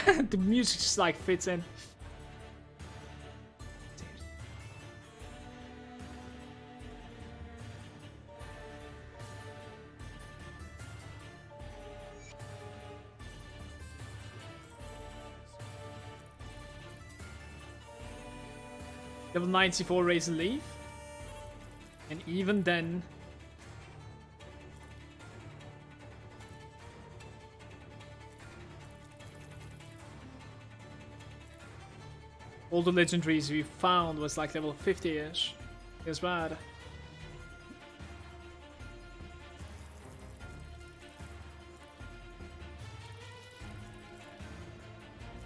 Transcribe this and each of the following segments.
The music just like fits in. Level 94 Razor Leaf. And even then... all the legendaries we found was like level 50-ish. It was bad.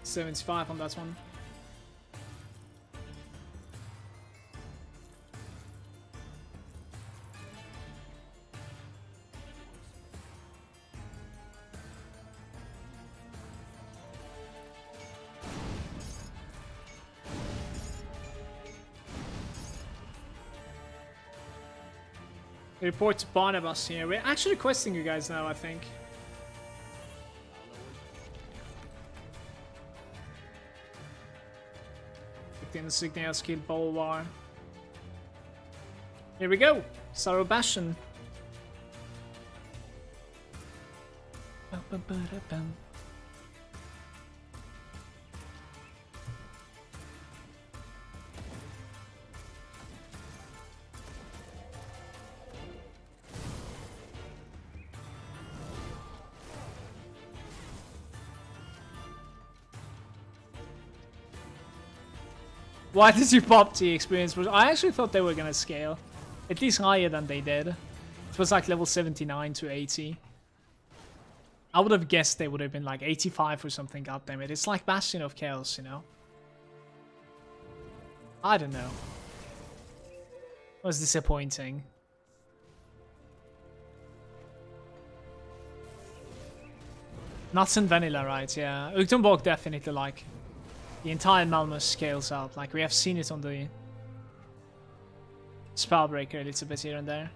$75 on that one. Report to Barnabas here. We're actually questing you guys now, I think. In the Signia skill Bolvar. Here we go. Sarobashan. Why did you pop the experience? I actually thought they were gonna scale. At least higher than they did. It was like level 79 to 80. I would have guessed they would have been like 85 or something, goddammit. It's like Bastion of Chaos, you know? I don't know. It was disappointing. Nuts and vanilla, right? Yeah. Utenborg definitely like... the entire Malmouth scales up. Like, we have seen it on the spellbreaker a little bit here and there.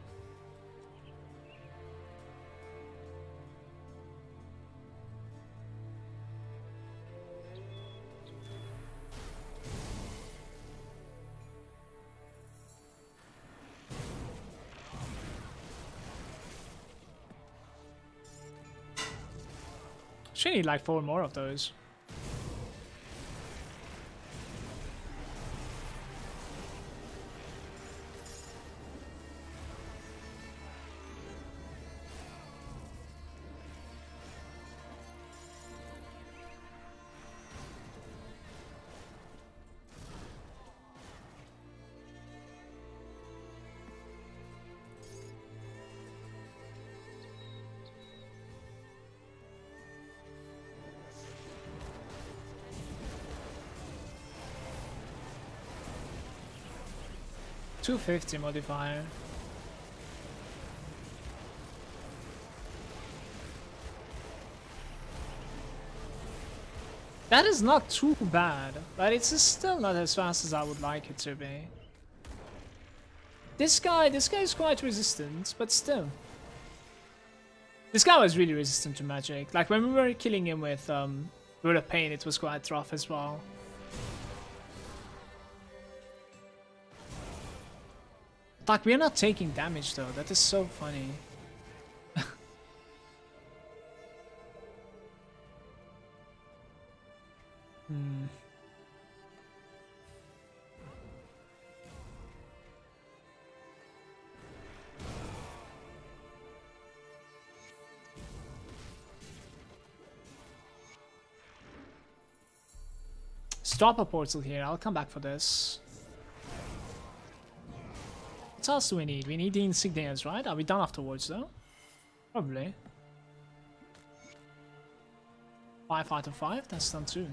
Should need like 4 more of those. $250 modifier. That is not too bad, but it's still not as fast as I would like it to be. This guy is quite resistant, but still. This guy was really resistant to magic. Like when we were killing him with Word of Pain, it was quite rough as well. Like, we're not taking damage though, that is so funny. Stop a portal here, I'll come back for this. What else do we need? We need the insignias, right? Are we done afterwards though? Probably. 5 out of 5, that's done too.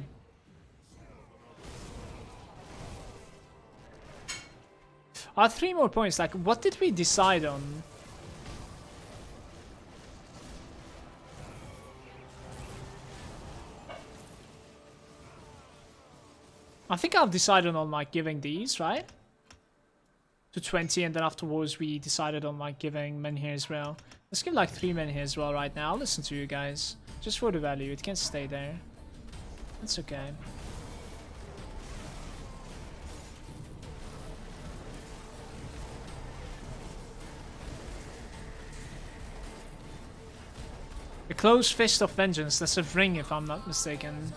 Are 3 more points, like what did we decide on? I think I've decided on like giving these, right? To 20, and then afterwards we decided on like giving men here as well. Let's give like 3 men here as well right now. I'll listen to you guys. Just for the value, it can stay there. That's okay. The closed fist of vengeance. That's a ring, if I'm not mistaken.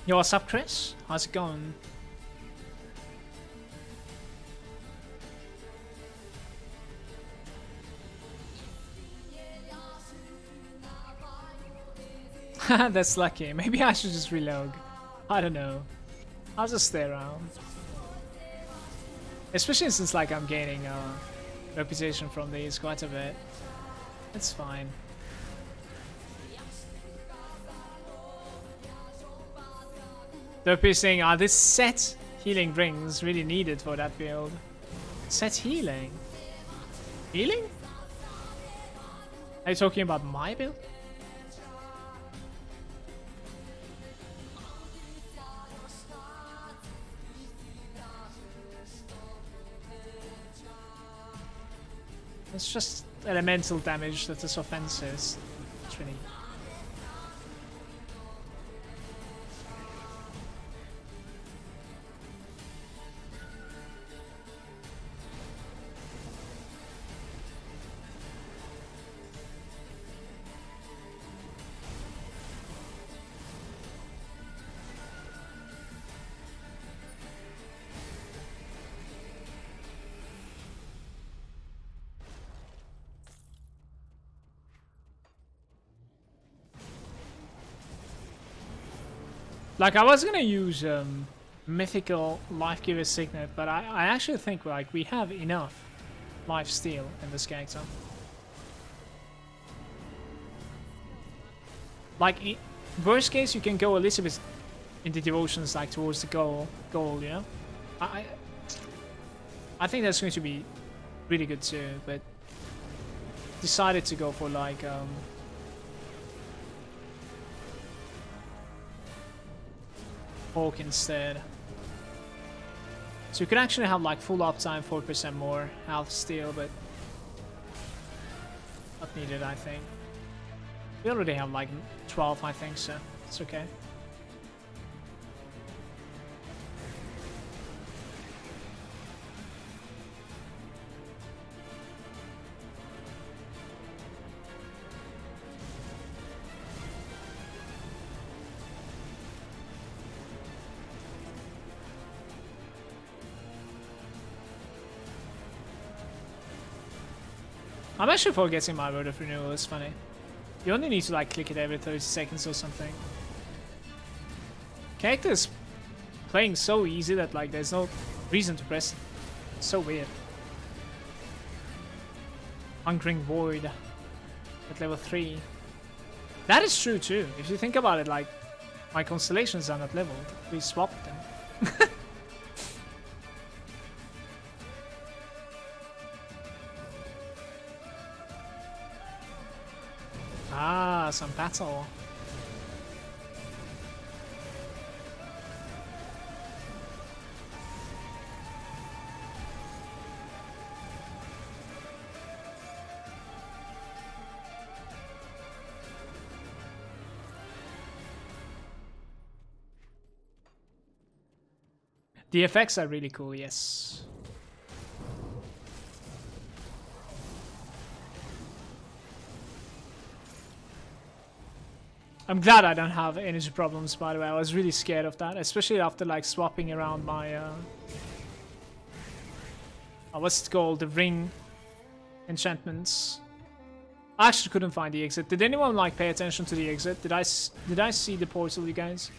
Yo, what's up, Chris? How's it going? That's lucky. Maybe I should just relog. I don't know. I'll just stay around. Especially since like I'm gaining reputation from these quite a bit. It's fine. They're saying, this set healing rings really needed for that build. Set healing? Healing? Are you talking about my build? It's just elemental damage that is offensive. It's really... Like, I was gonna use mythical life giver signet, but I actually think like we have enough life steal in this character. Like, worst case, you can go a little bit into devotions, like towards the goal, you know. I think that's going to be really good too, but decided to go for like Hawk instead. So you could actually have like full uptime, 4% more health steal, but not needed, I think. We already have like 12, I think, so it's okay. I'm actually forgetting my word of renewal, it's funny. You only need to like click it every 30 seconds or something. Character is playing so easy that like there's no reason to press it. It's so weird. Hungering Void at level 3. That is true too. If you think about it, like my constellations are not leveled. We swapped them. Ah, some battle. The effects are really cool, yes. I'm glad I don't have energy problems, by the way. I was really scared of that, especially after like swapping around my what's it called, the ring enchantments. I actually couldn't find the exit. Did anyone like pay attention to the exit? Did I see the portal, you guys?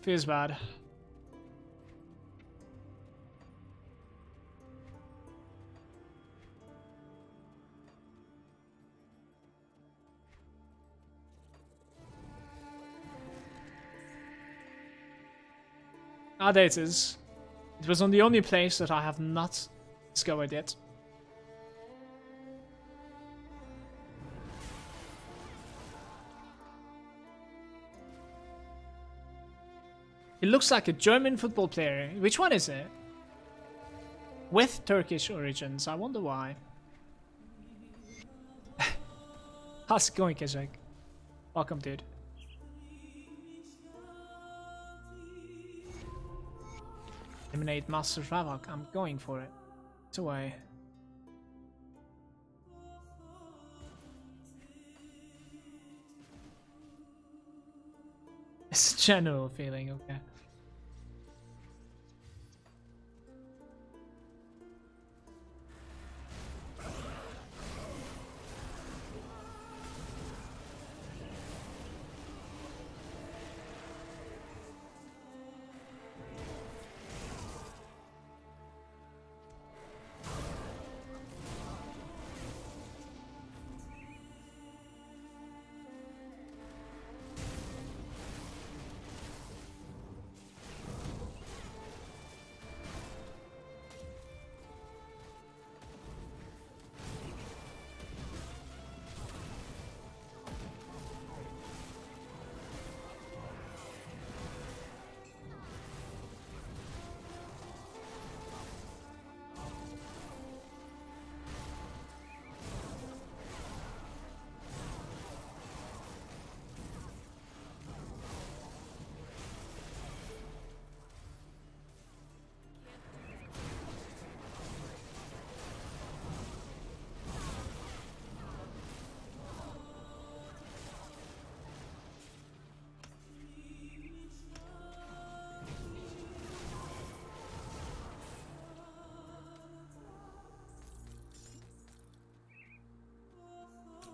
Feels bad. Ah, there it is. It was on the only place that I have not discovered yet. He looks like a German football player. Which one is it? With Turkish origins. I wonder why. How's it going, Kezek? Welcome, dude. Eliminate Master Ravok. I'm going for it. It's away. It's a general feeling, okay.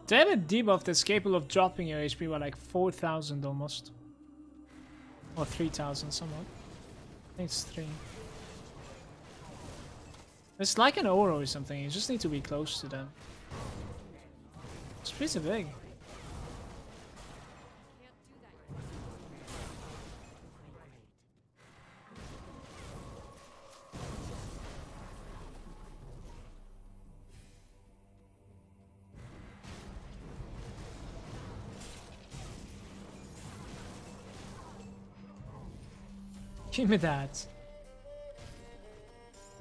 They have a debuff that's capable of dropping your HP by like 4,000 almost. Or 3,000 somewhat. I think it's 3. It's like an aura or something, you just need to be close to them. It's pretty big. Give me that.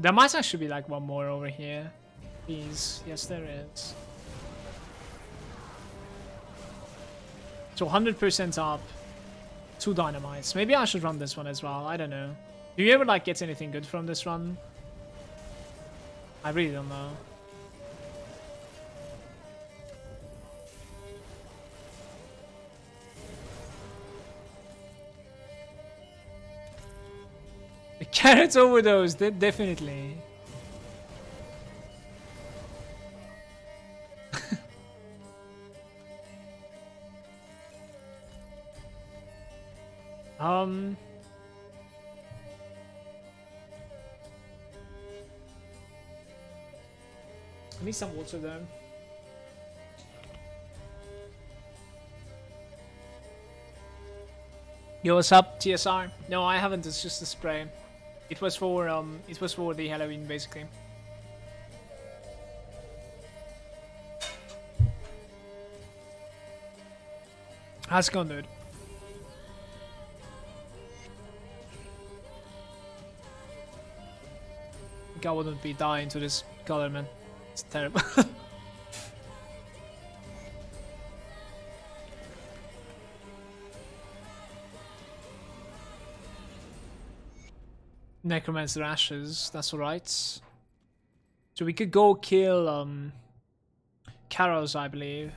There might actually be like one more over here. Please. Yes, there is. So 100% up. 2 dynamites. Maybe I should run this one as well. I don't know. Do you ever like get anything good from this run? I really don't know. The carrot overdose, definitely. I need some water though. Yo, what's up, TSR? No, I haven't. It's just a spray. It was for the Halloween, basically. How's it going, dude? I think I wouldn't be dying to this color, man. It's terrible. Necromancer Ashes, that's alright. So we could go kill Karos, I believe.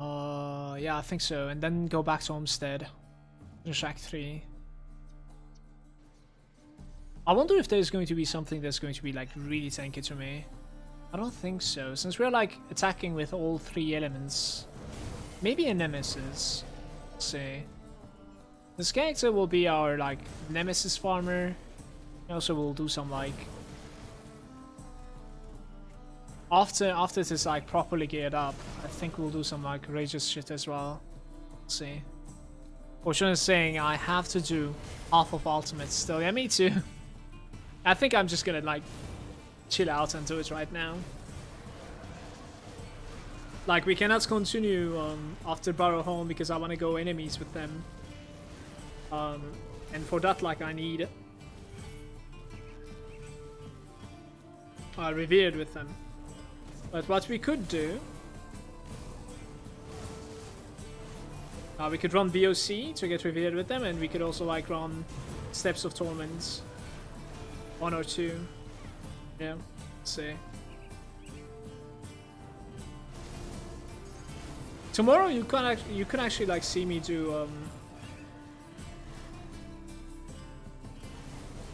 Yeah, I think so. And then go back to Homestead. Shack 3. I wonder if there's going to be something that's going to be like really tanky to me. I don't think so. Since we're like attacking with all 3 elements. Maybe a Nemesis. Let's see. This character will be our like Nemesis farmer. Also we'll do some like after this is like properly geared up, I think we'll do some like rageous shit as well. Let's see. Fortune is saying I have to do half of ultimate still. Yeah, me too. I think I'm just gonna like chill out and do it right now. Like we cannot continue after Barrow Home because I want to go enemies with them. And for that, like I need revered with them. But what we could do, we could run VOC to get revered with them, and we could also like run Steps of Torments, 1 or 2. Yeah, let's see. Tomorrow you can actually like see me do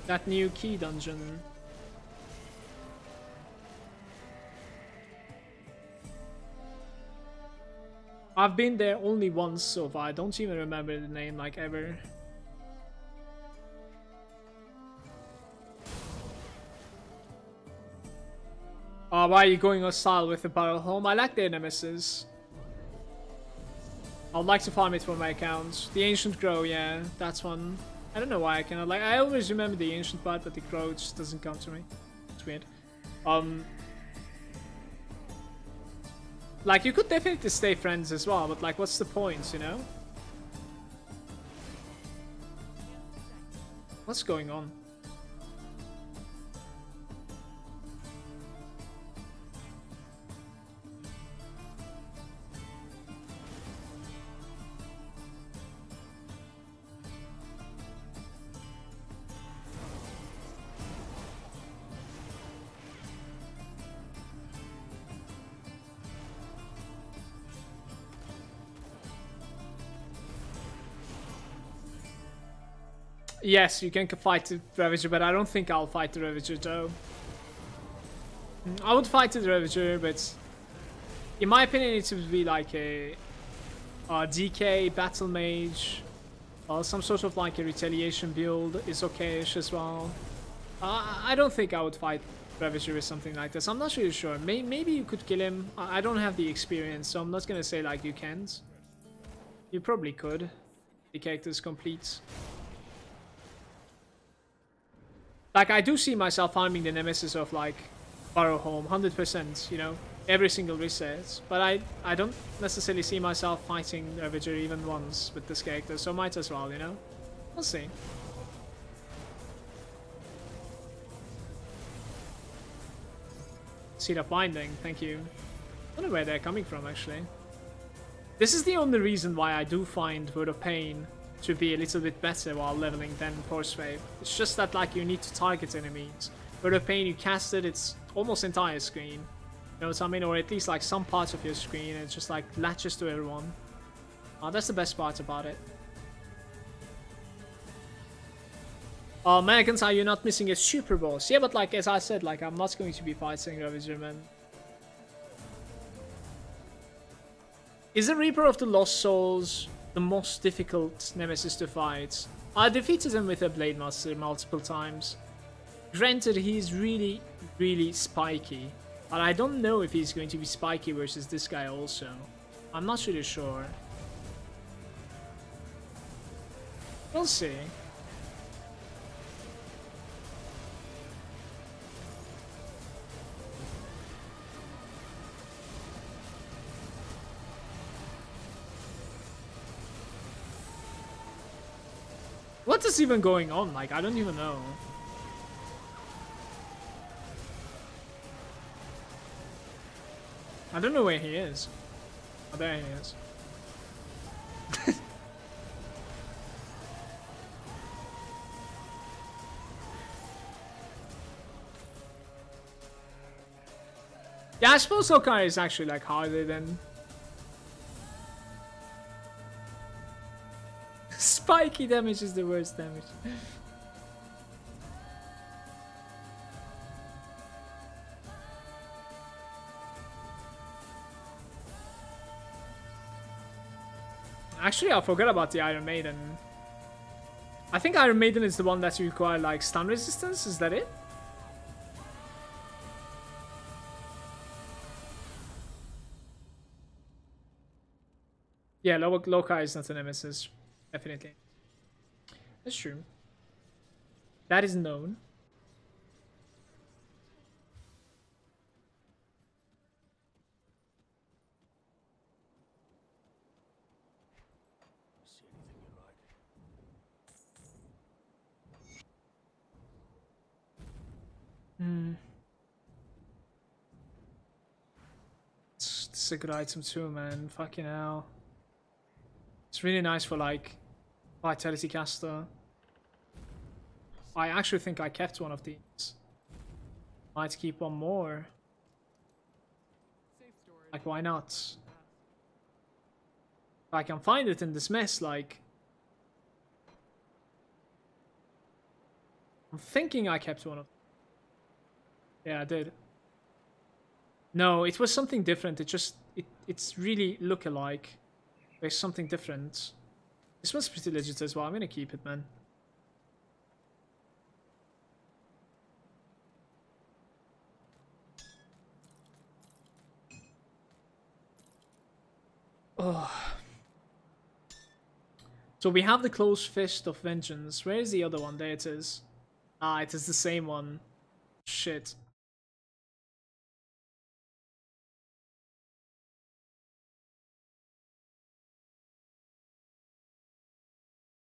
that new key dungeon. I've been there only once so far. I don't even remember the name like ever. Why are you going hostile with the Barrel Home? I like their nemesis. I'd like to farm it for my account. The Ancient Grow, yeah, that's one. I don't know why I cannot like. I always remember the Ancient part, but the Grow just doesn't come to me. It's weird. Like, you could definitely stay friends as well, but like, what's the point, you know? What's going on? Yes, you can fight the Ravager, but I don't think I'll fight the Ravager though. I would fight the Ravager, but in my opinion it would be like a DK, Battle Mage, some sort of like a retaliation build is okay-ish as well. I don't think I would fight Ravager with something like this. I'm not really sure. Maybe you could kill him. I don't have the experience, so I'm not gonna say like you can't. You probably could. The character is complete. Like, I do see myself farming the nemesis of, like, Barrow Home, 100%, you know, every single reset. But I don't necessarily see myself fighting Ravager even once with this character, so might as well, you know? We'll see. Seed of Binding, thank you. I don't know where they're coming from, actually. This is the only reason why I do find Word of Pain to be a little bit better while leveling than forcewave. It's just that like you need to target enemies. Word of Pain, you cast it, it's almost entire screen. You know what I mean? Or at least like some parts of your screen, and it just like latches to everyone. That's the best part about it. Malagant, are you not missing a super boss? Yeah, but like as I said, like I'm not going to be fighting Ravager, man. Is the Reaper of the Lost Souls the most difficult nemesis to fight? I defeated him with a Blade Master multiple times. Granted, he's really, really spiky. But I don't know if he's going to be spiky versus this guy also. I'm not really sure. We'll see. What is even going on? Like, I don't even know. I don't know where he is. Oh, there he is. Yeah, I suppose Okai is actually like harder than spiky damage is the worst damage. Actually, I forgot about the Iron Maiden. I think Iron Maiden is the one that you require like stun resistance, is that it? Yeah, Lokai is not a nemesis. Definitely. That's true. That is known. It's a good item too, man. Fucking hell. It's really nice for like Vitality Caster. I actually think I kept one of these. Might keep one more. Like, why not? If I can find it in this mess, like... I'm thinking I kept one of them. Yeah, I did. No, it was something different. It's really look-alike. There's something different. This one's pretty legit as well. I'm gonna keep it, man. Oh. So we have the Closed Fist of Vengeance. Where is the other one? There it is. Ah, it is the same one. Shit.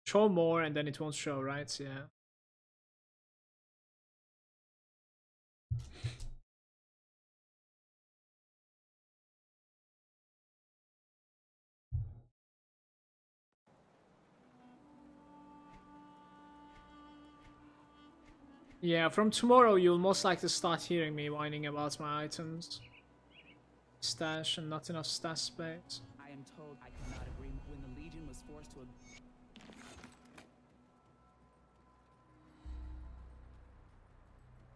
Show more and then it won't show, right? Yeah. Yeah, from tomorrow you'll most likely start hearing me whining about my items. Stash and not enough stash space. I am told I cannot agree when the Legion was forced to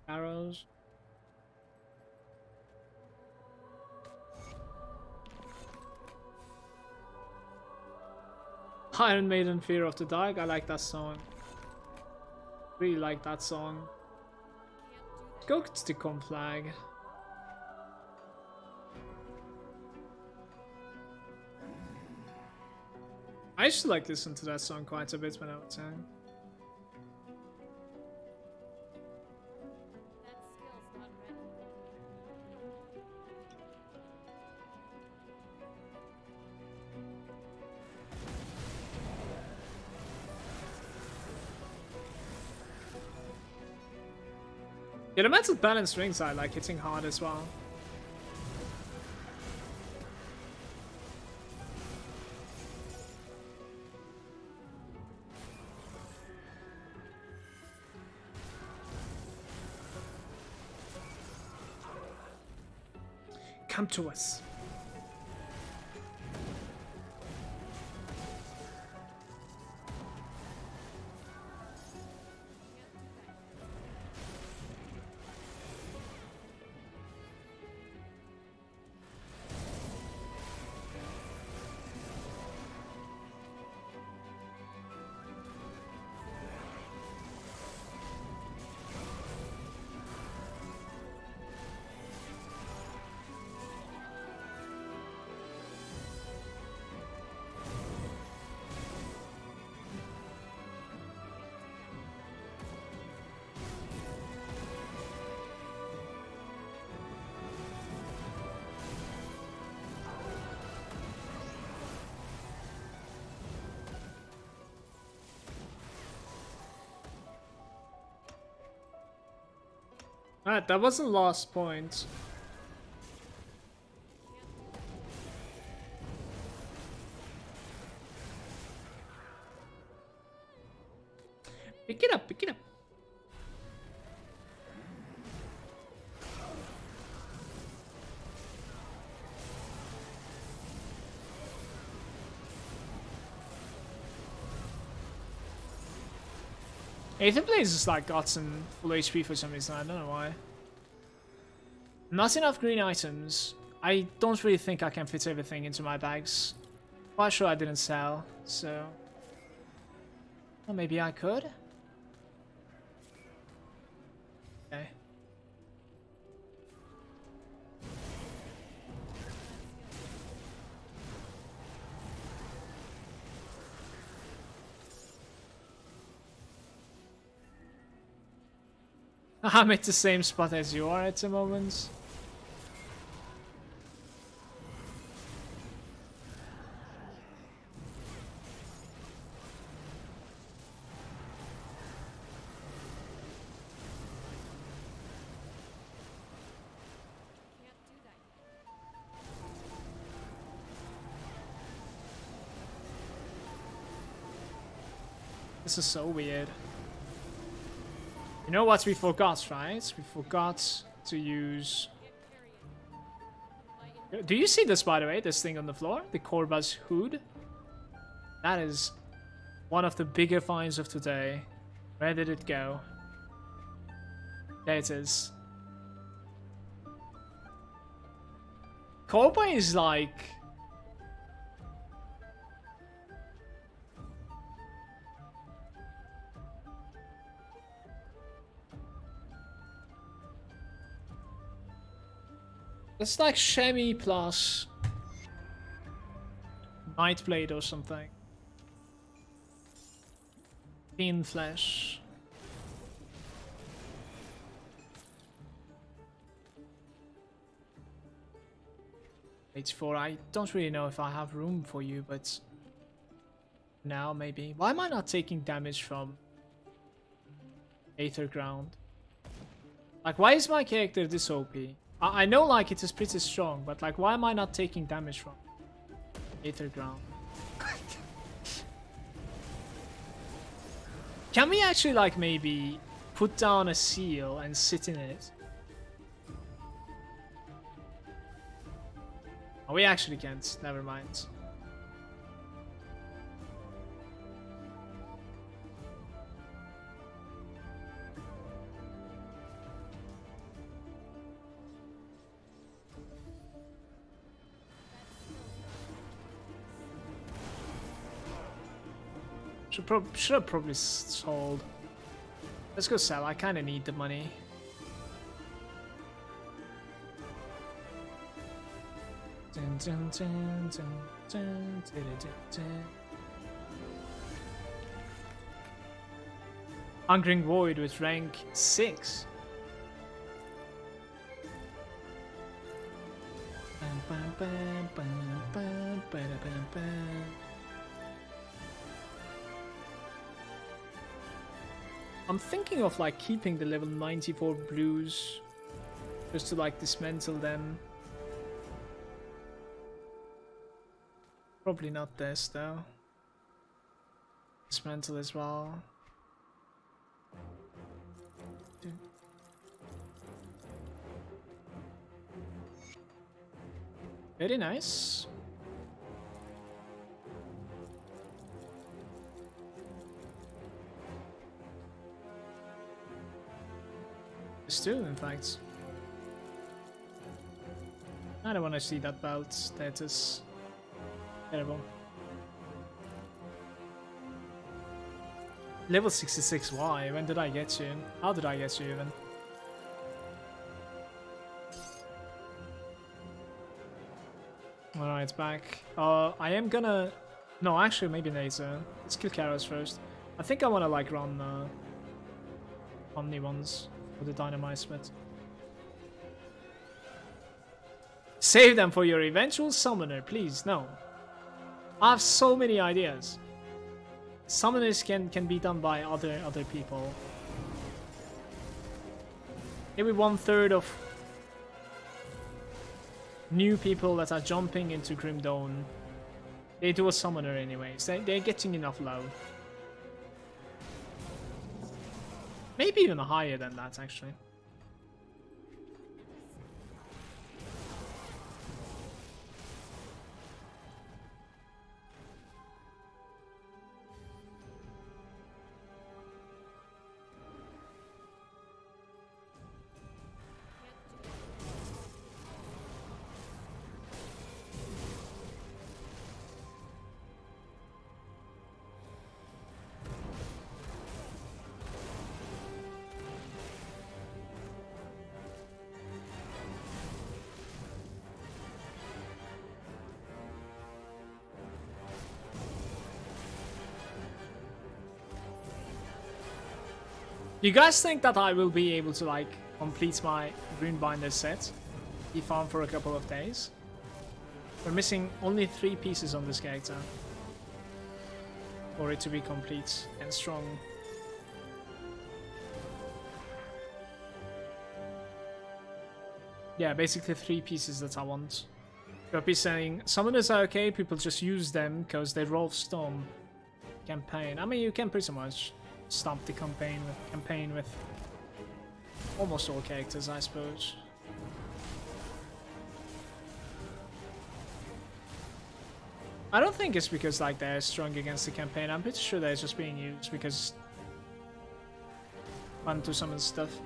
Arrows. Iron Maiden, Fear of the Dark. I like that song. Really like that song. Go to the com flag. I used to like listen to that song quite a bit when I was young. Yeah, the mental balance rings I like hitting hard as well. Come to us. Alright, that was the last point. Pick it up, pick it up. Aether Blaze just like got some full HP for some reason, I don't know why. Not enough green items. I don't really think I can fit everything into my bags. Quite sure I didn't sell, so... Well, maybe I could? Okay. I'm at the same spot as you are at the moment. This is so weird. You know what we forgot, right? We forgot to use... Do you see this, by the way? This thing on the floor? The Corvus hood? That is one of the bigger finds of today. Where did it go? There it is. Cowboy is like... It's like Shemi plus Nightblade or something. Thin flesh. H4, I don't really know if I have room for you, but now maybe. Why am I not taking damage from Aether Ground? Like, why is my character this OP? I know, like, it is pretty strong, but, like, why am I not taking damage from Aether Ground? Can we actually, like, maybe put down a seal and sit in it? Oh, we actually can't. Never mind. Should have probably sold. Let's go sell. I kind of need the money. Hungering Void with rank 6. I'm thinking of like keeping the level 94 blues just to like dismantle them. Probably not this though. Dismantle as well. Very nice. Still, in fact. I don't want to see that belt. That is terrible. Level 66, why? When did I get you? How did I get you even? Alright, back. I am gonna... No, actually, maybe later. Let's kill Karos first. I think I want to like run Omni ones for the Dynamite Smith. Save them for your eventual summoner, please. No. I have so many ideas. Summoners can be done by other people. Maybe 1/3 of new people that are jumping into Grim Dawn, they do a summoner anyways. They're getting enough love. Maybe even higher than that, actually. You guys think that I will be able to like complete my Runebinder set? Be farm for a couple of days. We're missing only 3 pieces on this character for it to be complete and strong. Yeah, basically 3 pieces that I want. You'll be saying, summoners are okay, people just use them because they roll Storm campaign. I mean, you can pretty much stomp the campaign with almost all characters, I suppose. I don't think it's because like they're strong against the campaign. I'm pretty sure they're just being used because fun to summon stuff.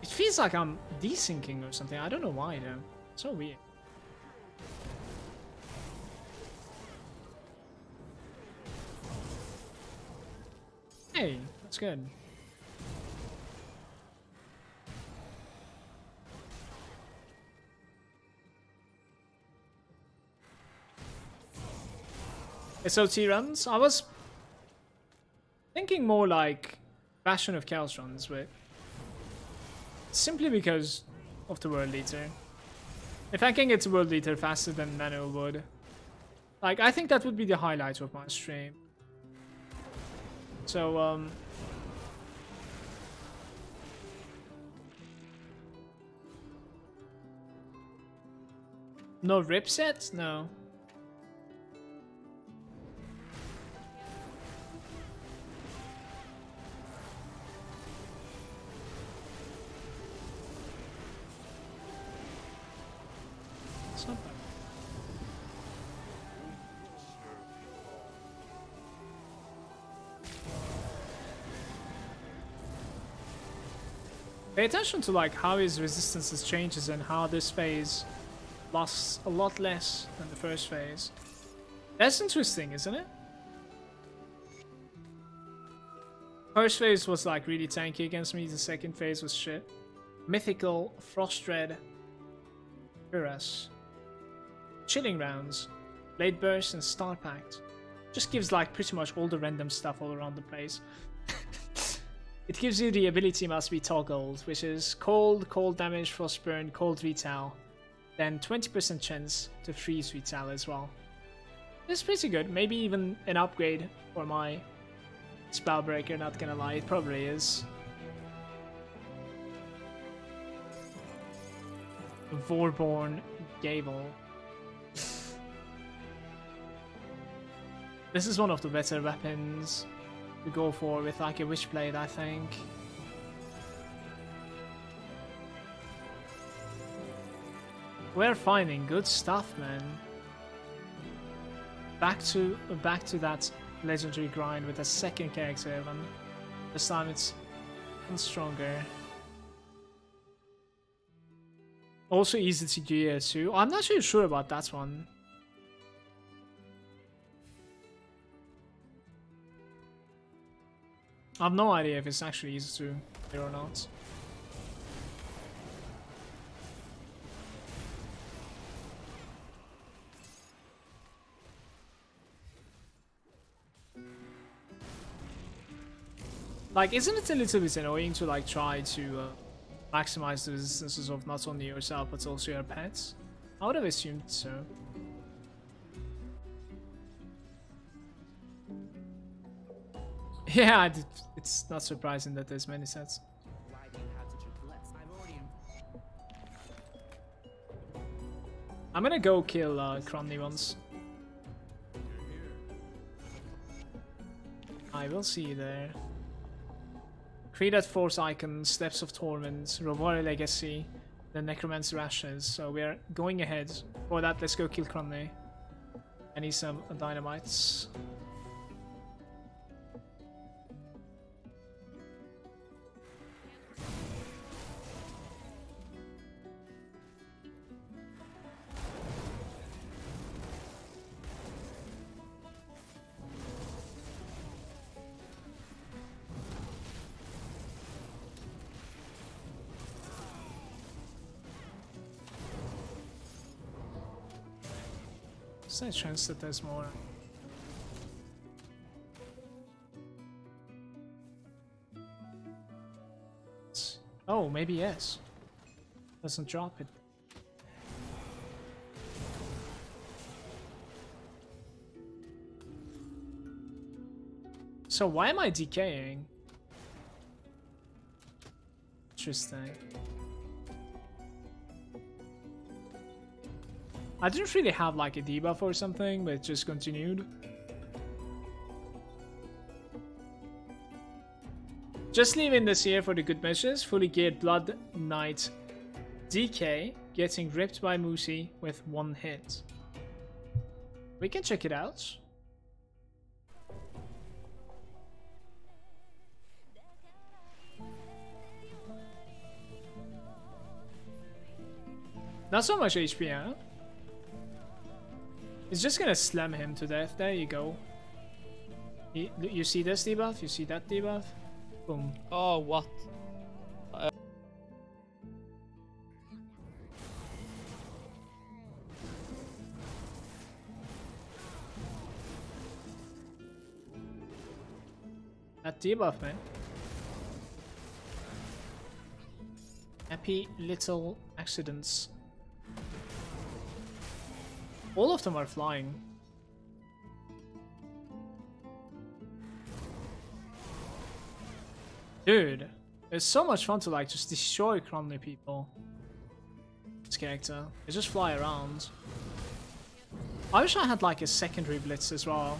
It feels like I'm desyncing or something. I don't know why though. So weird. Hey, that's good. SOT runs? I was thinking more like Bastion of Chaos runs, but simply because of the World Eater. If I can get to World Eater faster than Manuel would, like, I think that would be the highlight of my stream. So, no rip set? No. It's not bad. Pay attention to like how his resistances changes and how this phase lasts a lot less than the first phase. That's interesting, isn't it? First phase was like really tanky against me, the second phase was shit. Mythical, Frost Red, Cuirass, Chilling Rounds, Blade Burst and Star Pact. Just gives like pretty much all the random stuff all around the place. It gives you the ability must be toggled, which is cold, cold damage, frost burn, cold retail, then 20% chance to freeze retail as well. It's pretty good, maybe even an upgrade for my spellbreaker, not gonna lie, it probably is. Vorborn Gable. This is one of the better weapons to go for with like a Witchblade, I think. We're finding good stuff, man. Back to that legendary grind with a second character even. This time it's stronger. Also easy to gear too. I'm not really sure about that one. I have no idea if it's actually easy to gear or not. Like, isn't it a little bit annoying to like try to maximize the resistances of not only yourself but also your pets? I would have assumed so. Yeah, it's not surprising that there's many sets. Why do you have such a flex? I've already. I'm gonna go kill Cromney once. I will see you there. Create that Force icon, Steps of Torment, Rovari Legacy, the Necromancer Ashes. So we're going ahead. For that, let's go kill Cromney. I need some dynamites. There's a chance that there's more. Oh, maybe yes. Doesn't drop it. So why am I decaying? Interesting. I didn't really have like a debuff or something, but it just continued. Just leaving this here for the good measures. Fully geared Blood Knight DK, getting ripped by Moosey with 1 hit. We can check it out. Not so much HP, huh? He's just gonna slam him to death. There you go. You see this debuff? You see that debuff? Boom. Oh, what? That debuff, man. Happy little accidents. All of them are flying. Dude, it's so much fun to like just destroy Cromley people. This character. They just fly around. I wish I had like a secondary blitz as well.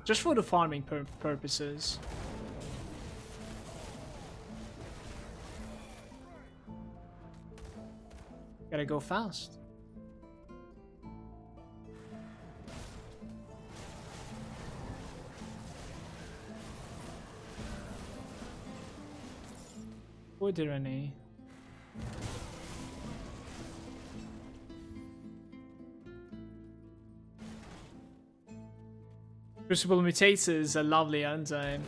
Just for the farming purposes. Gotta go fast. Would there any? Crucible Mutator is a lovely enzyme.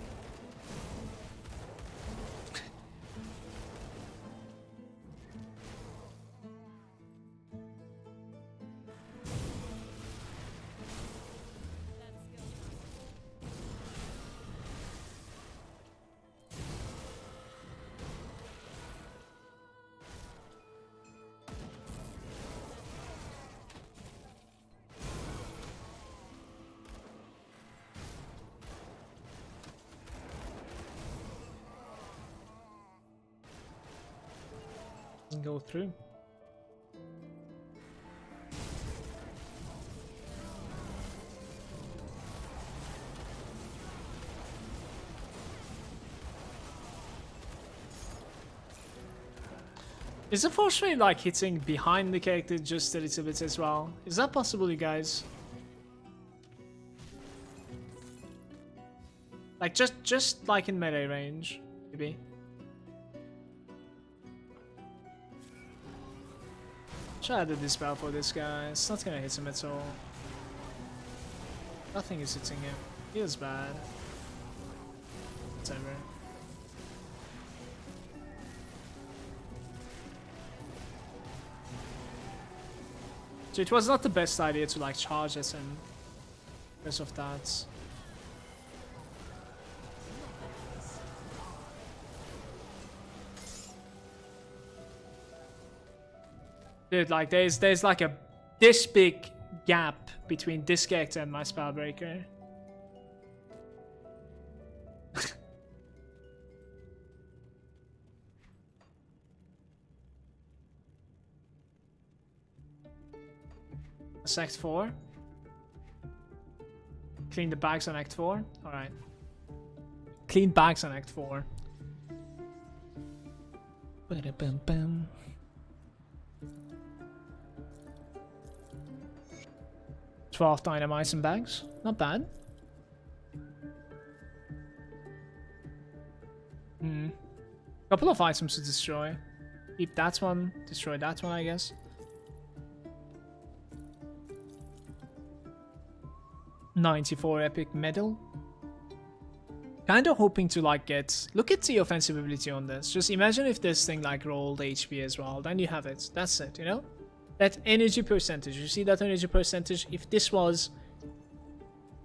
Go through. Is the force wave like hitting behind the character just a little bit as well? Is that possible, you guys? Like just like in melee range, maybe. Try to dispel for this guy. It's not gonna hit him at all. Nothing is hitting him. Feels bad. Whatever. So it was not the best idea to like charge at him because of that. Dude, like there's like this big gap between this character and my spellbreaker. That's Act 4. Clean the bags on Act 4. Alright. Clean bags on Act 4. Ba-da-bum-bum. 12 dynamites and bags. Not bad. Couple of items to destroy. Keep that one. Destroy that one, I guess. 94 epic medal. Kind of hoping to like get... Look at the offensive ability on this. Just imagine if this thing like rolled HP as well. Then you have it. That's it, you know? That energy percentage. You see that energy percentage? If this was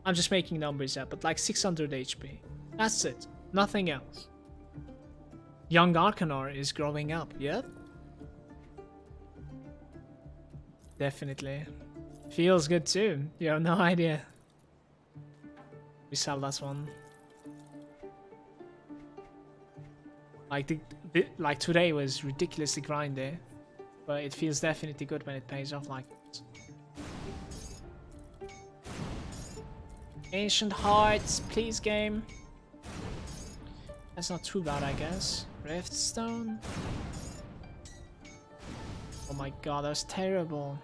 I'm just making numbers up, but like 600 HP. That's it. Nothing else. Young Arcanor is growing up, yep. Definitely. Feels good too. You have no idea. We sell that one. Like like today was ridiculously grindy, but it feels definitely good when it pays off like that. Ancient Hearts, please game. That's not too bad, I guess. Riftstone. Oh my god, that was terrible.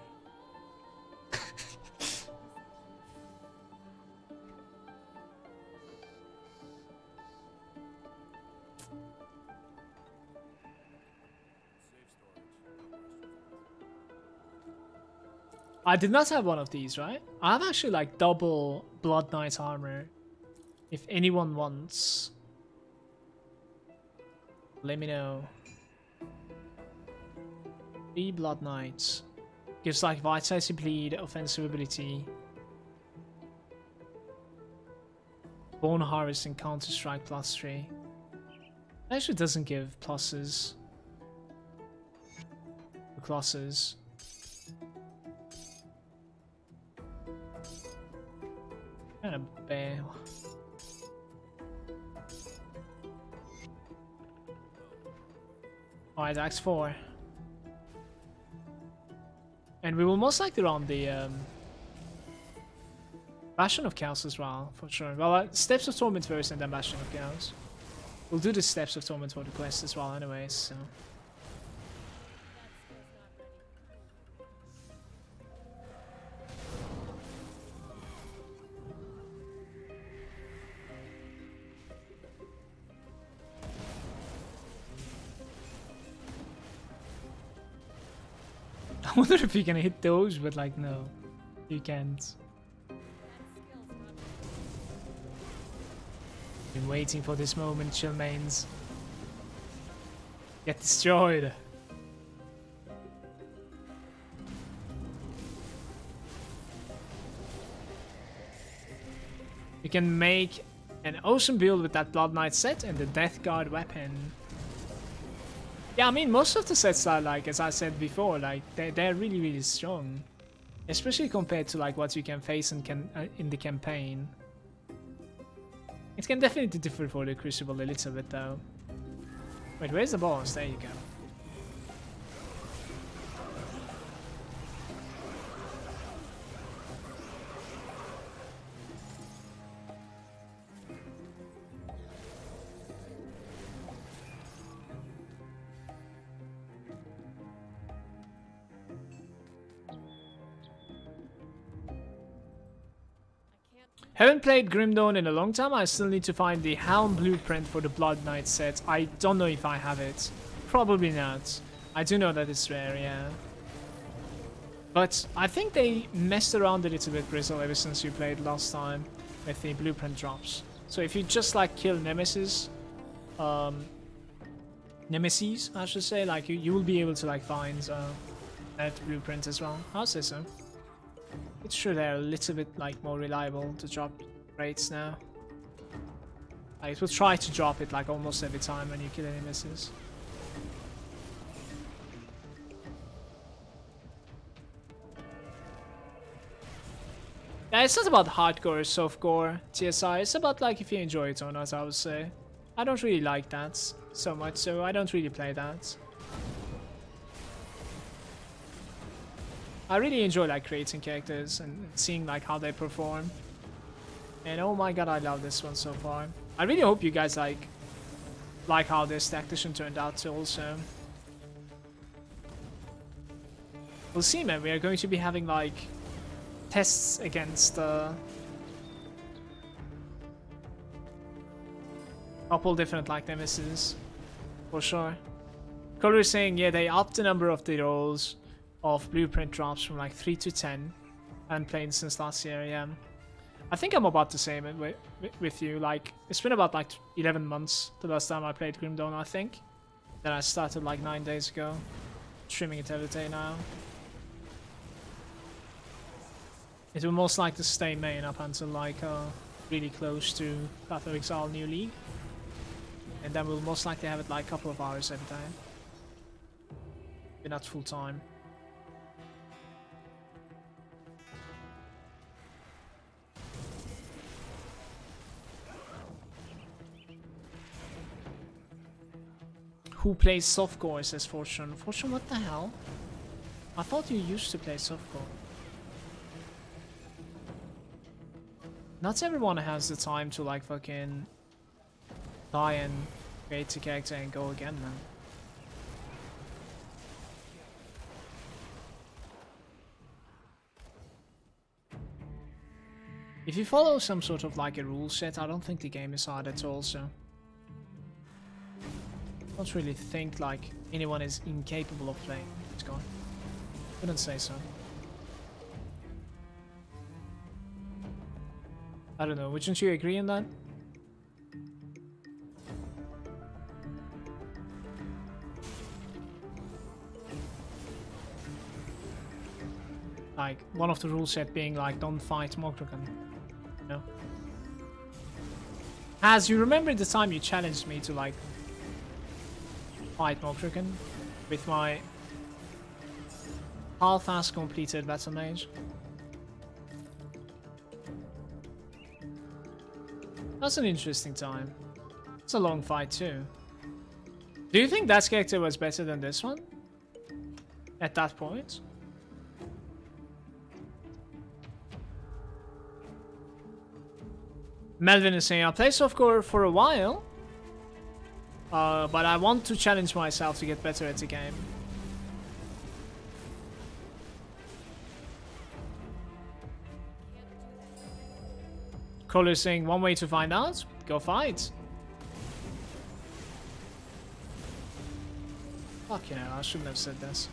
I did not have one of these, right? I have actually like double Blood Knight armor. If anyone wants, let me know. 3 Blood Knights. Gives like Vitality Bleed, offensive ability. Bone Harvest and Counter Strike +3. Actually doesn't give pluses. The classes. Kind of bail. Alright, Axe 4. And we will most likely run the Bastion of Chaos as well, for sure. Well, Steps of Torment first and then Bastion of Chaos. We'll do the Steps of Torment for the quest as well anyways, so... I wonder if you can hit those, but like, no, you can't. Been waiting for this moment, chill mains. Get destroyed. You can make an awesome build with that Blood Knight set and the Death Guard weapon. Yeah, I mean, most of the sets are like, as I said before, like they're really, really strong, especially compared to like what you can face in the campaign. It can definitely differ for the Crucible a little bit though. Wait, where's the boss? There you go. Haven't played Grim Dawn in a long time. I still need to find the Helm blueprint for the Blood Knight set. I don't know if I have it. Probably not. I do know that it's rare, yeah. But I think they messed around a little bit, Grizzle, ever since you played last time with the blueprint drops. So if you just like kill Nemesis, Nemesis, I should say, like you will be able to like find that blueprint as well. I'll say so. It's sure they're a little bit like more reliable to drop rates now. Like, it will try to drop it like almost every time when you kill any misses. Yeah, it's not about hardcore or softcore TSI. It's about like if you enjoy it or not, I would say. I don't really like that so much, so I don't really play that. I really enjoy like creating characters and seeing like how they perform. And oh my god, I love this one so far. I really hope you guys like how this Tactician turned out too also. We'll see, man. We are going to be having like tests against couple different like nemesis for sure. Color is saying, yeah, they upped the number of the rolls of blueprint drops from like 3 to 10 and playing since last year. Yeah, I think I'm about the same with you. Like, it's been about like 11 months the last time I played Grim Dawn, I think. Then I started like 9 days ago, streaming it every day now. It will most likely stay main up until like really close to Path of Exile New League. And then we'll most likely have it like a couple of hours every time. But not full time. Who plays softcore, says Fortune. Fortune, what the hell? I thought you used to play softcore. Not everyone has the time to like fucking die and create a character and go again, man. If you follow some sort of like a rule set, I don't think the game is hard at all, so I don't really think like anyone is incapable of playing this guy. Wouldn't say so. I don't know, wouldn't you agree on that? Like, one of the rule set being like, don't fight Malagant. No. As you remember the time you challenged me to like fight Malagant with my half-ass completed battle mage? That's an interesting time. It's a long fight too. Do you think that character was better than this one? At that point? Melvin is saying, I'll play softcore for a while. But I want to challenge myself to get better at the game. Cole is saying, one way to find out, go fight. Fuck you know, I shouldn't have said this.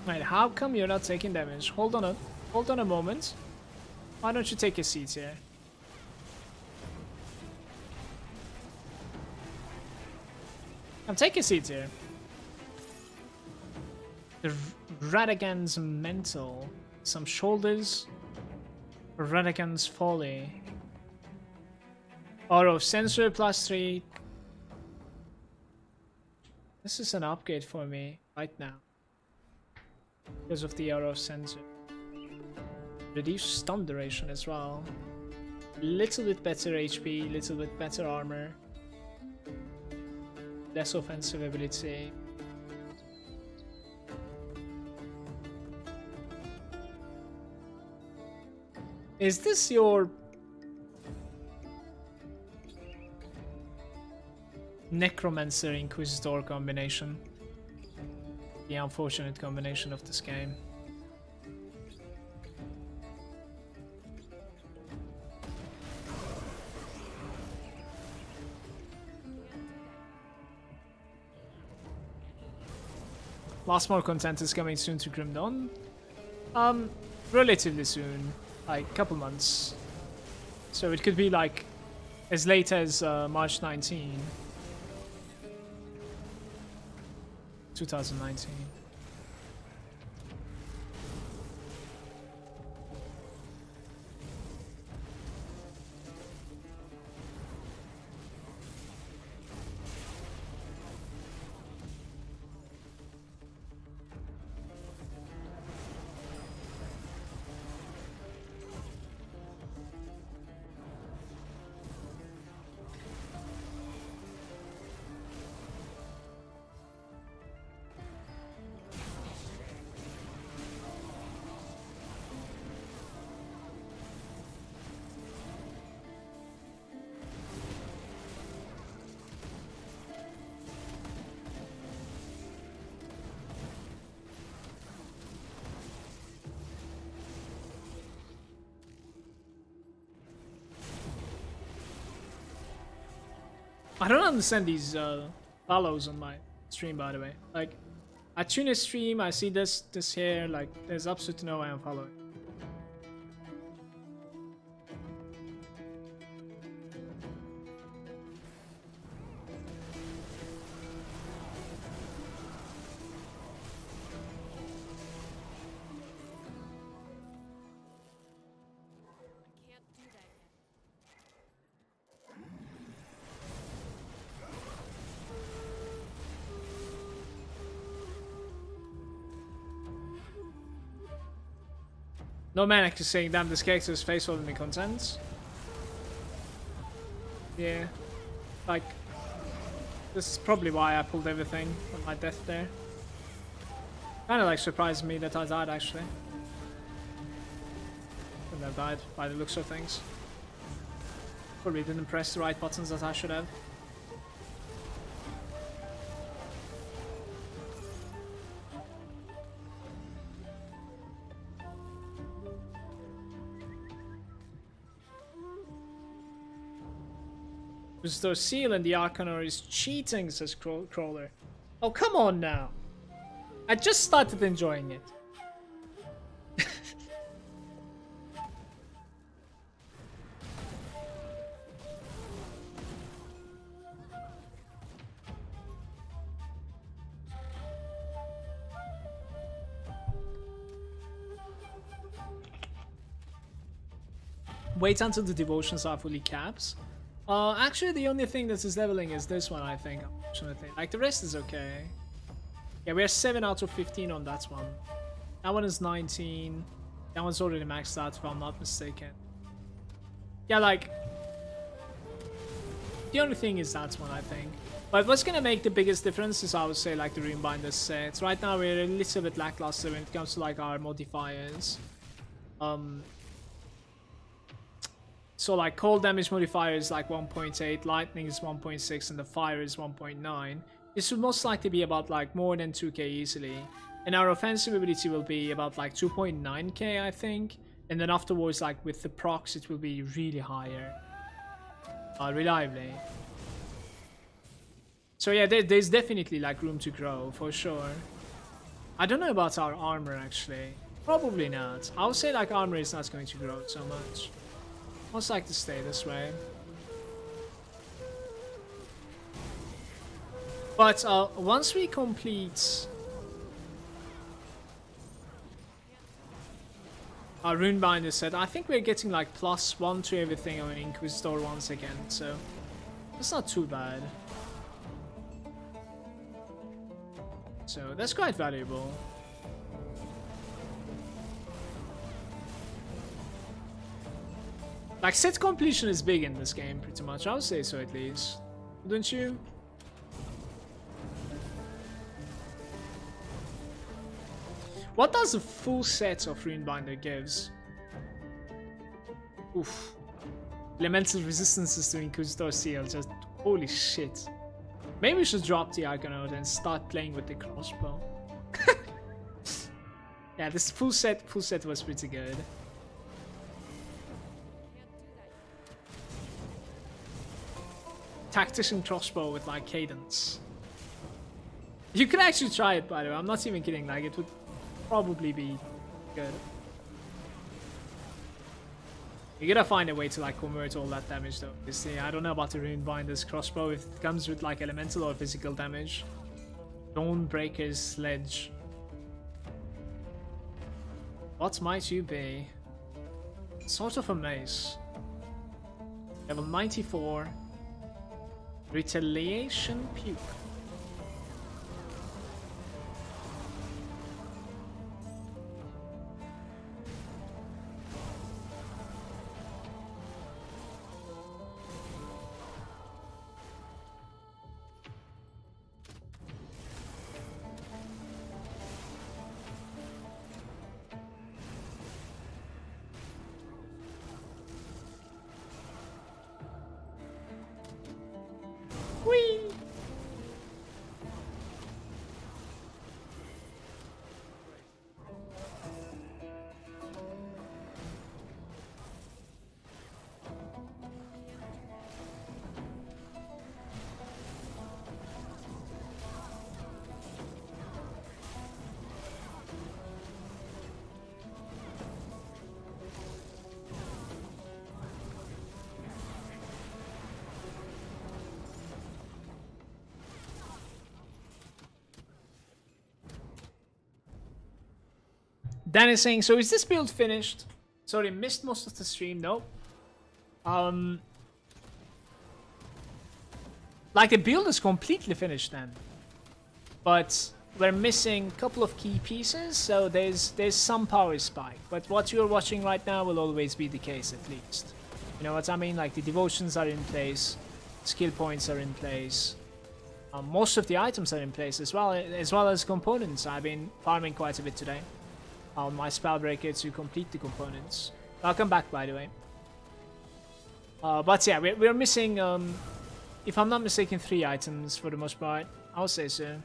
Wait, how come you're not taking damage? Hold on a moment. Why don't you take a seat here? Take a seat here. The Radagon's mental. Some shoulders. Radagon's folly. Aura of sensor +3. This is an upgrade for me right now. Because of the Aura of Sensor. Reduced stun duration as well. Little bit better HP, little bit better armor. Less offensive ability. Is this your Necromancer Inquisitor combination? The unfortunate combination of this game. Lost more content is coming soon to Grim Dawn. Relatively soon, like couple months. So it could be like as late as March 19. 2019. I don't understand these follows on my stream, by the way. Like, I tune a stream, I see this here, like, there's absolutely no way I'm following. No man actually saying, damn, this character is face holding me content. Yeah. Like, this is probably why I pulled everything on my death there. Kinda like surprised me that I died actually. Couldn't have died by the looks of things. Probably didn't press the right buttons that I should have. The seal and the Arcanor is cheating, says Crawler. Oh, come on now. I just started enjoying it. Wait until the devotions are fully capped. Actually, the only thing that is leveling is this one, I think, unfortunately. Like, the rest is okay. Yeah, we are 7 out of 15 on that one. That one is 19. That one's already maxed out, if I'm not mistaken. Yeah, like... The only thing is that one, I think. But what's gonna make the biggest difference is, I would say, like, the Runebinder sets. Right now, we're a little bit lackluster when it comes to, like, our modifiers. So like cold damage modifier is like 1.8, lightning is 1.6, and the fire is 1.9. This would most likely be about like more than 2k easily. And our offensive ability will be about like 2.9k, I think. And then afterwards, like with the procs, it will be really higher. Reliably. So yeah, there's definitely like room to grow, for sure. I don't know about our armor actually. Probably not. I would say like armor is not going to grow so much. Most like to stay this way. But once we complete our Runebinder set, I think we're getting like +1 to everything on Inquisitor once again, so that's not too bad. So that's quite valuable. Like, set completion is big in this game, pretty much. I would say so, at least. Wouldn't you? What does a full set of Runebinder gives? Oof. Elemental resistances to Inquisitor Seal, just holy shit. Maybe we should drop the Arcanor and start playing with the crossbow. Yeah, this full set was pretty good. Tactician crossbow with like cadence. You could actually try it, by the way. I'm not even kidding. Like, it would probably be good. You gotta find a way to like convert all that damage though. You see, I don't know about the Runebinder's crossbow if it comes with like elemental or physical damage. Dawnbreaker's sledge. What might you be? Sort of a mace. Level 94. Retaliation Puke. Whee! Dan is saying, so is this build finished? Sorry, missed most of the stream. Nope. Like, the build is completely finished then. But we're missing a couple of key pieces, so there's some power spike. But what you're watching right now will always be the case, at least. You know what I mean? Like, the devotions are in place, skill points are in place. Most of the items are in place as well as components. I've been farming quite a bit today on my spellbreaker to complete the components. I'll come back, by the way. But yeah, we're missing, if I'm not mistaken, 3 items for the most part. I'll say so.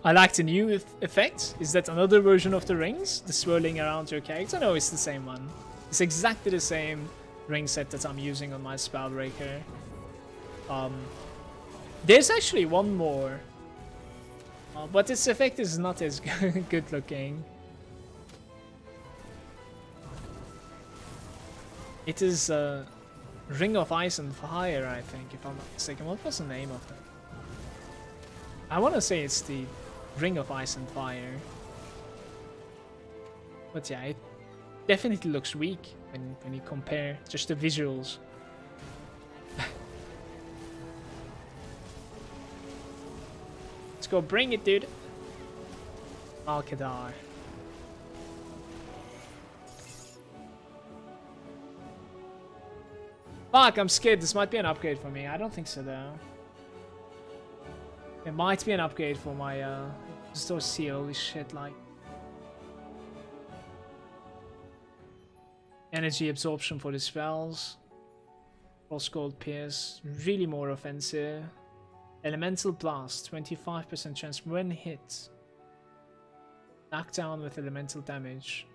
I like the new effect. Is that another version of the rings? The swirling around your character? No, it's the same one. It's exactly the same ring set that I'm using on my spellbreaker. There's actually one more. But its effect is not as good looking. It is Ring of Ice and Fire, I think, if I'm not mistaken. What was the name of it? I want to say it's the Ring of Ice and Fire. But yeah, it definitely looks weak when you compare just the visuals. Let's go bring it, dude. Alcadar. Fuck, I'm scared. This might be an upgrade for me. I don't think so, though. It might be an upgrade for my, store seal. Holy shit, like. Energy absorption for the spells. Cross gold pierce. Really more offensive. Elemental blast. 25% chance when hit. Knockdown with elemental damage.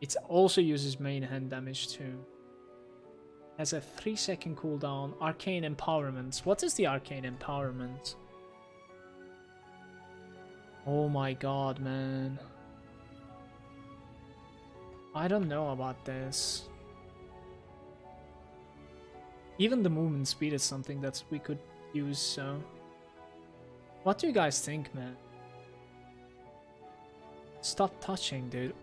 It also uses main hand damage, too. Has a 3-second cooldown. Arcane Empowerment. What is the Arcane Empowerment? Oh my god, man. I don't know about this. Even the movement speed is something that we could use, so... What do you guys think, man? Stop touching, dude.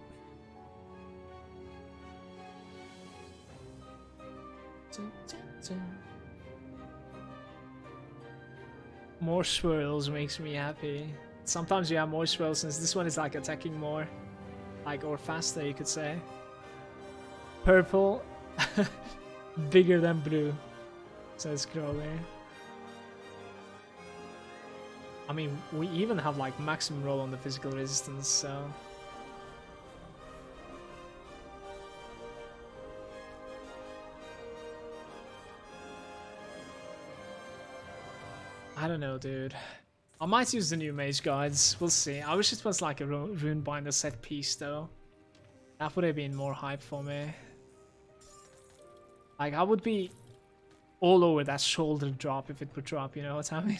More swirls makes me happy. Sometimes you have more swirls since this one is like attacking more. Like, or faster, you could say. Purple. Bigger than blue. Says Crawler. I mean, we even have like maximum roll on the physical resistance, so... I don't know, dude. I might use the new mage guides. We'll see. I wish it was like a Runebinder set piece, though. That would have been more hype for me. Like, I would be all over that shoulder drop if it would drop, you know what I mean?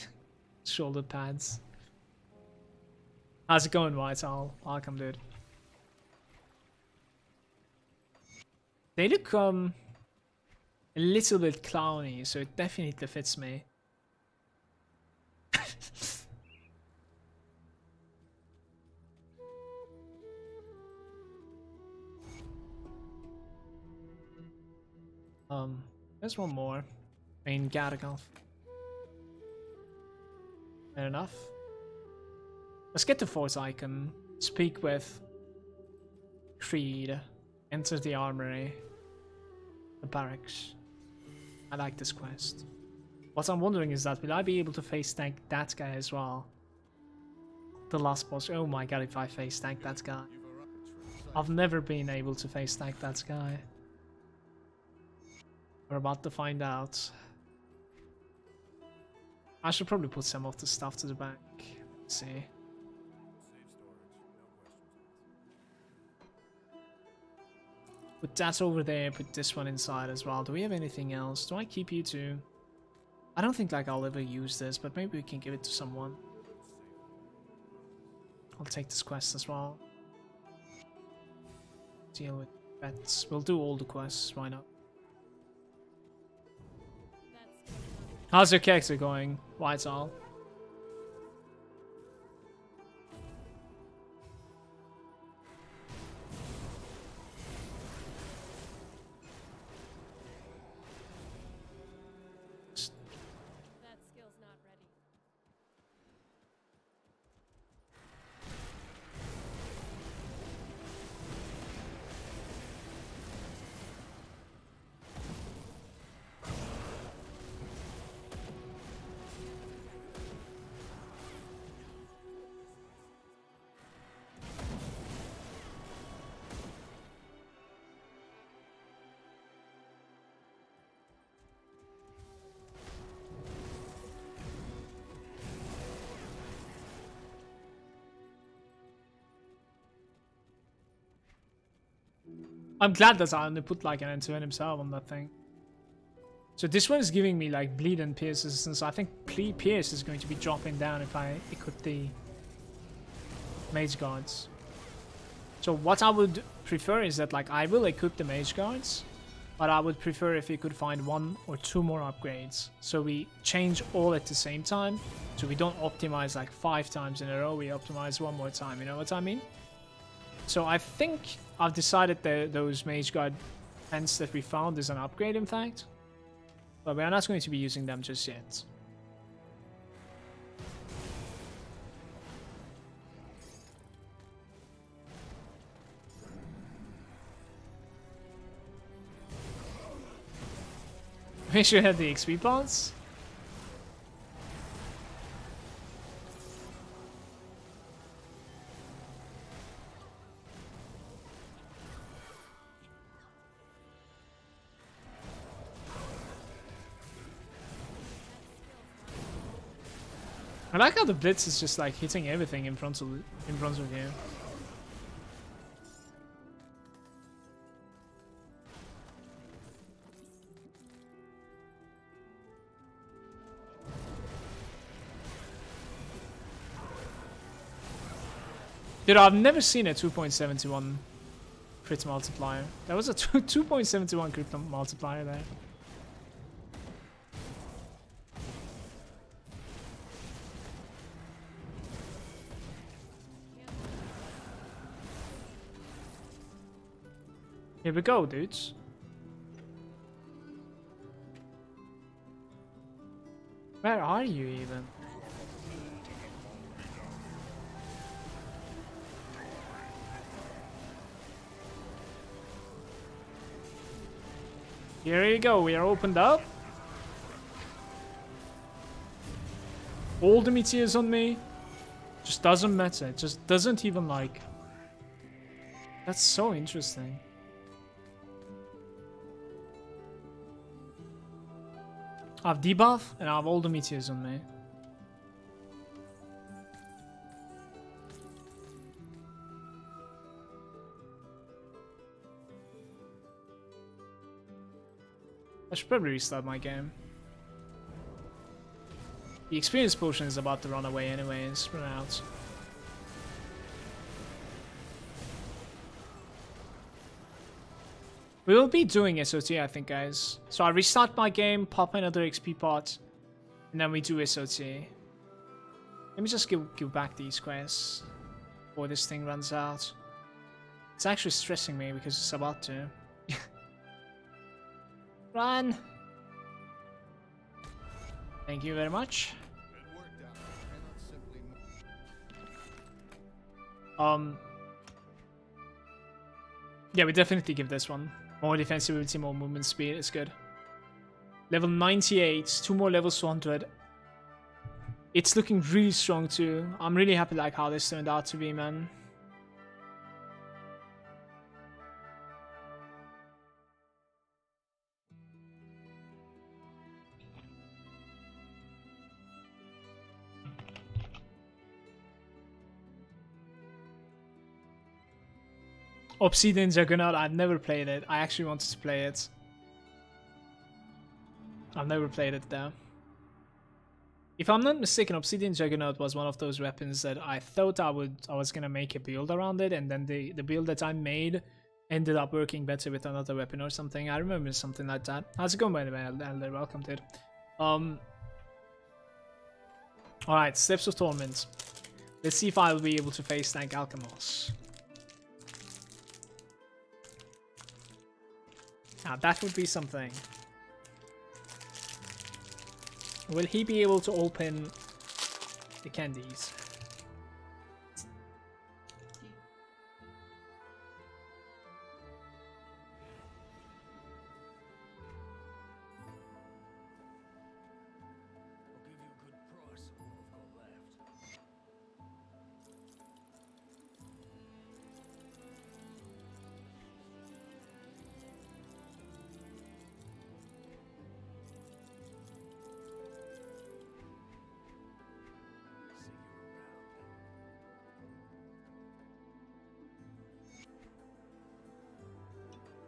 Shoulder pads. How's it going, White? I'll come, dude. They look a little bit clowny, so it definitely fits me. There's one more. In Garagolf. Fair enough. Let's get the force icon. Speak with Creed. Enter the armory. The barracks. I like this quest. What I'm wondering is that will I be able to face tank that guy as well? The last boss. Oh my god, if I face tank that guy. I've never been able to face tank that guy. We're about to find out. I should probably put some of the stuff to the back. Let's see. Put that over there, put this one inside as well. Do we have anything else? Do I keep you two? I don't think like I'll ever use this, but maybe we can give it to someone. I'll take this quest as well. Deal with pets. We'll do all the quests, why not? How's your character going, Whitehall? I'm glad that I only put like an end-to-end himself on that thing. So this one is giving me like bleed and pierce resistance. So I think pierce is going to be dropping down if I equip the mage guards. So what I would prefer is that like I will equip the mage guards, but I would prefer if we could find 1 or 2 more upgrades. So we change all at the same time. So we don't optimize like 5 times in a row. We optimize 1 more time. You know what I mean? So I think I've decided that those mage guard pens that we found is an upgrade, in fact. But we are not going to be using them just yet. We should have the XP pods. I like how the blitz is just like hitting everything in front of you. Dude, I've never seen a 2.71 crit multiplier. There was a 2.71 crit multiplier there. Here we go, dudes. Where are you even? Here you go, we are opened up. All the meteors on me. Just doesn't matter. It just doesn't even like... That's so interesting. I have debuff and I have all the meteors on me. I should probably restart my game. The experience potion is about to run away anyways, run out. We will be doing SOT, I think, guys. So I restart my game, pop another XP pot, and then we do SOT. Let me just give back these quests before this thing runs out. It's actually stressing me because it's about to. Run! Thank you very much. Yeah, we definitely give this one. More defensibility, more movement speed, it's good. Level 98, 2 more levels to 100. It's looking really strong too. I'm really happy like how this turned out to be, man. Obsidian Juggernaut, I've never played it. I actually wanted to play it. I've never played it though. If I'm not mistaken, Obsidian Juggernaut was one of those weapons that I thought I was gonna make a build around it, and then the build that I made ended up working better with another weapon or something. I remember something like that. How's it going, by the way, Elder? Welcome to it. Alright, Steps of Torment. Let's see if I will be able to face tank Alchemos. Now that would be something. Will he be able to open the candies?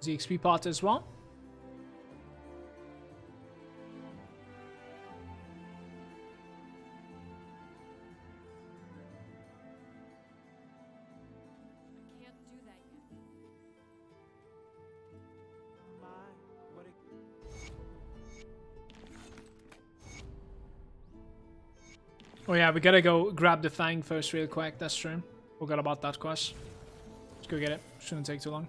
The XP part as well. Can't do that yet. Oh yeah, we gotta go grab the Fang first real quick. That's true. Forgot about that quest. Let's go get it. Shouldn't take too long.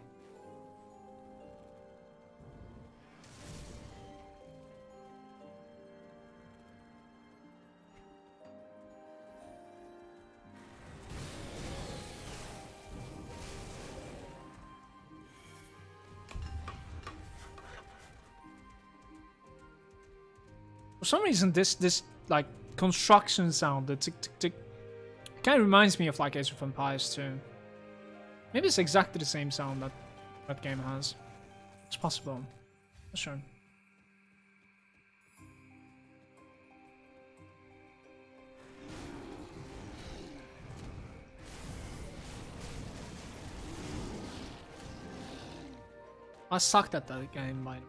For some reason, this like construction sound, the tick tick tick, kind of reminds me of like Age of Empires 2. Maybe it's exactly the same sound that that game has. It's possible. Not sure. I sucked at that game, by the way.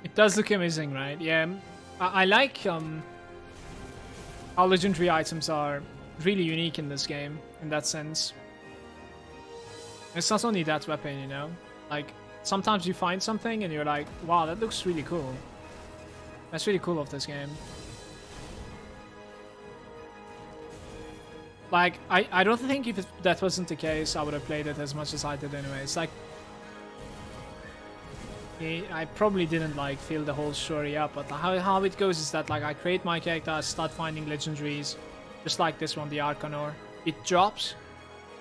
It does look amazing, right? Yeah, I like how legendary items are really unique in this game, in that sense. It's not only that weapon, you know? Like, sometimes you find something and you're like, wow, that looks really cool. That's really cool of this game. Like, I don't think if that wasn't the case, I would have played it as much as I did anyway. It's like, I probably didn't like fill the whole story up, but how it goes is that like I create my character, I start finding legendaries, just like this one, the Arcanor. It drops,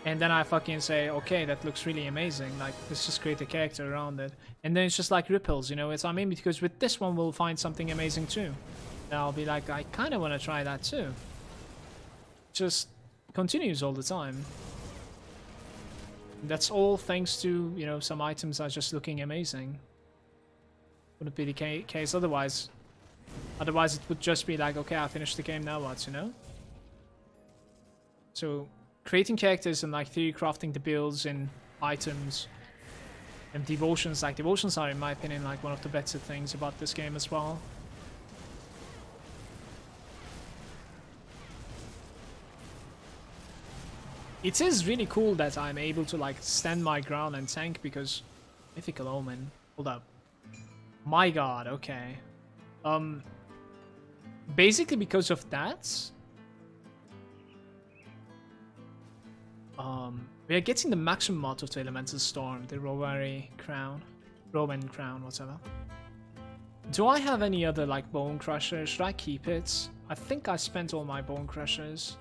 and then I fucking say, okay, that looks really amazing. Like, let's just create a character around it, and then it's just like ripples, you know. It's, I mean, because with this one we'll find something amazing too. And I'll be like, I kind of want to try that too. Just continues all the time. That's all thanks to, you know, some items are just looking amazing. Wouldn't be the case otherwise. Otherwise it would just be like, okay, I finished the game, now what, you know? So creating characters and like theory crafting the builds and items and devotions, like devotions are in my opinion like one of the better things about this game as well. It is really cool that I'm able to like stand my ground and tank because mythical omen. Hold up. My god, okay. Basically because of that, we are getting the maximum out of the Elemental Storm, the Roman Crown, whatever. Do I have any other like Bone Crushers? Should I keep it? I think I spent all my Bone Crushers.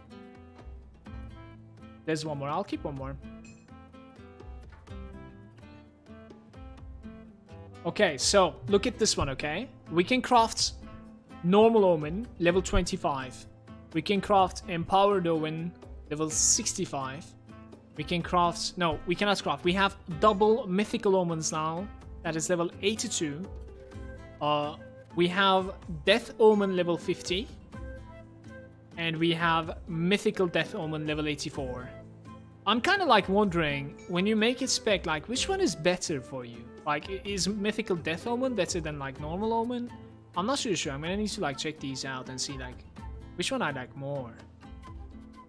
There's one more, I'll keep one more. Okay, so look at this one, okay? We can craft Normal Omen, level 25. We can craft Empowered Omen, level 65. We can craft... No, we cannot craft. We have double Mythical Omens now that is level 82. We have Death Omen level 50. And we have Mythical Death Omen level 84. I'm kind of like wondering, when you make it spec, like which one is better for you? Like, is Mythical Death Omen better than like normal Omen? I'm not really sure. I'm gonna need to like check these out and see like which one I like more.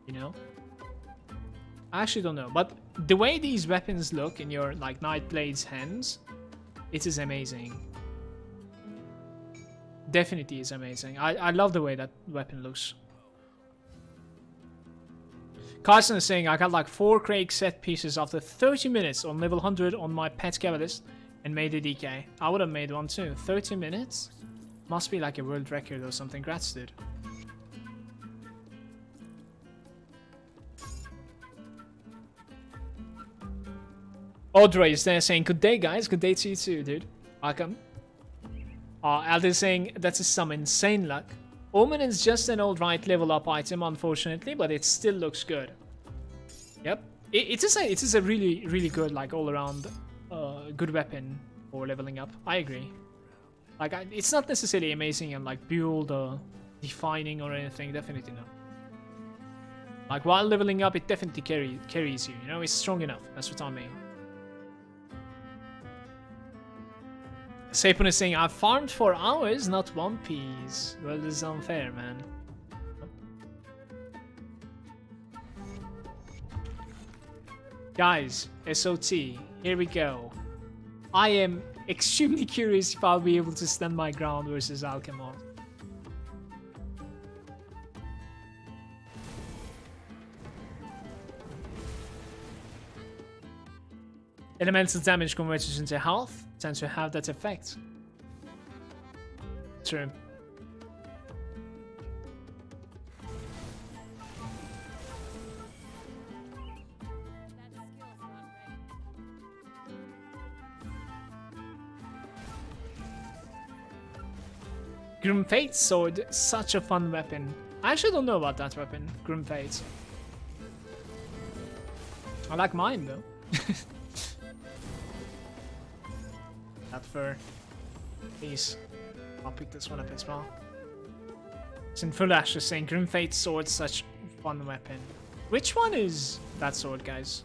You know? I actually don't know. But the way these weapons look in your like Nightblade's hands, it is amazing. Definitely is amazing. I love the way that weapon looks. Carson is saying, I got like 4 Craig set pieces after 30 minutes on level 100 on my pet Cabalist and made a DK. I would have made one too. 30 minutes? Must be like a world record or something. Grats, dude. Audrey is there saying, good day, guys. Good day to you too, dude. Welcome. Alder is saying, that's some insane luck. Omen is just an alright level up item, unfortunately, but it still looks good. Yep. It is a really, really good, like, all-around good weapon for leveling up. I agree. Like, it's not necessarily amazing and, like, build or defining or anything. Definitely not. Like, while leveling up, it definitely carries you, you know? It's strong enough. That's what I mean. Sapon is saying, I've farmed for hours, not 1 piece. Well, this is unfair, man. Guys, SOT, here we go. I am extremely curious if I'll be able to stand my ground versus Arcanor. Elemental damage converted into health tends to have that effect. True. Grim Fate's sword, such a fun weapon. I actually don't know about that weapon, Grim Fate. I like mine though. That fur. Please. I'll pick this one up as well. Sinful Ash is saying Grim Fate's sword, such a fun weapon. Which one is that sword, guys?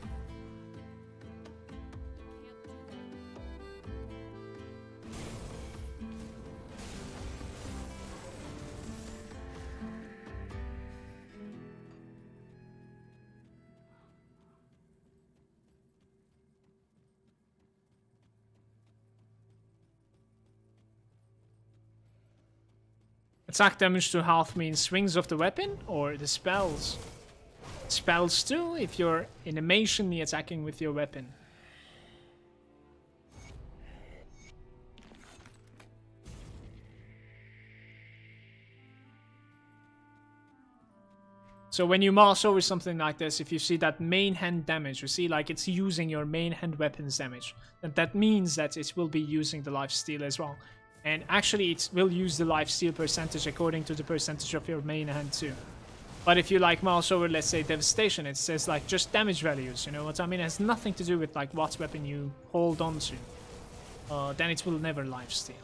Attack damage to health means swings of the weapon or the spells? Spells too, if you're animationally attacking with your weapon. So when you mouse over something like this, if you see that main hand damage, you see like it's using your main hand weapon's damage, that means that it will be using the lifesteal as well. And actually it will use the lifesteal percentage according to the percentage of your main hand too. But if you like mouse over, let's say Devastation, it says like just damage values, you know what I mean? It has nothing to do with like what weapon you hold on to. Then it will never lifesteal.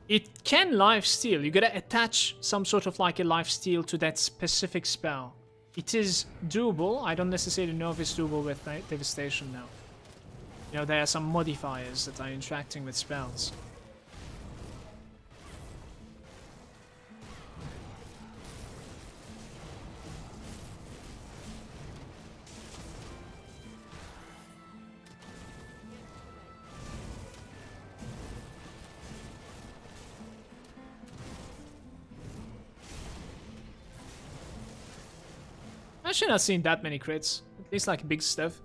It can lifesteal. You gotta attach some sort of like a lifesteal to that specific spell. It is doable. I don't necessarily know if it's doable with Devastation now. You know, there are some modifiers that are interacting with spells. Actually not seen that many crits. At least like big stuff.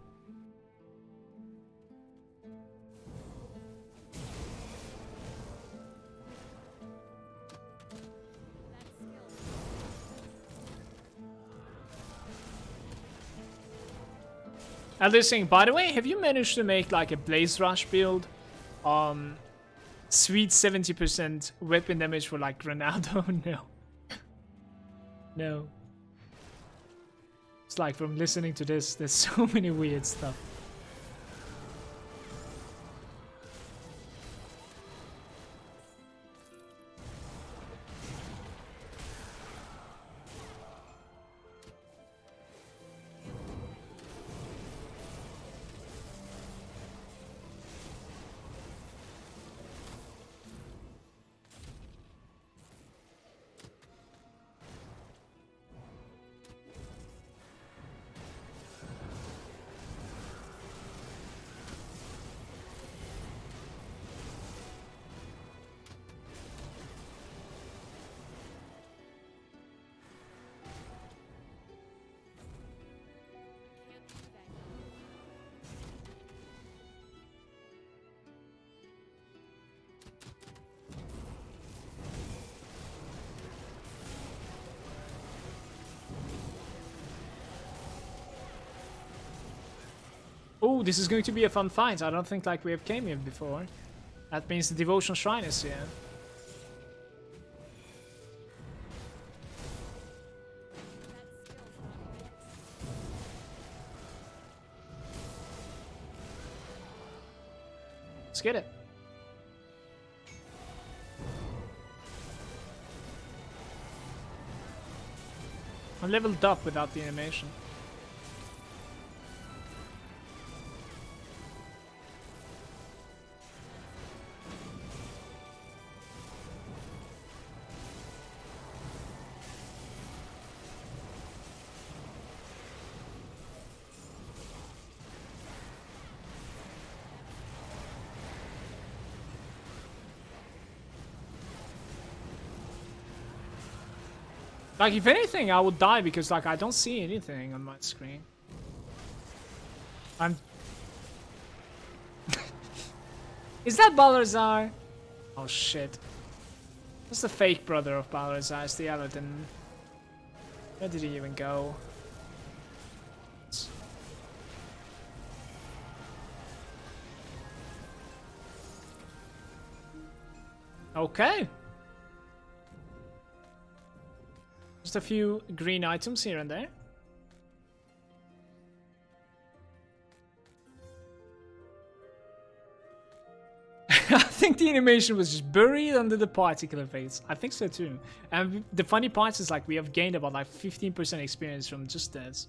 Elder saying, by the way, have you managed to make like a Blaze Rush build? Sweet 70% weapon damage for like Granado? No. No. It's like from listening to this, there's so many weird stuff. Oh, this is going to be a fun fight. I don't think like we have came here before. That means the Devotion Shrine is here. Let's get it. I leveled up without the animation. Like, if anything, I would die because, like, I don't see anything on my screen. I'm... Is that Balazar? Oh, shit. That's the fake brother of Balazar. It's the Aladdin. Where did he even go? Okay. Just a few green items here and there. I think the animation was just buried under the particular phase. I think so too. And the funny part is like we have gained about like 15% experience from just this.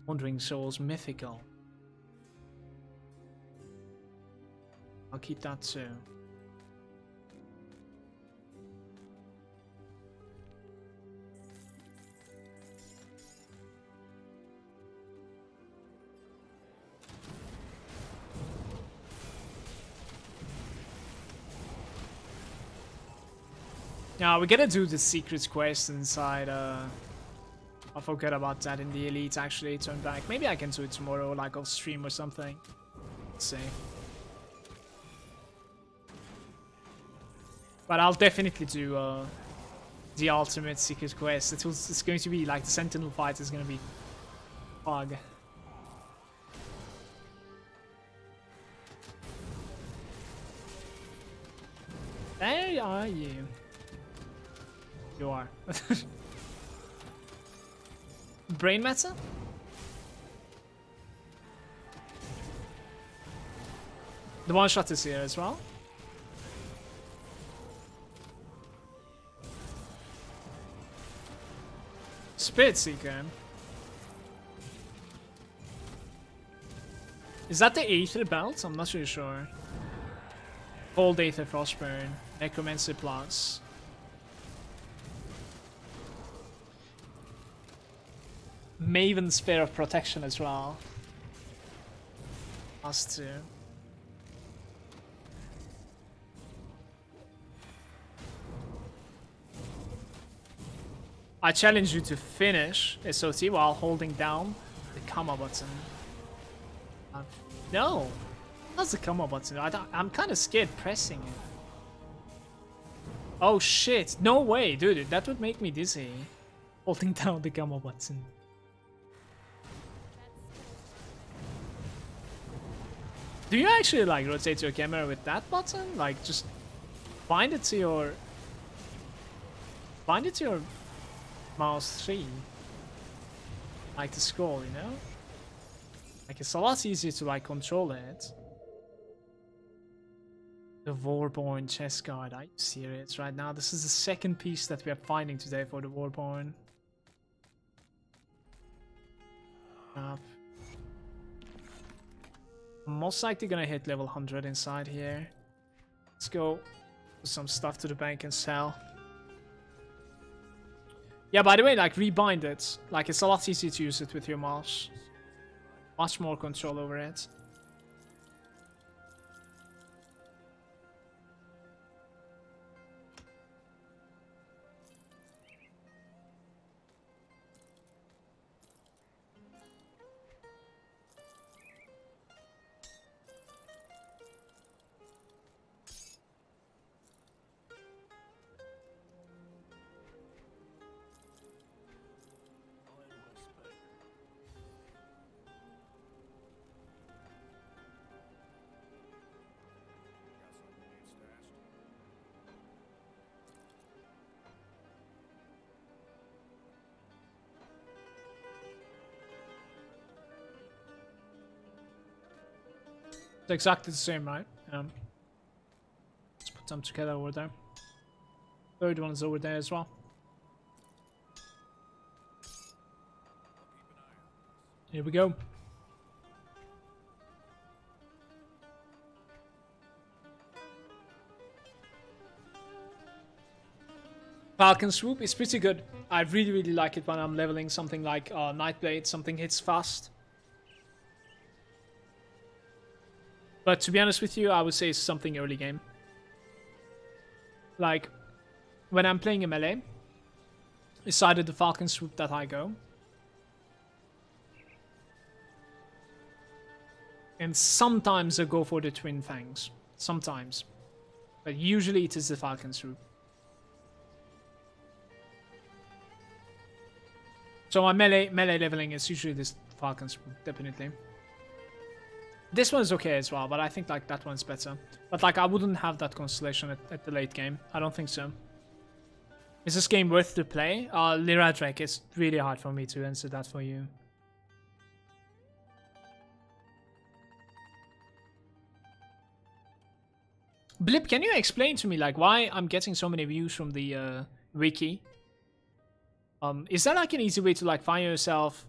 Wandering Souls mythical. I'll keep that too. Now we gotta do the secret quest inside. I forgot about that in the elite. Actually, turn back. Maybe I can do it tomorrow, like off stream or something. Let's see. But I'll definitely do the ultimate secret quest. It's going to be like the Sentinel fight is gonna be fog. There are you. You are. Brain matter? The one shot is here as well. Spirit Seeker. Is that the Aether belt? I'm not really sure. Old Aether Frostburn. Necromancy Plus. Maven Sphere of Protection as well. Us too. I challenge you to finish SOT while holding down the comma button. No! That's the comma button. I'm kind of scared pressing it. Oh shit! No way, dude. That would make me dizzy. Holding down the comma button. Do you actually like rotate your camera with that button? Like just bind it to your mouse 3. Like the scroll, you know? Like it's a lot easier to like control it. The Warborn chest guard. Are you serious right now? This is the second piece that we are finding today for the Warborn. I'm most likely gonna hit level 100 inside here. Let's go put some stuff to the bank and sell. Yeah, by the way, like rebind it. Like it's a lot easier to use it with your mouse. Much more control over it. It's exactly the same, right? Let's put them together over there. Third one is over there as well. Here we go. Falcon Swoop is pretty good. I really like it when I'm leveling something like Nightblade, something hits fast. But to be honest with you, I would say it's something early game. Like, when I'm playing a melee, it's either the Falcon Swoop that I go. And sometimes I go for the Twin Fangs. Sometimes. But usually it is the Falcon Swoop. So my melee leveling is usually this Falcon Swoop, definitely. This one is okay as well, but I think like that one's better. But like I wouldn't have that Constellation at the late game. I don't think so. Is this game worth to play? Lyra Drake, it's really hard for me to answer that for you. Blip, can you explain to me like why I'm getting so many views from the wiki? Is there like an easy way to like find yourself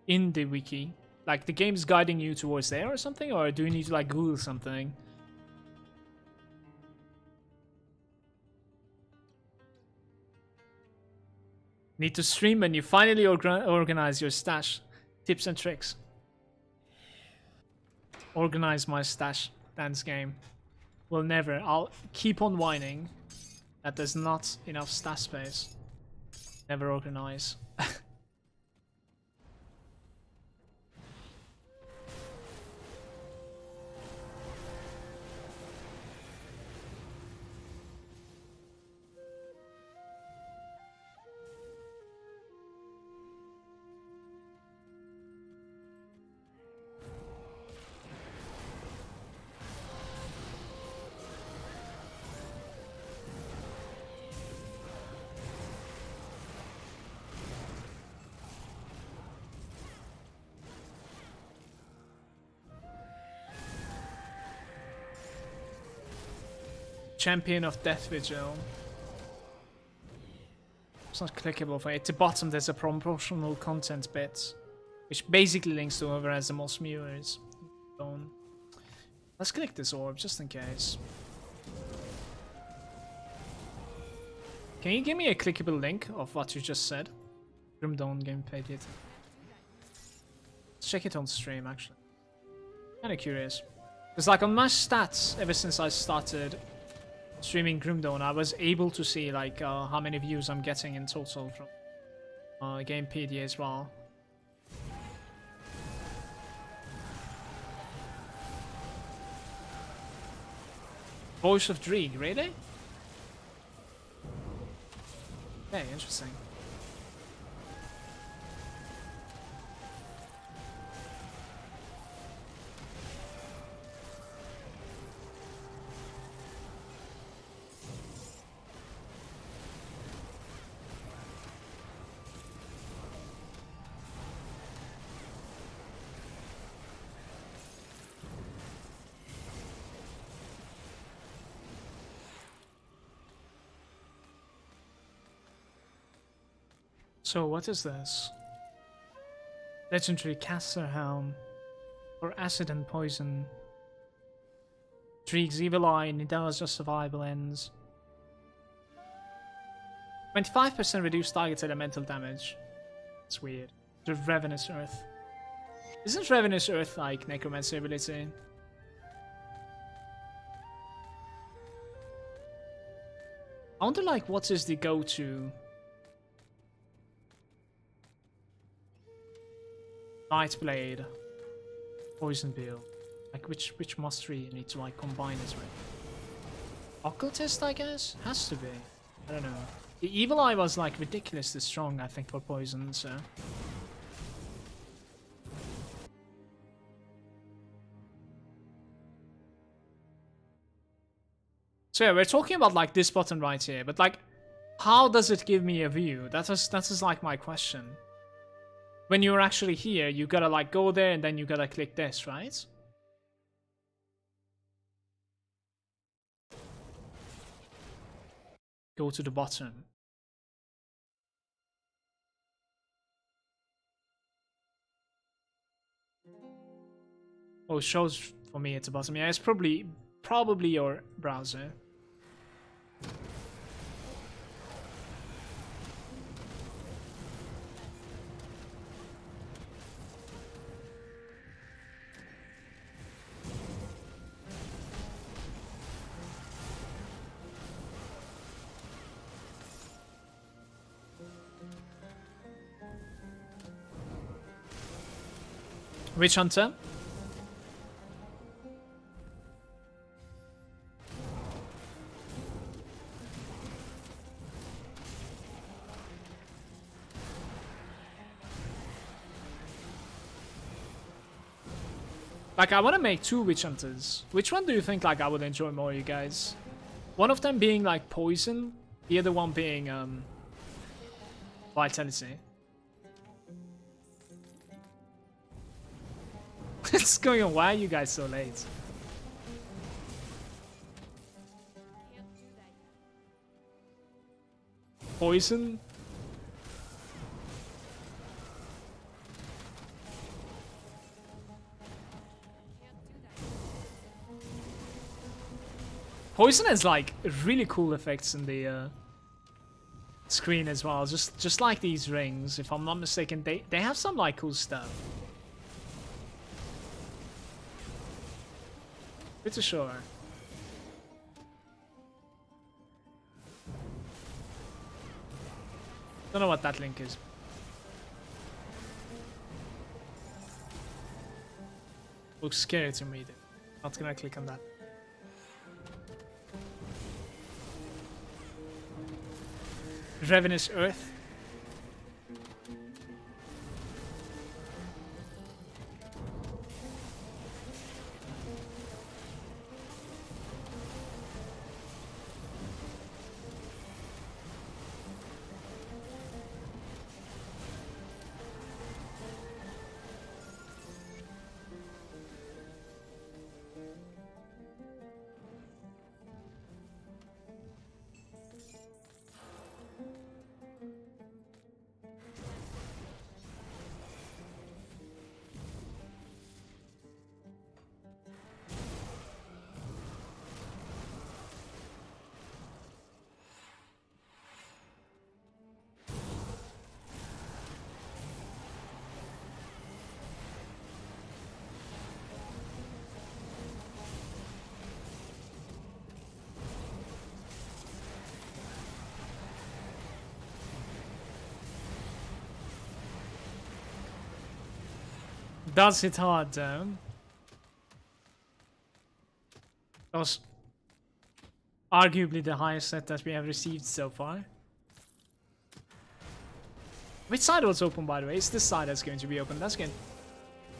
in the wiki? Like the game's guiding you towards there or something? Or do you need to like Google something? Need to stream when you finally organize your stash. Tips and tricks. Organize my stash. Dance game. Will never. I'll keep on whining that there's not enough stash space. Never organize. Champion of Death Vigil. It's not clickable for it. At the bottom there's a promotional content bit, which basically links to whoever has the most viewers. Let's click this orb just in case. Can you give me a clickable link of what you just said? Grimdawn gameplay did. Let's check it on stream actually. Kinda curious. Because like on my stats, ever since I started streaming Grimdawn, I was able to see like how many views I'm getting in total from Gamepedia as well. Voice of Dreeg, really? Okay, interesting. So what is this? Legendary Caster Helm for acid and poison. Dreeg's evil eye, Nidalla's just survival ends. 25% reduced target elemental damage. It's weird. The Ravenous Earth. Isn't Ravenous Earth like necromancy ability? I wonder like what is the go-to Nightblade, Poison Build. Like which mastery you need to like combine it with? Occultist, I guess? Has to be. I don't know. The Evil Eye was like ridiculously strong, I think, for poison, so. So yeah, we're talking about like this button right here, but like, how does it give me a view? That is like my question. When you're actually here, you gotta like go there and then you gotta click this, right? go to the bottom. Oh, it shows for me at the bottom. Yeah, it's probably your browser. Witch Hunter? Like, I want to make 2 Witch Hunters. Which one do you think, like, I would enjoy more, you guys? One of them being, like, poison. The other one being, vitality. What's going on? Why are you guys so late? Can't do that yet. Poison? Can't do that yet. Poison has like really cool effects in the screen as well. Just like these rings, if I'm not mistaken, they have some like cool stuff. Pretty sure. Don't know what that link is. Looks scary to me, dude. Not gonna click on that. Ravenous Earth. Does hit hard though. That was arguably the highest set that we have received so far. Which side was open, by the way? It's this side that's going to be open. That's good.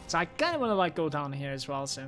So I kind of want to like go down here as well, so.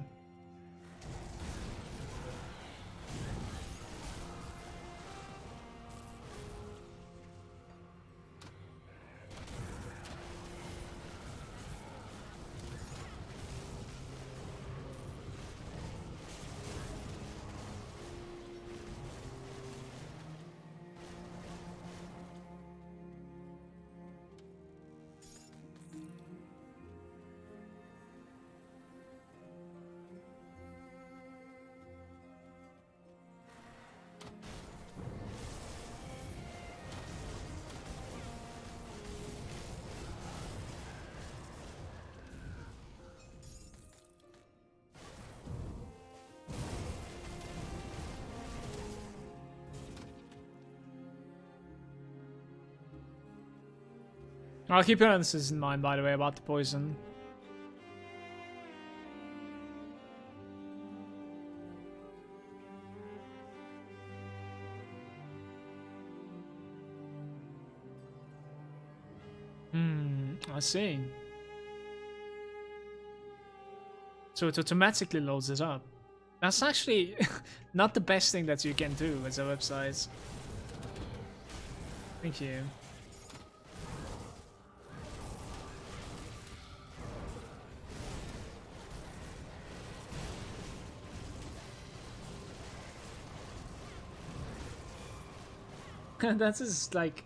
I'll keep your answers in mind, by the way, about the poison. I see. So it automatically loads it up. That's actually not the best thing that you can do as a website. Thank you. That's just like...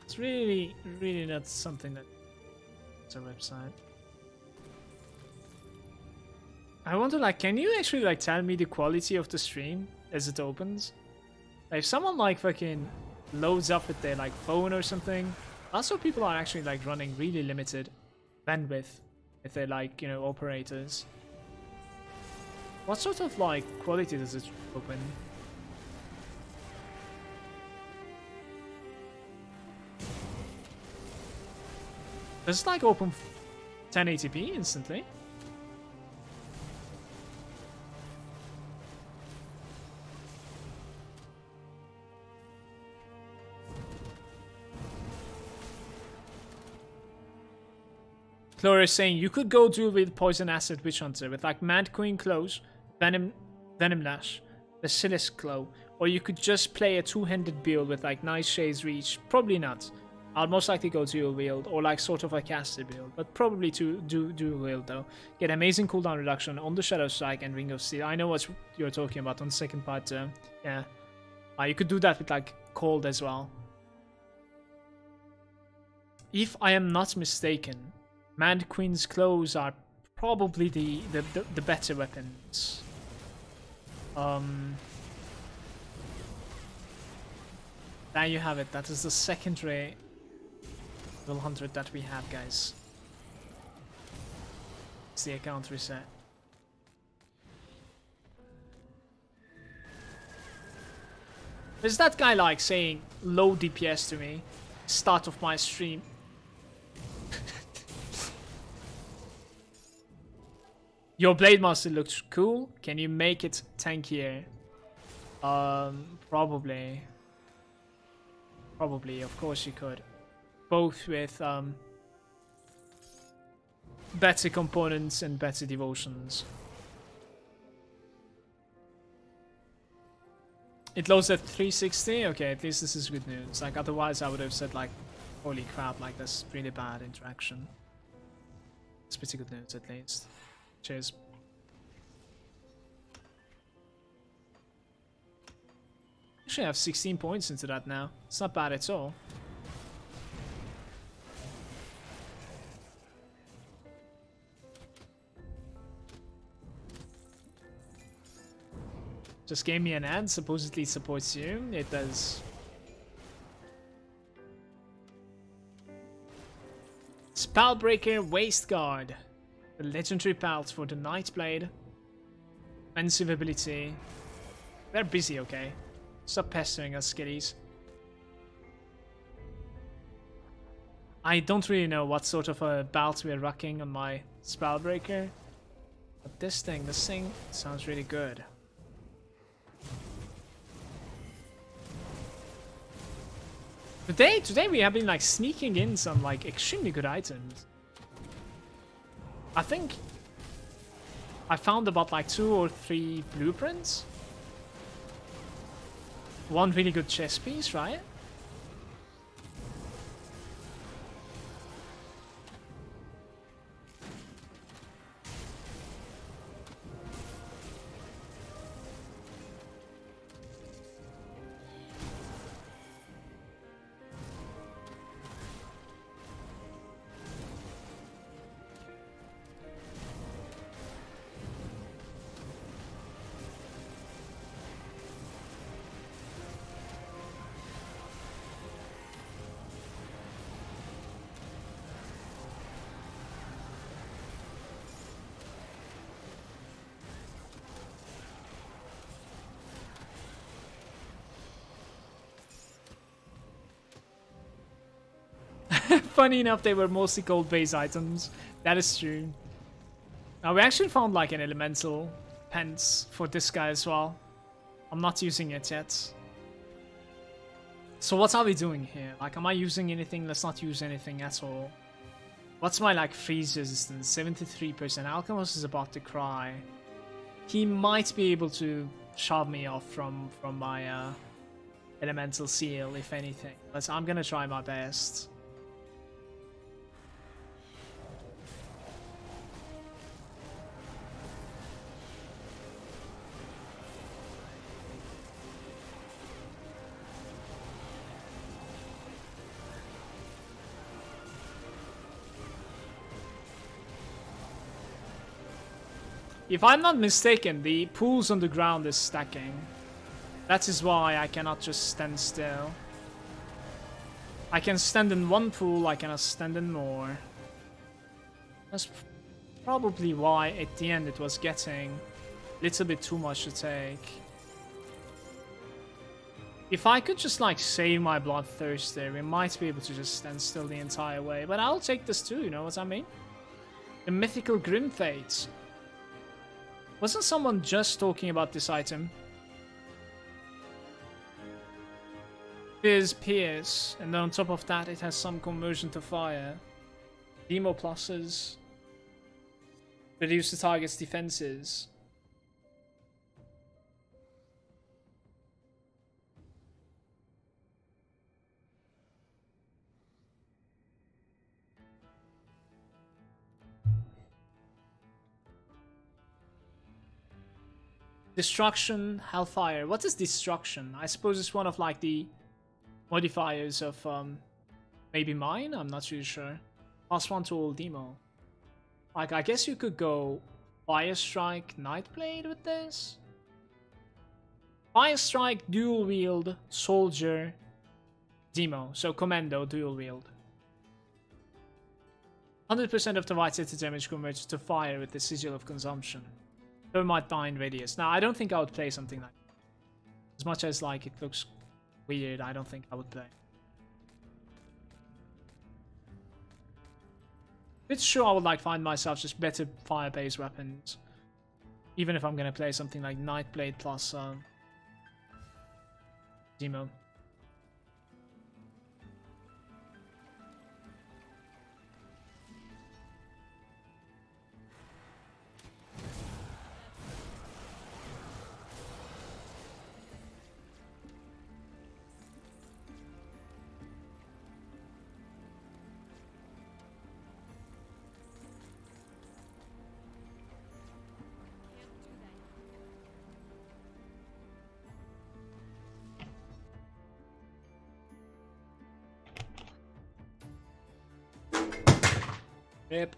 It's really, really not something that... It's a website. I wonder, like, can you actually, like, tell me the quality of the stream as it opens? Like, if someone, like, fucking loads up with their, like, phone or something... Also, people are actually, like, running really limited bandwidth if they're, like, you know, operators. What sort of, like, quality does it open? Does it, like, open 1080p instantly? Clora is saying you could go duel with Poison Acid Witch Hunter with like Mad Queen Close, Venom Lash, Basilisk Claw, or you could just play a two-handed build with like Nice Shades Reach. Probably not. I'll most likely go dual wield or like sort of a caster build, but probably to dual wield though. Get amazing cooldown reduction on the Shadow Strike and Ring of Steel. I know what you're talking about on the second part. Yeah, you could do that with like Cold as well. If I am not mistaken, Mad Queen's Claws are probably the better weapons. There you have it. That is the secondary level 100 that we have, guys. It's the account reset. Is that guy like saying low DPS to me? Start of my stream. Your Blade Master looks cool. Can you make it tankier? Probably. Probably, of course you could. Both with better components and better devotions. It loads at 360? Okay, at least this is good news. Like, otherwise I would have said, like, holy crap, like, that's really bad interaction. It's pretty good news, at least. Cheers. Actually, I have 16 points into that now. It's not bad at all. Just gave me an ad, supposedly supports you. It does. Spellbreaker Wasteguard. The legendary pelt for the Nightblade. Offensive ability. They're busy, okay? Stop pestering us, skitties. I don't really know what sort of a belt we're rocking on my Spellbreaker. But this thing sounds really good. Today we have been like sneaking in some like extremely good items. I think I found about like 2 or 3 blueprints. One really good chess piece, right? Funny enough, they were mostly gold-based items. That is true. Now, we actually found like an elemental pence for this guy as well. I'm not using it yet. So what are we doing here? Like, am I using anything? Let's not use anything at all. What's my like freeze resistance? 73%. Alchemist is about to cry. He might be able to shove me off from my elemental seal, if anything. But I'm gonna try my best. If I'm not mistaken, the pools on the ground is stacking. That is why I cannot just stand still. I can stand in one pool, I cannot stand in more. That's probably why at the end it was getting a little bit too much to take. If I could just like save my bloodthirst there, we might be able to just stand still the entire way. But I'll take this too, you know what I mean? The mythical Grim Fates. Wasn't someone just talking about this item? Pierce, and then on top of that it has some conversion to fire. Demo pluses. Reduce the target's defenses. Destruction, Hellfire. What is Destruction? I suppose it's one of like the modifiers of maybe mine? I'm not really sure. +1 to all demo. Like, I guess you could go Fire Strike, Nightblade with this? Fire Strike, Dual Wield, Soldier, Demo. So Commando, Dual Wield. 100% of the right hit damage converted to fire with the Sigil of Consumption. Thermite Bind Radius. Now, I don't think I would play something like that. As much as, like, it looks weird, I don't think I would play. It's sure I would, like, find myself just better fire-based weapons. Even if I'm gonna play something like Nightblade plus, Demo. Yep.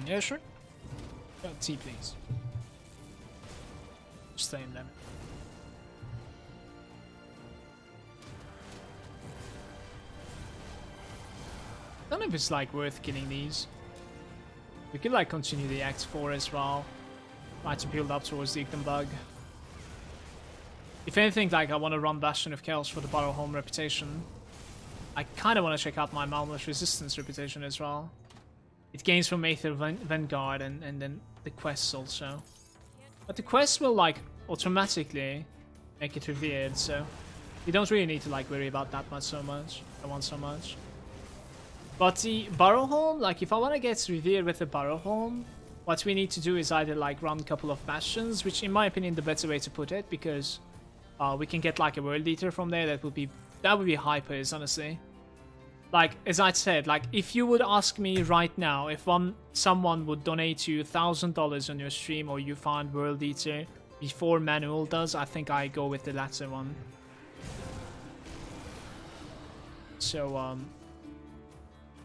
Yeah, sure. T, please. Stay in them. I don't know if it's like worth killing these. We could like continue the Act 4 as well. Try to build up towards the Igdom Bug. If anything, like, I want to run Bastion of Chaos for the Battle Home reputation. I kind of want to check out my Malmouth Resistance reputation as well. It gains from Aether Vanguard and then the quests also. But the quests will, like, automatically make it revered, so you don't really need to, like, worry about that much so much. I want so much. But the Barrow Home, like, if I want to get revered with the Barrow Home, what we need to do is either, like, run a couple of Bastions, which, in my opinion, the better way to put it, because we can get like a World Eater from there. That would be hypers, honestly. Like, as I said, like, if you would ask me right now, if someone would donate you $1,000 on your stream, or you find World Eater before Manual does, I think I go with the latter one. So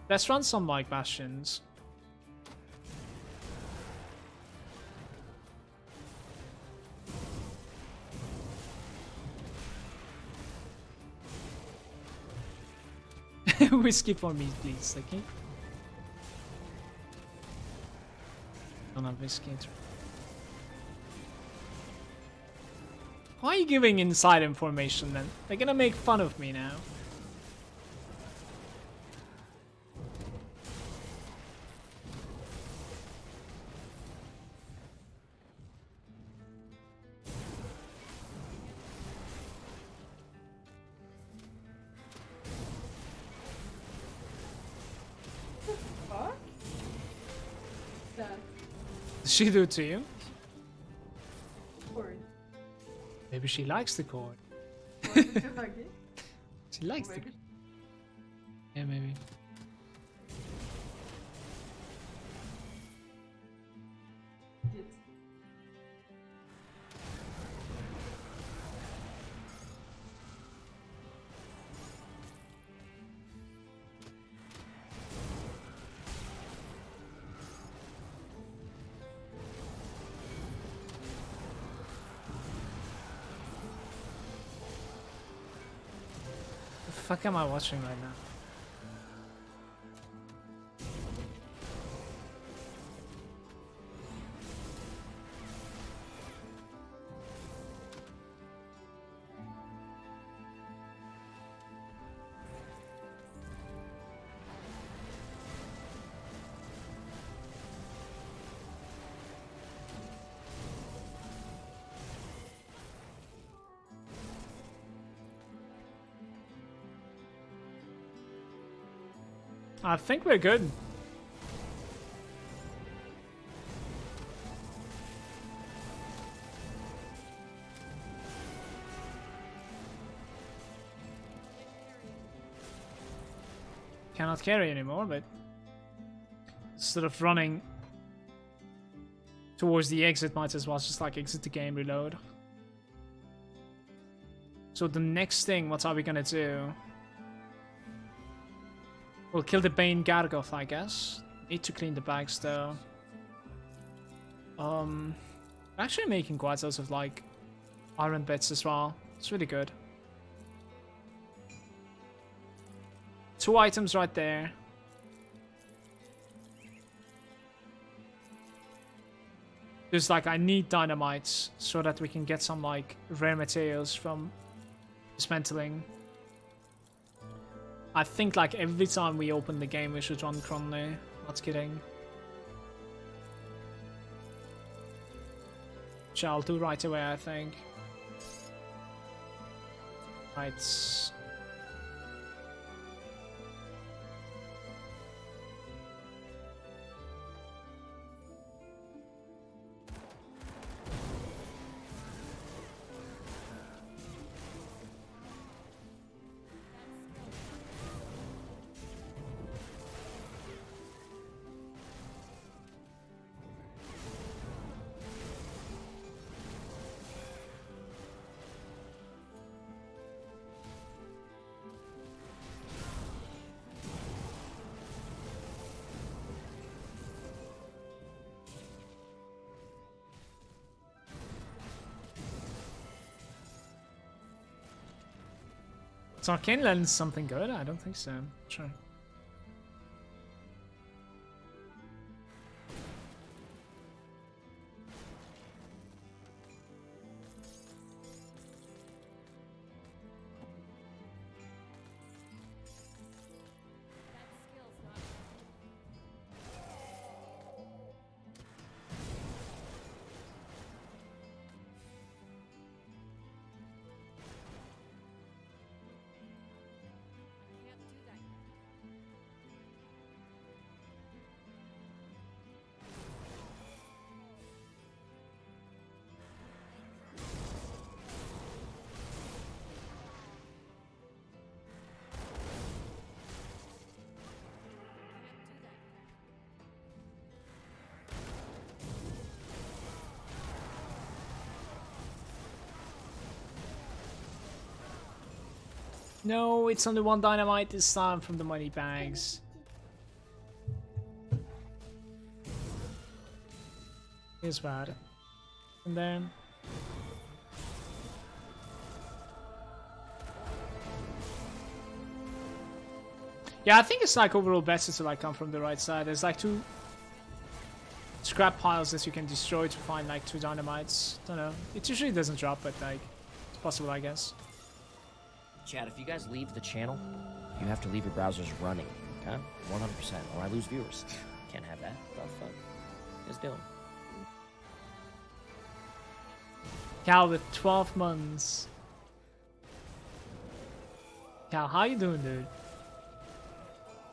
let's run some like Bastions. Whiskey for me, please, okay? Don't have whiskey. Why are you giving inside information then? They're gonna make fun of me now. Does she do it to you? Chord. Maybe she likes the chord. She likes the. Yeah, maybe. fuck am I watching right now? I think we're good. Cannot carry anymore, but instead of running towards the exit, might as well just like exit the game, reload. So the next thing, what are we gonna do? We'll kill the Bane Gargoth, I guess. Need to clean the bags though. Actually making quite lots of like iron bits as well. It's really good. 2 items right there. Just like I need dynamites so that we can get some like rare materials from dismantling. I think like every time we open the game we should run Cronley. Not kidding. Which I'll do right away, I think. Right. Is Arcane Lens something good? I don't think so. Sure. No, it's only 1 dynamite this time from the money bags. Here's bad. And then... yeah, I think it's like overall better to like come from the right side. There's like 2 scrap piles that you can destroy to find like 2 dynamites. Don't know. It usually doesn't drop, but like it's possible, I guess. Chat, if you guys leave the channel, you have to leave your browsers running, okay? 100%, or I lose viewers. Can't have that. What the fuck? What you guys doing? Cal with 12 months. Cal, how you doing, dude?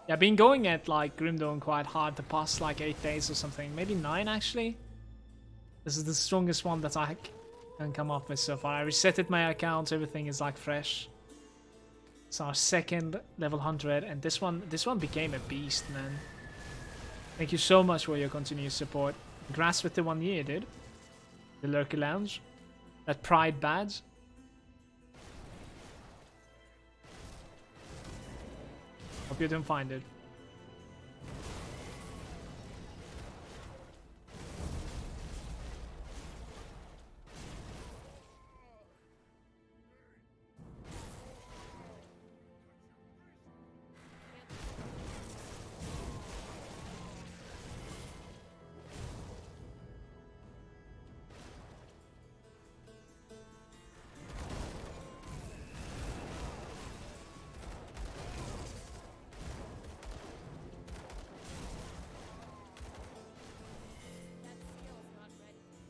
Yeah, I've been going at like Grimdome quite hard the past like 8 days or something. Maybe 9 actually. This is the strongest one that I can come up with so far. I resetted my account, everything is like fresh. It's our 2nd level 100, and this one became a beast, man. Thank you so much for your continued support. Congrats with the 1 year, dude. The Lurker Lounge. That Pride badge. Hope you don't find it.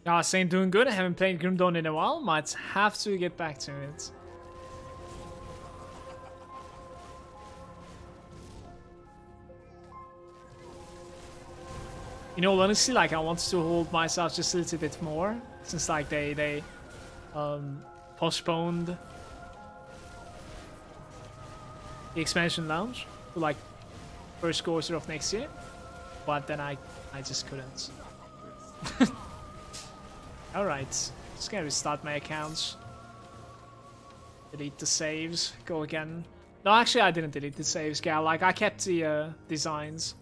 Yeah, saying doing good. I haven't played Grim Dawn in a while. Might have to get back to it. You know, honestly, like I wanted to hold myself just a little bit more since like they postponed the expansion launch to like first quarter of next year, but then I just couldn't. All right, just gonna restart my accounts. Delete the saves. Go again. No, actually, I didn't delete the saves, Gal. Like I kept the designs.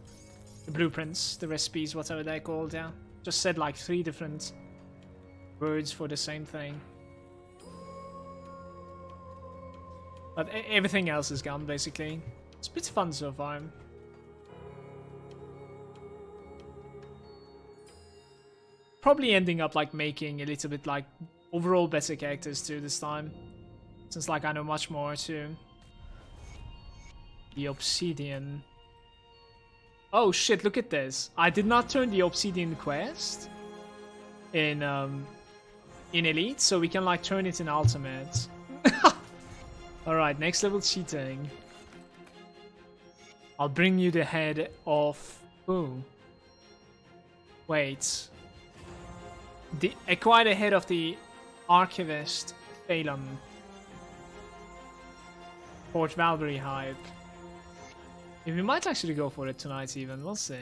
The blueprints, the recipes, whatever they're called, yeah. Just said like 3 different words for the same thing. But everything else is gone, basically. It's pretty fun so far. Probably ending up like making a little bit like overall better characters too this time. Since like I know much more too. The obsidian. Oh shit, look at this. I did not turn the obsidian quest in elite, so we can like turn it in ultimate. Alright, next level cheating. I'll bring you the head of... Ooh. Wait. Acquire the head of the archivist Phelan. Port Valkyrie hype. Yeah, we might actually go for it tonight even, we'll see.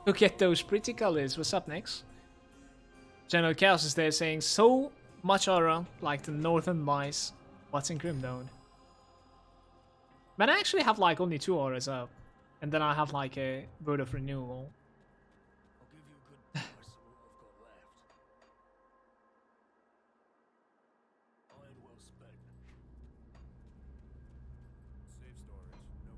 Look at those pretty colors. What's up next? General Chaos is there saying, so much aura like the Northern Lights. What's in Grim Dawn? Man, I actually have like only 2 auras up. And then I have like a word of renewal. I'll give you a good price on what I've got left. Iron well spent. Safe storage, no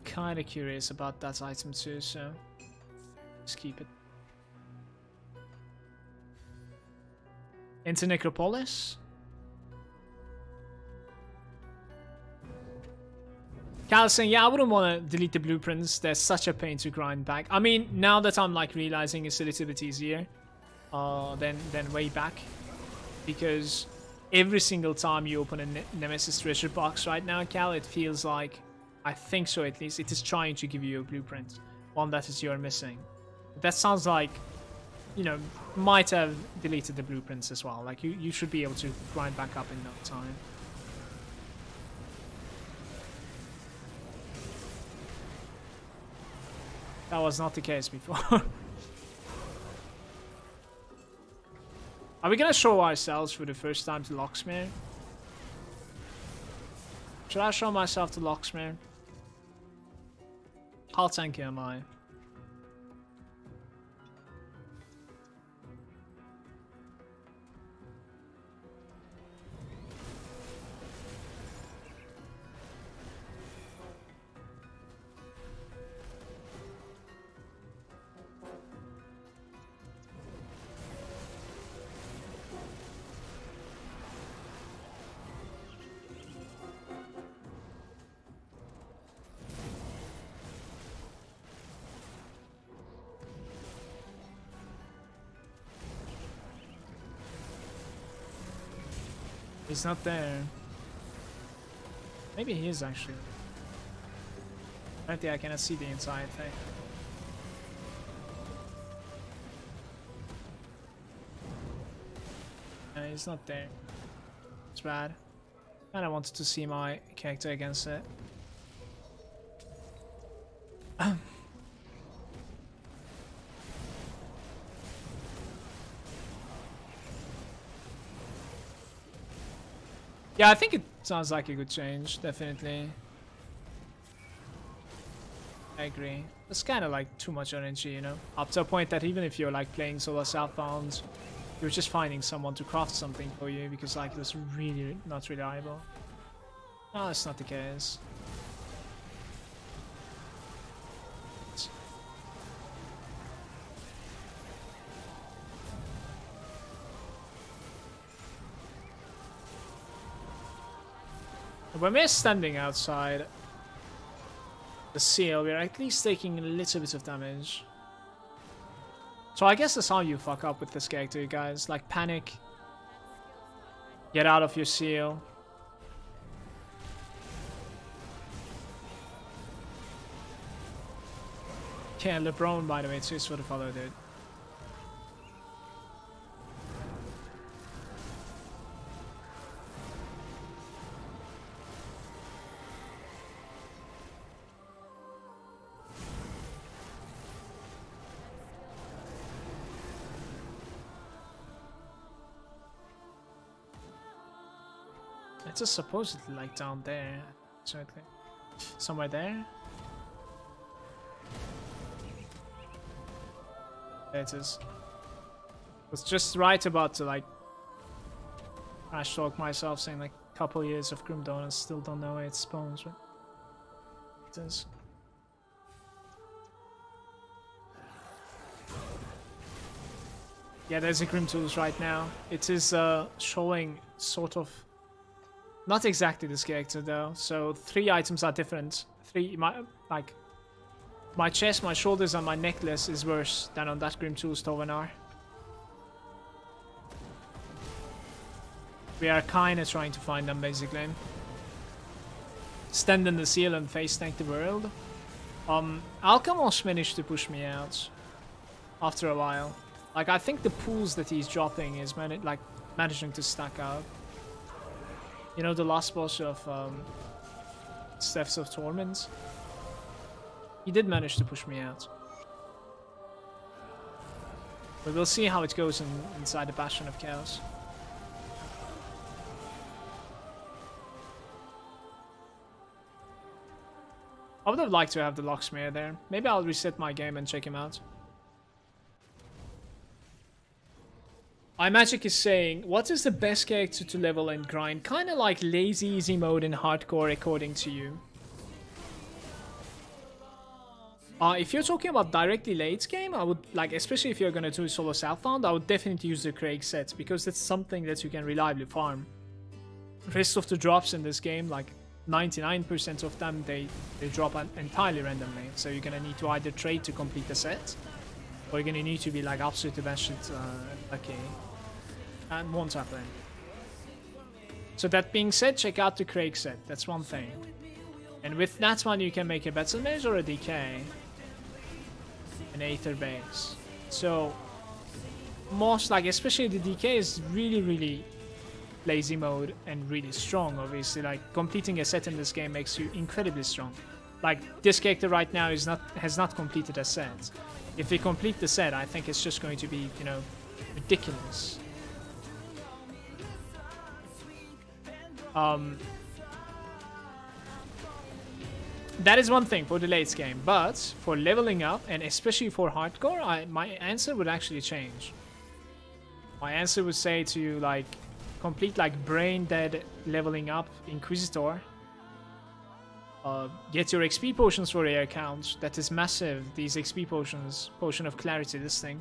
questions. Kinda curious about that item too, so just keep it. Into Necropolis. Cal saying, yeah, I wouldn't want to delete the blueprints. They're such a pain to grind back. I mean, now that I'm like realizing it's a little bit easier than way back. Because every single time you open a Nemesis treasure box right now, Cal, it feels like, I think so at least, it is trying to give you a blueprint. One that is you're missing. That sounds like, you know, might have deleted the blueprints as well. Like, you should be able to grind back up in no time. That was not the case before. Are we gonna show ourselves for the first time to Locksmere? Should I show myself to Locksmere? How tanky am I? He's not there. Maybe he is actually. Apparently I cannot see the inside thing. No, he's not there. It's bad. And I wanted to see my character against it. Yeah, I think it sounds like a good change, definitely. I agree. It's kind of like too much RNG, you know? Up to a point that even if you're like playing solo southbound, you're just finding someone to craft something for you because like it's really not reliable. No, that's not the case. When we're standing outside the seal, we're at least taking a little bit of damage. So I guess that's how you fuck up with this character, guys. Like, panic. Get out of your seal. Yeah, LeBron, by the way, cheers for the follow, dude. It's just supposedly like down there. Certainly. Somewhere there. There it is. I was just right about to like trash talk myself, saying like a couple years of Grim Dawn and still don't know where it spawns, but it is. Yeah, there's a Grimtools right now. It is showing sort of not exactly this character though. So 3 items are different. My chest, my shoulders, and my necklace is worse than on that Grimtools Tovenar. We are kinda trying to find them basically. Stand in the seal and face tank the world. Alchemos managed to push me out after a while. Like, I think the pools that he's dropping is managing to stack up. You know, the last boss of Steps of Torment? He did manage to push me out. But we'll see how it goes inside the Bastion of Chaos. I would have liked to have the Locksmith there. Maybe I'll reset my game and check him out. iMagic is saying, what is the best character to level and grind? Kinda like lazy easy mode in hardcore according to you. If you're talking about directly late game, I would, like, especially if you're gonna do solo Southbound, I would definitely use the Craig set, because that's something that you can reliably farm. Rest of the drops in this game, like 99% of them, they drop entirely randomly. So you're gonna need to either trade to complete the set, or you're gonna need to be like absolutely bashit lucky. And won't happen. So that being said, check out the Craig set. That's one thing. And with that one, you can make a Battle Mage or a DK. An Aether base. So, most, like, especially the DK is really, really lazy mode and really strong, obviously. Like, completing a set in this game makes you incredibly strong. Like, this character right now has not completed a set. If we complete the set, I think it's just going to be, you know, ridiculous. That is one thing for the late game, but for leveling up, and especially for hardcore, my answer would actually change. My answer would say to, like, complete, like, brain dead leveling up Inquisitor. Get your XP potions for your account. That is massive, these XP potions. Potion of Clarity, this thing.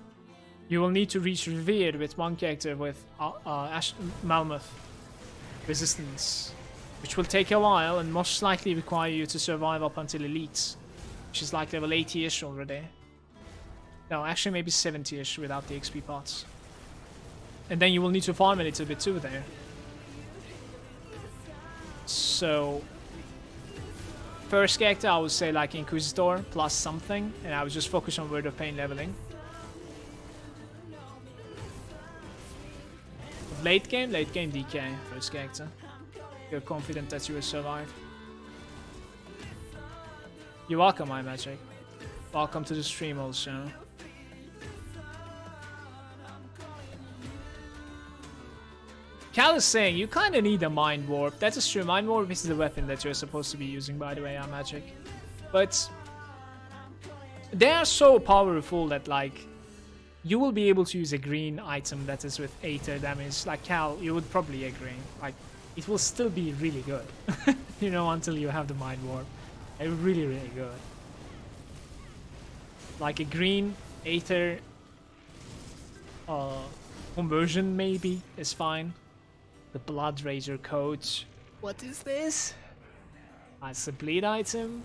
You will need to reach Revered with one character with Malmouth resistance, which will take a while and most likely require you to survive up until Elite, which is like level 80-ish already. No, actually maybe 70-ish without the XP parts. And then you will need to farm a little bit too there. So, first character I would say like Inquisitor plus something, and I would just focus on Word of Pain leveling. Late game DK, first character. You're confident that you will survive. You're welcome, iMagic. Welcome to the stream also. Cal is saying you kind of need a Mind Warp. That is true. Mind Warp is the weapon that you're supposed to be using, by the way, iMagic. But they are so powerful that, like, you will be able to use a green item that is with Aether damage. Like, Cal, you would probably agree. Like, it will still be really good. You know, until you have the Mind Warp. Really, really good. Like a green Aether conversion maybe is fine. The Blood Razor coat What is this? That's a bleed item.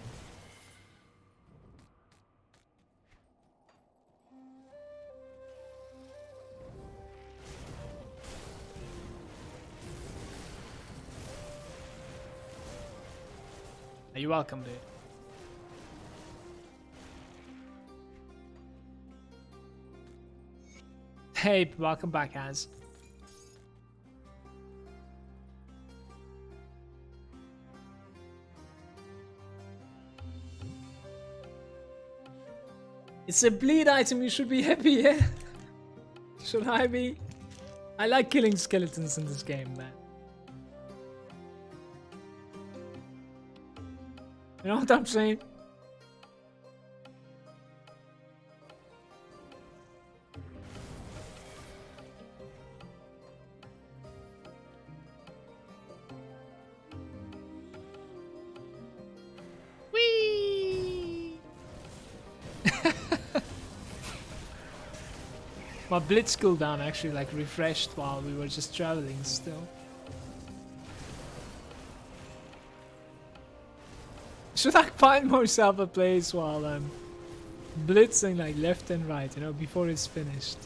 You're welcome, dude. Hey, welcome back, Az. It's a bleed item, you should be happy, yeah? Should I be? I like killing skeletons in this game, man. You know what I'm saying? Whee! My blitz cooldown actually like refreshed while we were just traveling still. Should I find myself a place while I'm blitzing like left and right, you know, before it's finished?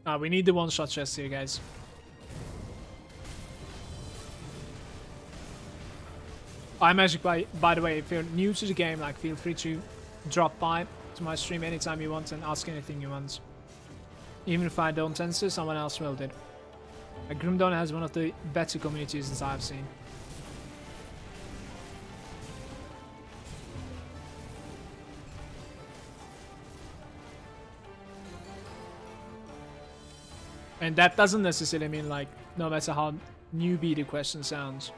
Ah, we need the one-shot chest here, guys. I'm Magic, by the way, if you're new to the game, like, feel free to drop by to my stream anytime you want and ask anything you want. Even if I don't answer, someone else will do. Grimtools has one of the better communities that I've seen. And that doesn't necessarily mean like, no matter how newbie the question sounds.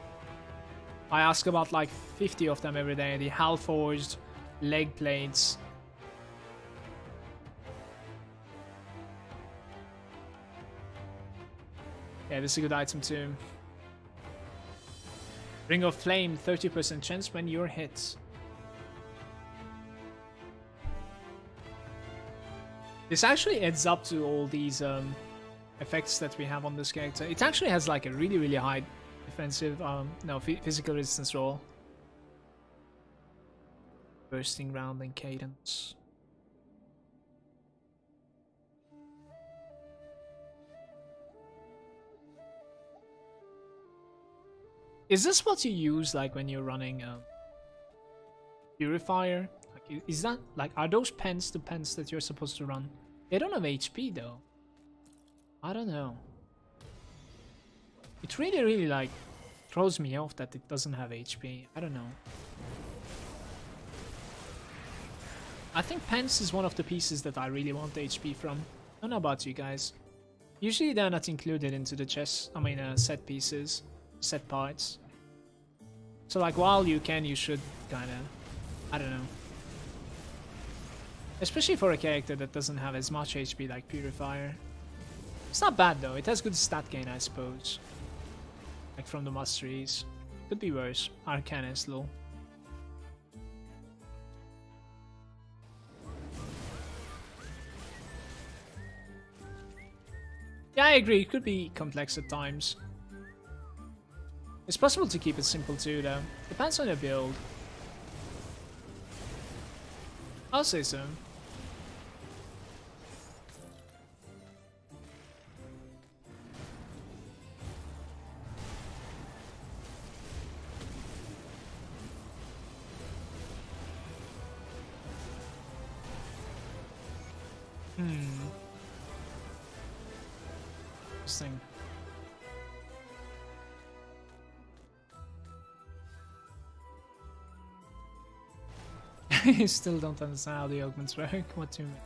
I ask about like 50 of them every day. The Hellforged, leg plates. Yeah, this is a good item too. Ring of Flame, 30% chance when you're hit. This actually adds up to all these effects that we have on this character. It actually has like a really, really high defensive, physical resistance roll. Bursting round and cadence. Is this what you use like when you're running Purifier? Like, is that like, are those pens the pens that you're supposed to run? They don't have HP though. I don't know. It really, really like throws me off that it doesn't have HP. I don't know. I think pens is one of the pieces that I really want the HP from. I don't know about you guys. Usually they're not included into the set pieces, set parts. So like while you can, you should kinda, I don't know. Especially for a character that doesn't have as much HP like Purifier. It's not bad though, it has good stat gain I suppose. Like from the masteries. Could be worse. Arcanor is low. Yeah, I agree, it could be complex at times. It's possible to keep it simple too though. Depends on your build. I'll say so. Interesting. You still don't understand how the augments work? What do you mean?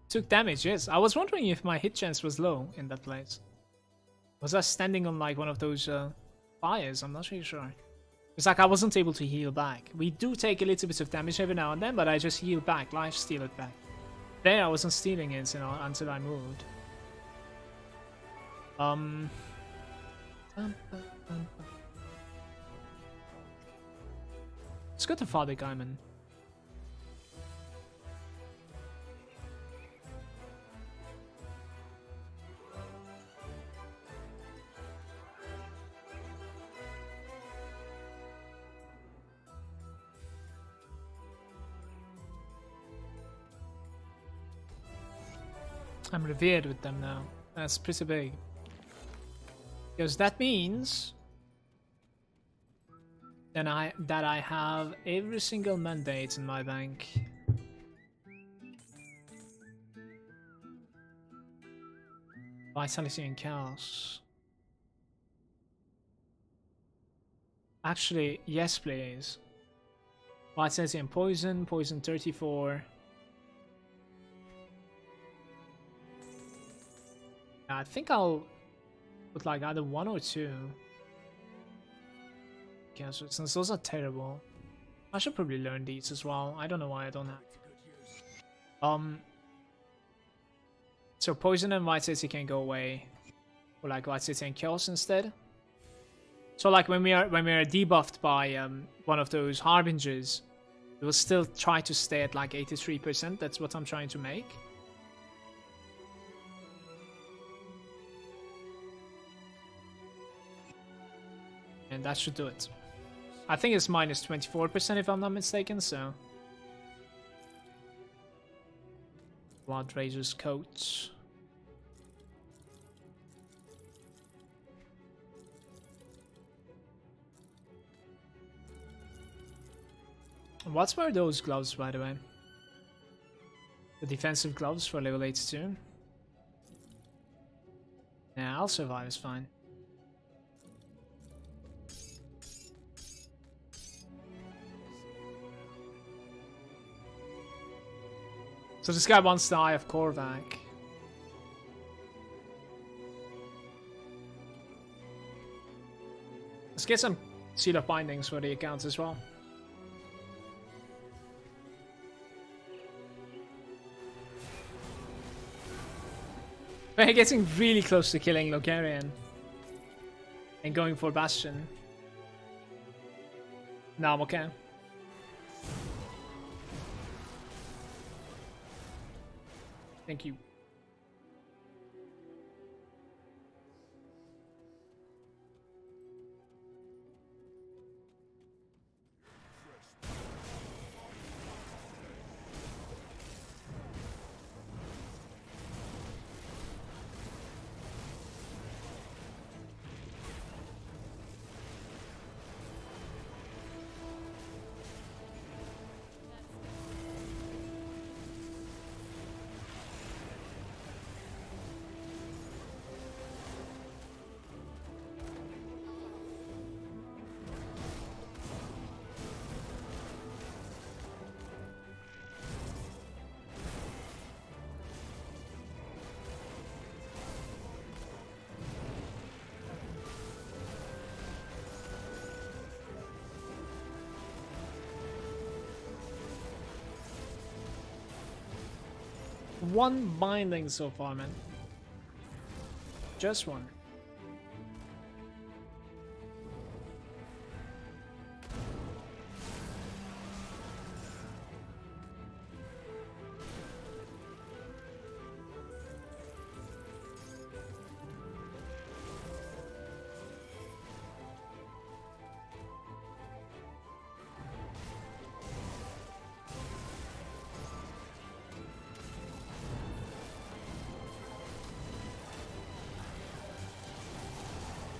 Took damage, yes. I was wondering if my hit chance was low in that place. Was I standing on like one of those fires? I'm not really sure. It's like I wasn't able to heal back. We do take a little bit of damage every now and then, but I just heal back, life steal it back. There I wasn't stealing it, you know, until I moved. Let's go to Father Gaiman. I'm revered with them now. That's pretty big. Because that means then that I have every single mandate in my bank. Vitality and Chaos. Actually, yes please. Vitality and Poison, Poison 34. I think I'll put like either 1 or 2. Okay, so since those are terrible, I should probably learn these as well. I don't know why I don't have. So Poison and Vitality can go away, or like Vitality and Chaos instead. So like when we are debuffed by one of those harbingers, it will still try to stay at like 83%. That's what I'm trying to make. And that should do it. I think it's minus 24% if I'm not mistaken, so. Blood Razor's coat. What were those gloves, by the way? The defensive gloves for level 82? Yeah, I'll survive, it's fine. So this guy wants the Eye of Korvac. Let's get some Seal of Bindings for the accounts as well. We're getting really close to killing Logarian. And going for Bastion. No, I'm okay. Thank you. One binding so far, man. Just one.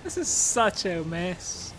This is such a mess.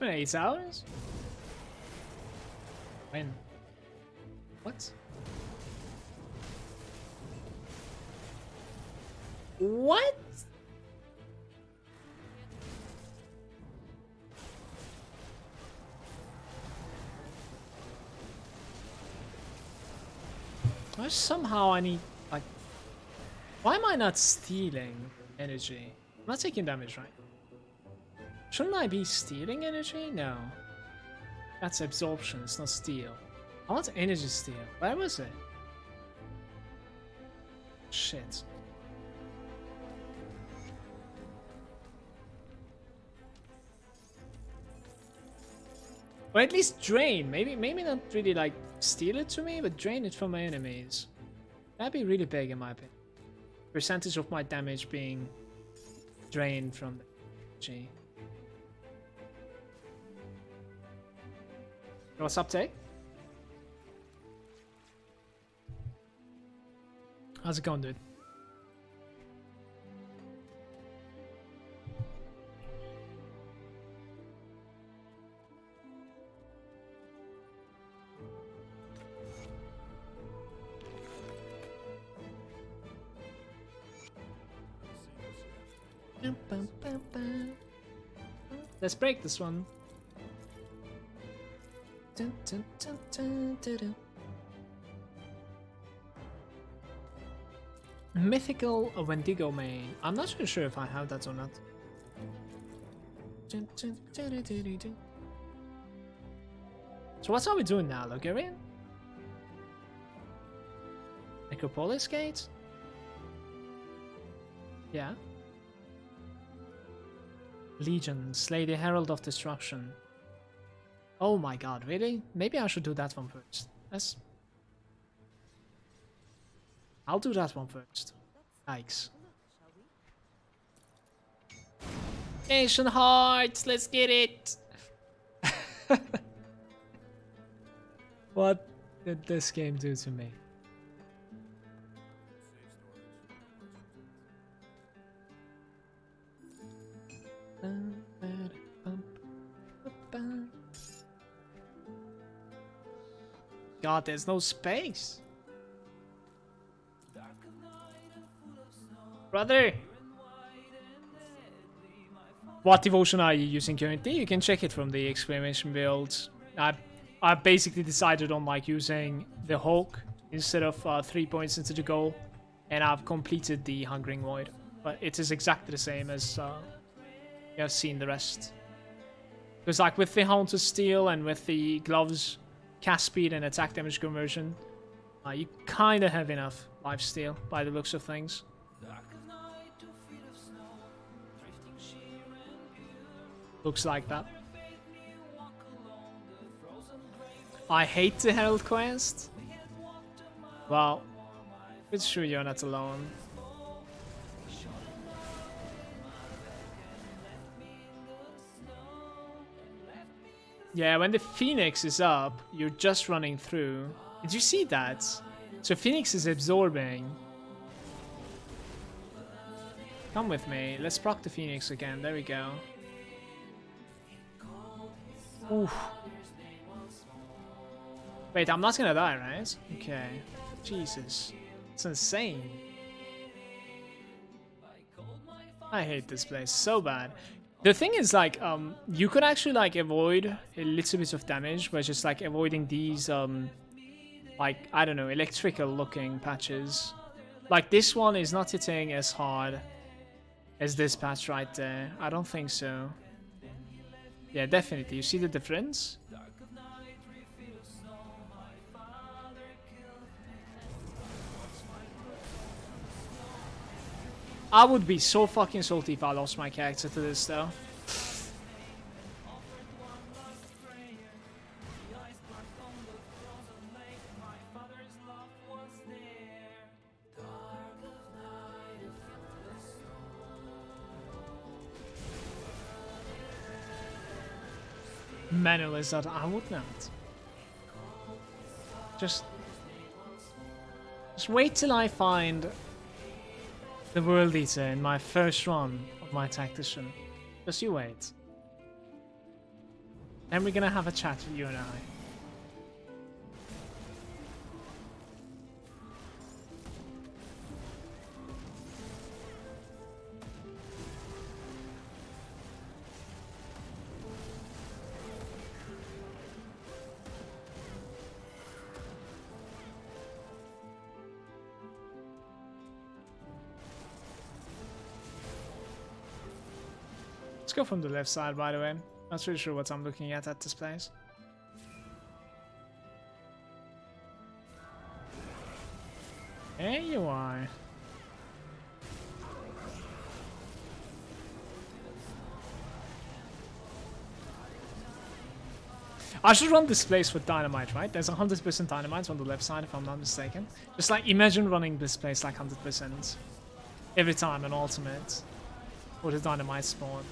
It's been 8 hours? When? What? What? Why somehow I need, like, why am I not stealing energy? I'm not taking damage, right? Shouldn't I be stealing energy? No. That's absorption, it's not steal. I want energy steal. Where was it? Shit. Or at least drain. Maybe not really like steal it to me, but drain it from my enemies. That'd be really big in my opinion. Percentage of my damage being drained from the energy. What's up, Tay? How's it going, dude? Let's break this one. Dun, dun, dun, dun, dun, dun. Mythical Wendigo main. I'm not so sure if I have that or not. Dun, dun, dun, dun, dun, dun. So what are we doing now, Logarian? Necropolis Gate? Yeah. Legion, slay the Herald of Destruction. Oh my god, really? Maybe I should do that one first. I'll do that one first. Yikes. Nation Hearts, let's get it! What did this game do to me? God, there's no space. Brother! What devotion are you using currently? You can check it from the exclamation build. I basically decided on like using the Hawk instead of 3 points into the goal. And I've completed the Hungering Void. But it is exactly the same as you have seen the rest. Because like with the Haunted Steel and with the gloves, cast speed and attack damage conversion, you kind of have enough lifesteal by the looks of things. Looks like that. I hate the Herald quest. Well, it's sure you're not alone. Yeah, when the Phoenix is up, you're just running through. Did you see that? So Phoenix is absorbing. Come with me. Let's proc the Phoenix again. There we go. Oof. Wait, I'm not gonna die, right? Okay. Jesus. It's insane. I hate this place so bad. The thing is, like, you could actually, like, avoid a little bit of damage by just, like, avoiding these, like, I don't know, electrical-looking patches. Like, this one is not hitting as hard as this patch right there. I don't think so. Yeah, definitely. You see the difference? I would be so fucking salty if I lost my character to this, though. Manual is that I would not. Just wait till I find the World Eater in my first run of my Tactician. Just you wait. Then we're gonna have a chat with you and I. Let's go from the left side, by the way. Not really sure what I'm looking at this place. There you are. I should run this place with dynamite, right? There's 100% dynamite on the left side, if I'm not mistaken. Just like, imagine running this place like 100% every time an ultimate or the dynamite spawn.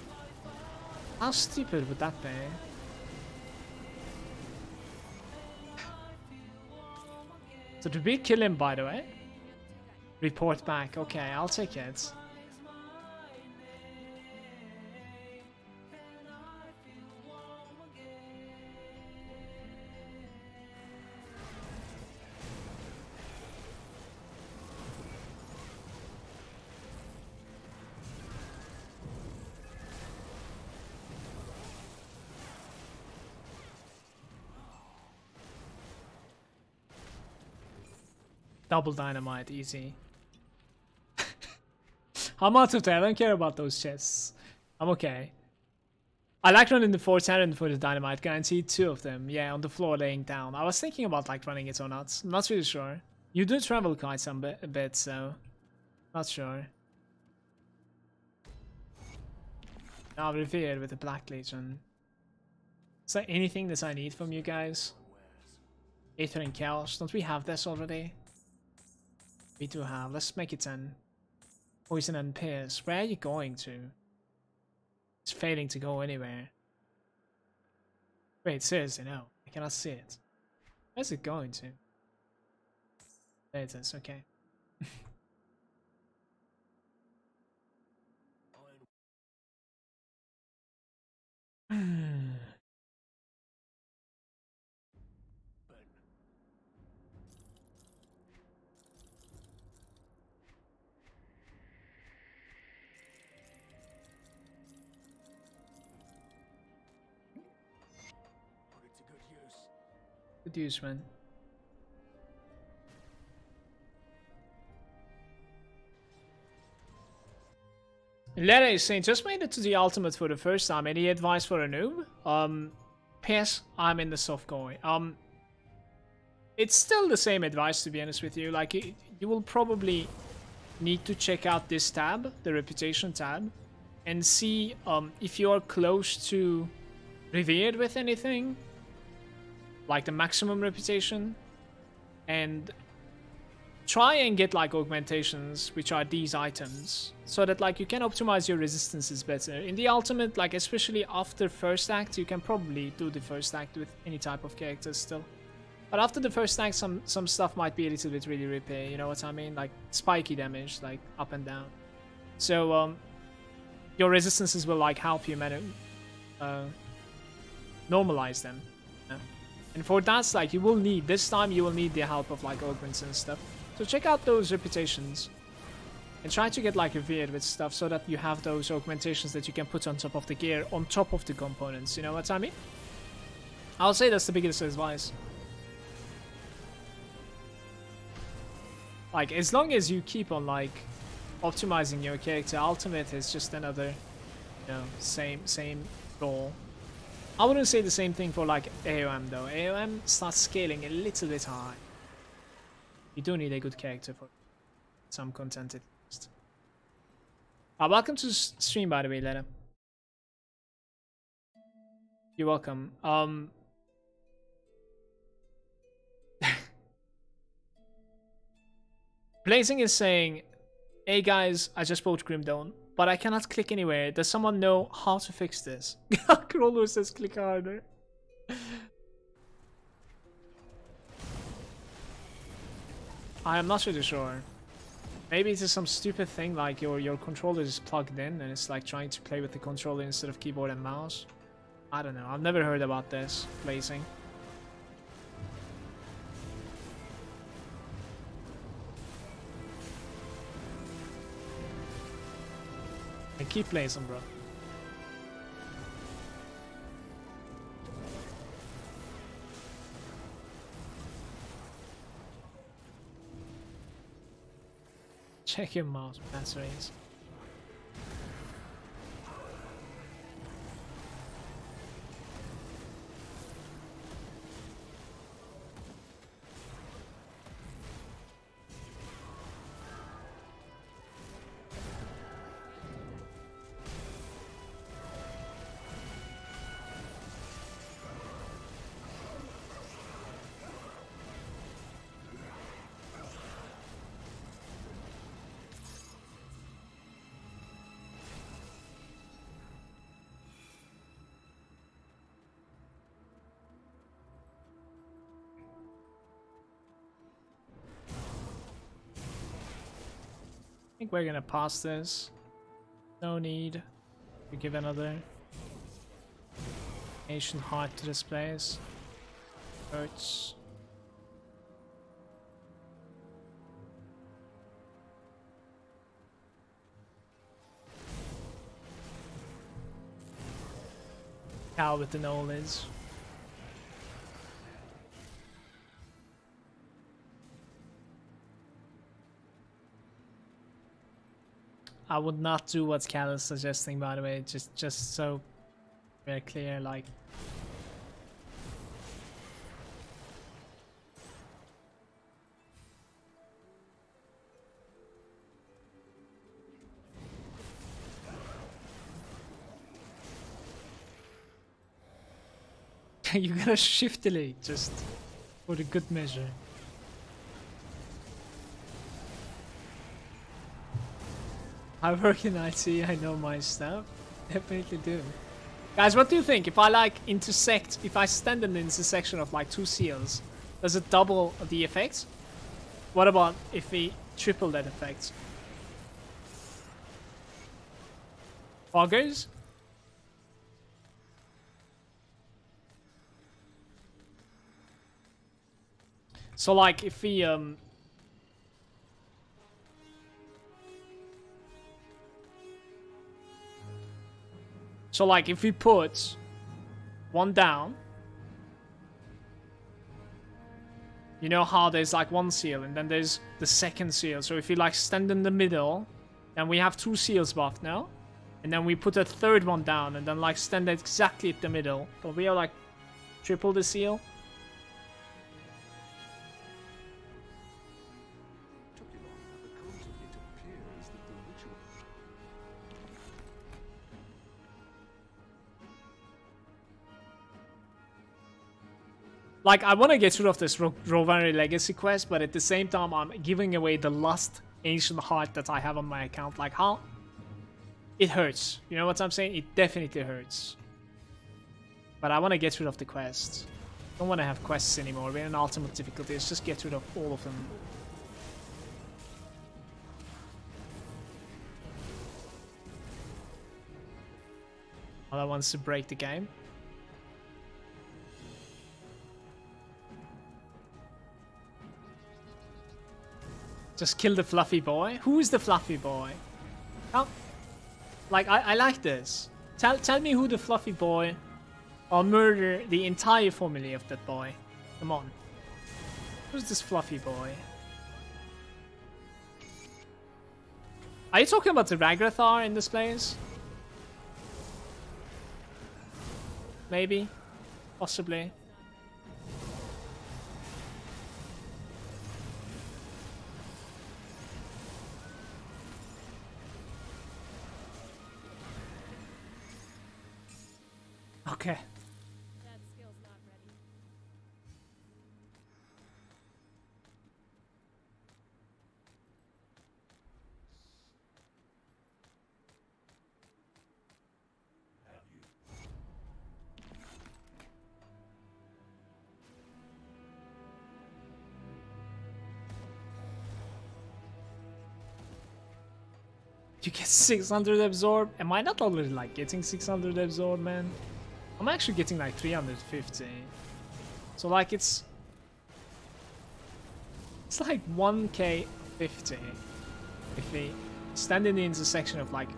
How stupid would that be? So did we kill him, by the way? Report back. Okay, I'll take it. Double dynamite, easy. I'm out of there. I don't care about those chests. I'm okay. I like running the 410 for the dynamite. Guaranteed 2 of them. Yeah, on the floor laying down. I was thinking about like running it or not. I'm not really sure. You do travel quite some a bit, so not sure. Now revered with the Black Legion. Is there anything that I need from you guys? Aether and Chaos. Don't we have this already? We do have. Let's make it 10. Poison and Pierce. Where are you going to? It's failing to go anywhere. Wait, seriously, no. I cannot see it. Where's it going to? There it is, okay. Good use, man. Lera is saying, just made it to the ultimate for the first time. Any advice for a noob? Yes, I'm in the soft going. It's still the same advice, to be honest with you. Like, you will probably need to check out this tab, the reputation tab, and see if you are close to revered with anything. Like the maximum reputation, and try and get like augmentations, which are these items, so that like you can optimize your resistances better. In the ultimate, like especially after first act, you can probably do the first act with any type of characters still. But after the first act, some stuff might be a little bit really repair, you know what I mean? Like spiky damage, like up and down. So your resistances will like help you normalize them. And for that, like, you will need, this time you will need the help of like augments and stuff. So check out those reputations and try to get like revered with stuff so that you have those augmentations that you can put on top of the gear, on top of the components, you know what I mean? I'll say that's the biggest advice. Like, as long as you keep on like optimizing your character, ultimate is just another, you know, same goal. I wouldn't say the same thing for like AOM though. AOM starts scaling a little bit high. You do need a good character for some content at least. Welcome to the stream, by the way, Lena. You're welcome. Blazing is saying, hey guys, I just bought Grimtools, but I cannot click anywhere. Does someone know how to fix this? Crawler says click harder. I am not really sure. Maybe it's just some stupid thing like your controller is plugged in and it's like trying to play with the controller instead of keyboard and mouse. I don't know. I've never heard about this placing. And keep placing, bro. Check your mouse batteries. I think we're gonna pass this. No need to give another ancient heart to this place. Hurts. Cow with the knowledge. I would not do what Cal is suggesting, by the way, just so very clear, like you gotta shift delete just for the good measure. I work in IT, I know my stuff. Definitely do. Guys, what do you think? If I like intersect, if I stand in the intersection of like two seals, does it double the effect? What about if we triple that effect? Foggers? So like if we so like if we put one down, you know how there's like one seal and then there's the second seal. So if you like stand in the middle, then we have two seals buffed now. And then we put a third one down and then like stand exactly at the middle. But we are like triple the seal. Like, I want to get rid of this Rovani Legacy quest, but at the same time, I'm giving away the last Ancient Heart that I have on my account. Like, how? It hurts. You know what I'm saying? It definitely hurts. But I want to get rid of the quests. Don't want to have quests anymore. We're in ultimate difficulty. Let's just get rid of all of them. Other wants to break the game. Just kill the fluffy boy. Who is the fluffy boy? Oh, like I like this. Tell me who the fluffy boy, or murder the entire family of that boy. Come on. Who's this fluffy boy? Are you talking about the Ragrathar in this place? Maybe, possibly. Okay. That skill's not ready. You get 600 absorb. Am I not already like getting 600 absorb, man? I'm actually getting like 350. So like it's like 1k 50 if we stand in the intersection of like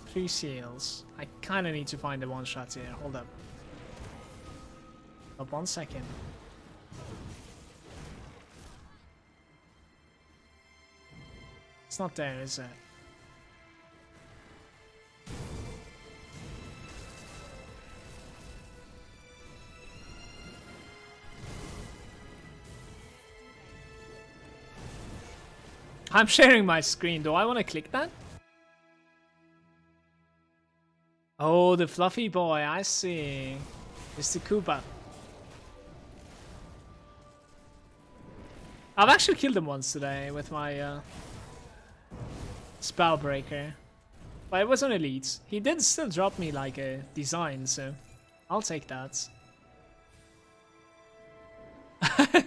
3 seals. I kind of need to find the one shot here. Hold up. Up 1 second. It's not there, is it? I'm sharing my screen. Do I want to click that? Oh, the fluffy boy. I see. It's the Koopa. I've actually killed him once today with my spellbreaker. But it was on elite. He did still drop me like a design, so I'll take that.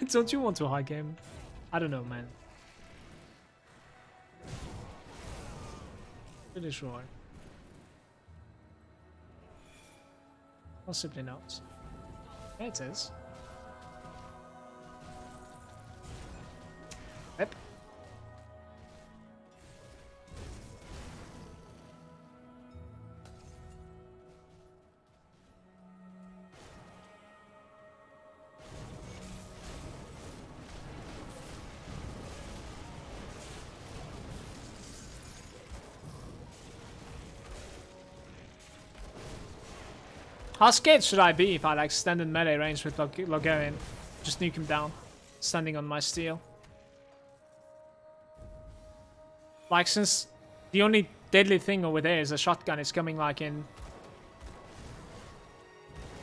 Don't you want to hug him? I don't know, man. Pretty sure. Possibly not. There it is. Yep. How scared should I be if I like stand in melee range with Logarian? Just nuke him down, standing on my steel. Like, since the only deadly thing over there is a shotgun, it's coming like in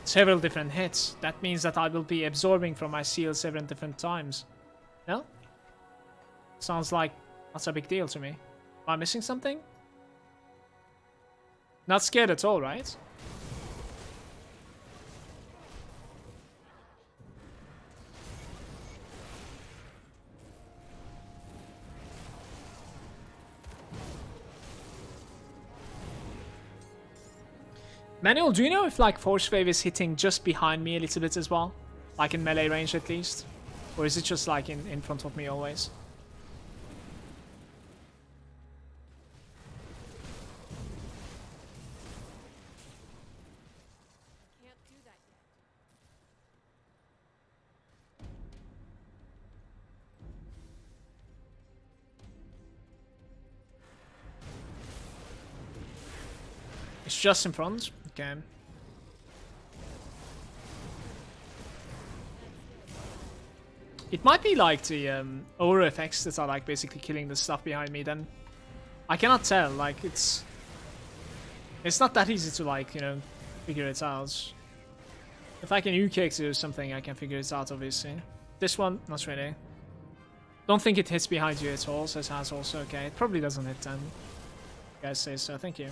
several different hits. That means that I will be absorbing from my seal several different times. No? Sounds like that's a big deal to me. Am I missing something? Not scared at all, right? Manuel, do you know if like forcewave is hitting just behind me a little bit as well? Like in melee range at least? Or is it just like in front of me always? Can't do that yet. It's just in front? Okay. It might be like the aura effects that are like basically killing the stuff behind me then. I cannot tell, like it's not that easy to like, you know, figure it out. If I can U-kick to something, I can figure it out obviously. This one, not really. Don't think it hits behind you at all, says Has also. Okay, it probably doesn't hit then. You guys say so, thank you.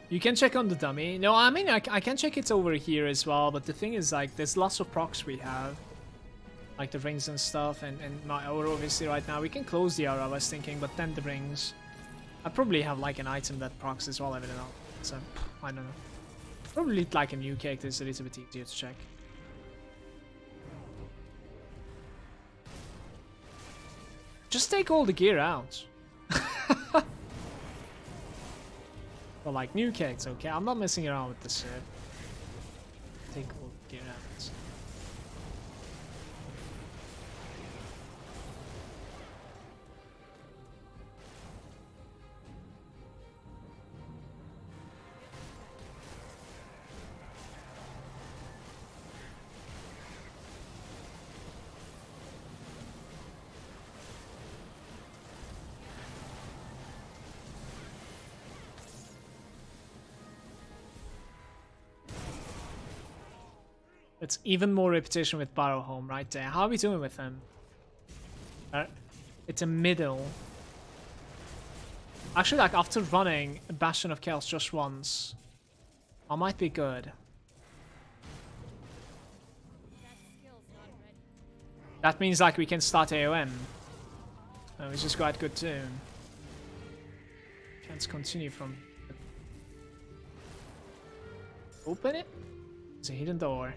You can check on the dummy. No, I mean, I can check it over here as well, but the thing is, like, there's lots of procs we have. Like the rings and stuff, and my aura obviously right now. We can close the aura, I was thinking, but then the rings. I probably have, like, an item that procs as well, I don't know. So, I don't know. Probably, like, a new character is a little bit easier to check. Just take all the gear out. But like new cakes, okay? I'm not messing around with this shit. Take all the gear out. It's even more repetition with Barrow Home right there. How are we doing with them? It's a middle. Actually, like after running Bastion of Chaos just once, I might be good. That skill's not ready. That means like we can start AOM. Which is quite good too. Can't continue from... Open it? It's a hidden door.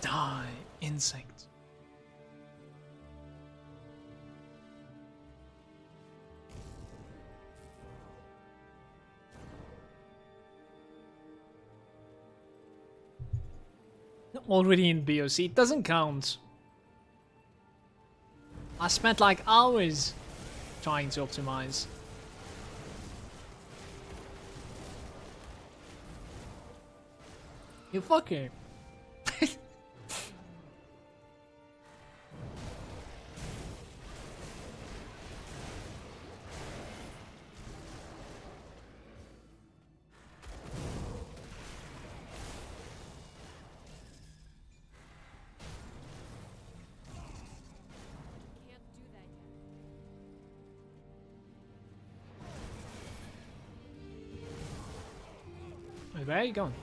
Die, insect. Already in BOC, it doesn't count. I spent like hours trying to optimize. You fucker. Can't do that yet. Where are you going?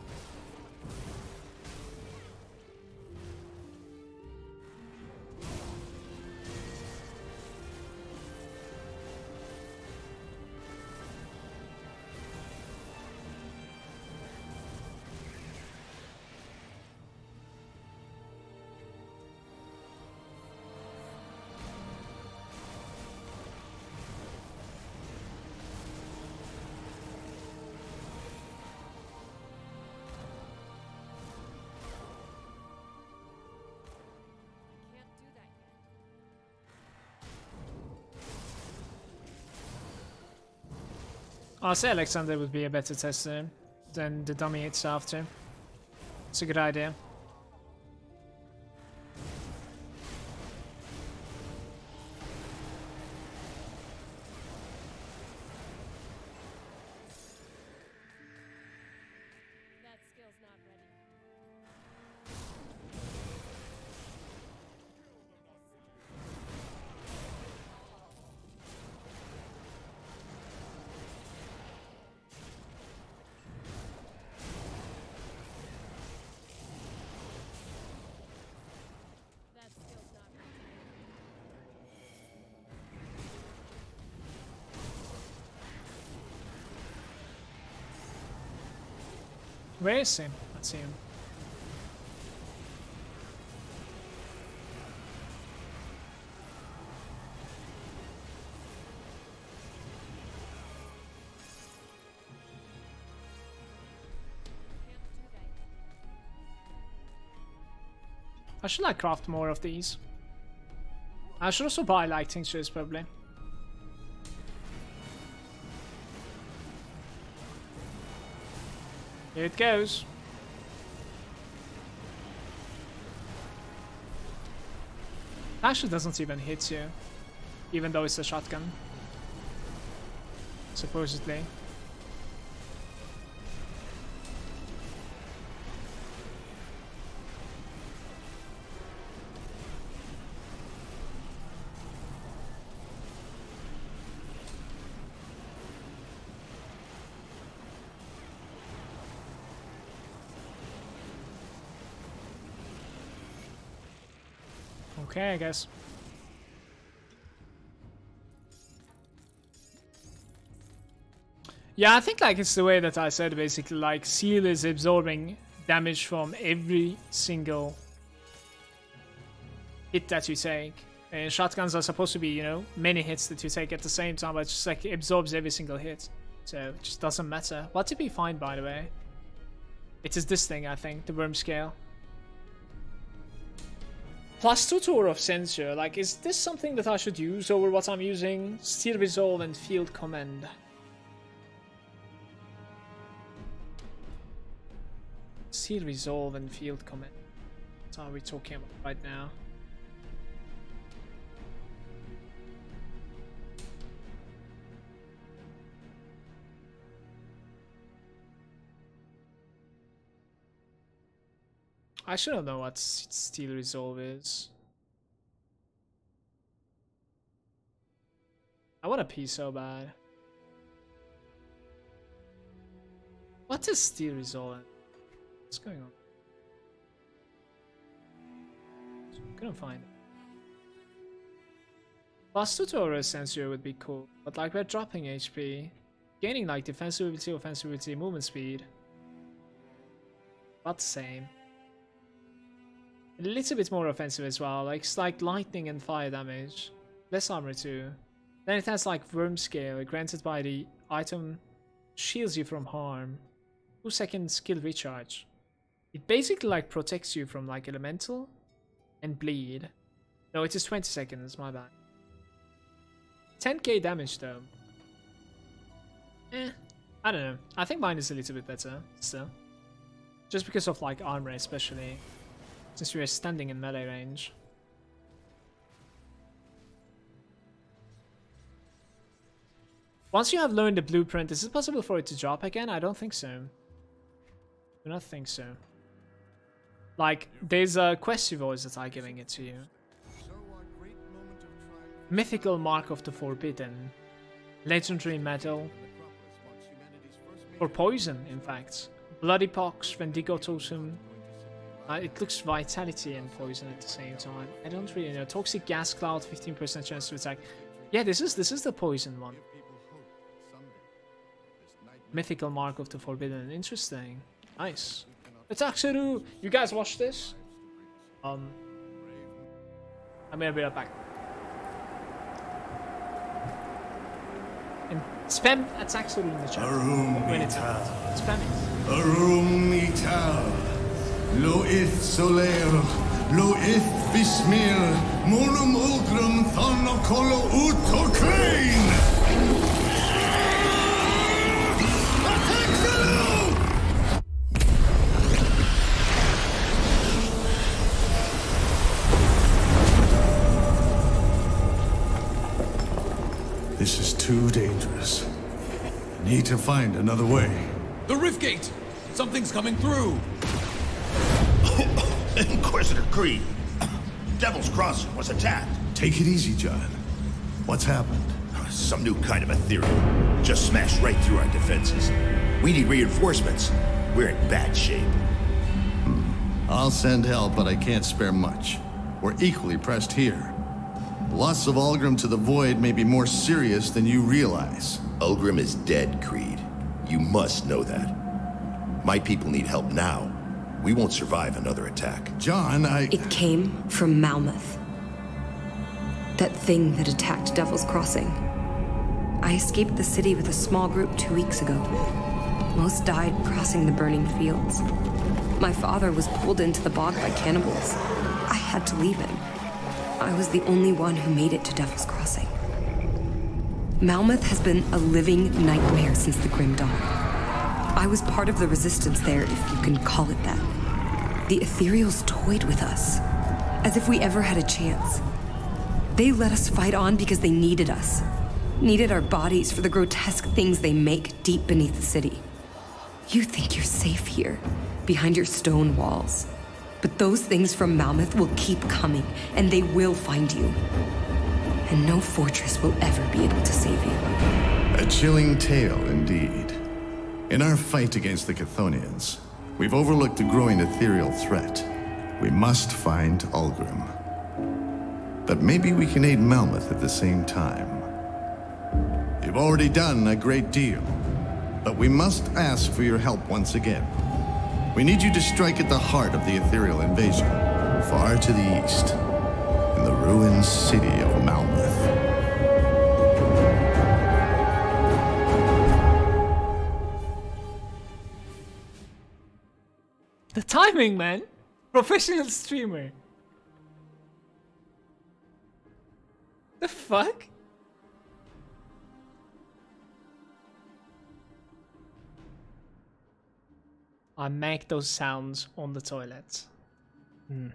Can't do that yet. I'll say Alexander would be a better tester than the dummy itself too. It's a good idea. That skill's not ready. That skill's not ready. Where is he? Let's see him. Can't do that yet. I should like craft more of these. I should also buy like tinctures probably. Here it goes. Actually doesn't even hit you, even though it's a shotgun. Supposedly. Okay, I guess. Yeah, I think like it's the way that I said basically, like Seal is absorbing damage from every single hit that you take. And shotguns are supposed to be, you know, many hits that you take at the same time, but it just like absorbs every single hit. So it just doesn't matter. What did we find, by the way? It is this thing, I think, the worm scale. +2 to Aura of Censure. Like, is this something that I should use over what I'm using? Steel Resolve and Field Command. Steel Resolve and Field Command. What are we talking about right now? I shouldn't know what Steel Resolve is. I want to pee so bad. What is Steel Resolve? What's going on? Couldn't find it. +2 to Aura Sensor would be cool, but like we're dropping HP. Gaining like defensive ability, offensive ability, movement speed. About the same. A little bit more offensive as well, like it's like lightning and fire damage. Less armor too. Then it has like worm scale, granted by the item shields you from harm. 2-second skill recharge. It basically like protects you from like elemental and bleed. No, it is 20 seconds, my bad. 10k damage though. I don't know. I think mine is a little bit better still. Just because of like armor especially. Since we are standing in melee range. Once you have learned the blueprint, is it possible for it to drop again? I don't think so. Do not think so. Like, there's a quest voice that I'm giving it to you. Mythical Mark of the Forbidden. Legendary Medal. For poison, in fact. Bloody Pox, Vendigo Totem. It looks vitality and poison at the same time. I don't really know. Toxic gas cloud, 15% chance to attack. Yeah, this is the poison one. Mythical Mark of the Forbidden. Interesting. Nice. Tactician, you guys watch this? I'm gonna be right back. And spam Tactician in the chat when it's out. Spam it. Arum Ital. Lo ith soler, lo ith bismir, monum ogrum thonokolo utoklein! This is too dangerous. Need to find another way. The rift gate! Something's coming through! Inquisitor Creed. Devil's Crossing was attacked. Take it easy, John. What's happened? Some new kind of Ethereal. Just smashed right through our defenses. We need reinforcements. We're in bad shape. I'll send help, but I can't spare much. We're equally pressed here. Loss of Ulgrim to the Void may be more serious than you realize. Ulgrim is dead, Creed. You must know that. My people need help now. We won't survive another attack. John, It came from Malmouth. That thing that attacked Devil's Crossing. I escaped the city with a small group 2 weeks ago. Most died crossing the burning fields. My father was pulled into the bog by cannibals. I had to leave him. I was the only one who made it to Devil's Crossing. Malmouth has been a living nightmare since the Grim Dawn. I was part of the resistance there, if you can call it that. The Ethereals toyed with us, as if we ever had a chance. They let us fight on because they needed us. Needed our bodies for the grotesque things they make deep beneath the city. You think you're safe here, behind your stone walls. But those things from Malmouth will keep coming, and they will find you. And no fortress will ever be able to save you. A chilling tale, indeed. In our fight against the Chthonians, we've overlooked a growing ethereal threat. We must find Ulgrim. But maybe we can aid Malmouth at the same time. You've already done a great deal, but we must ask for your help once again. We need you to strike at the heart of the ethereal invasion, far to the east, in the ruined city of Malmouth. The timing, man! Professional streamer. The fuck? I make those sounds on the toilet. Hmm.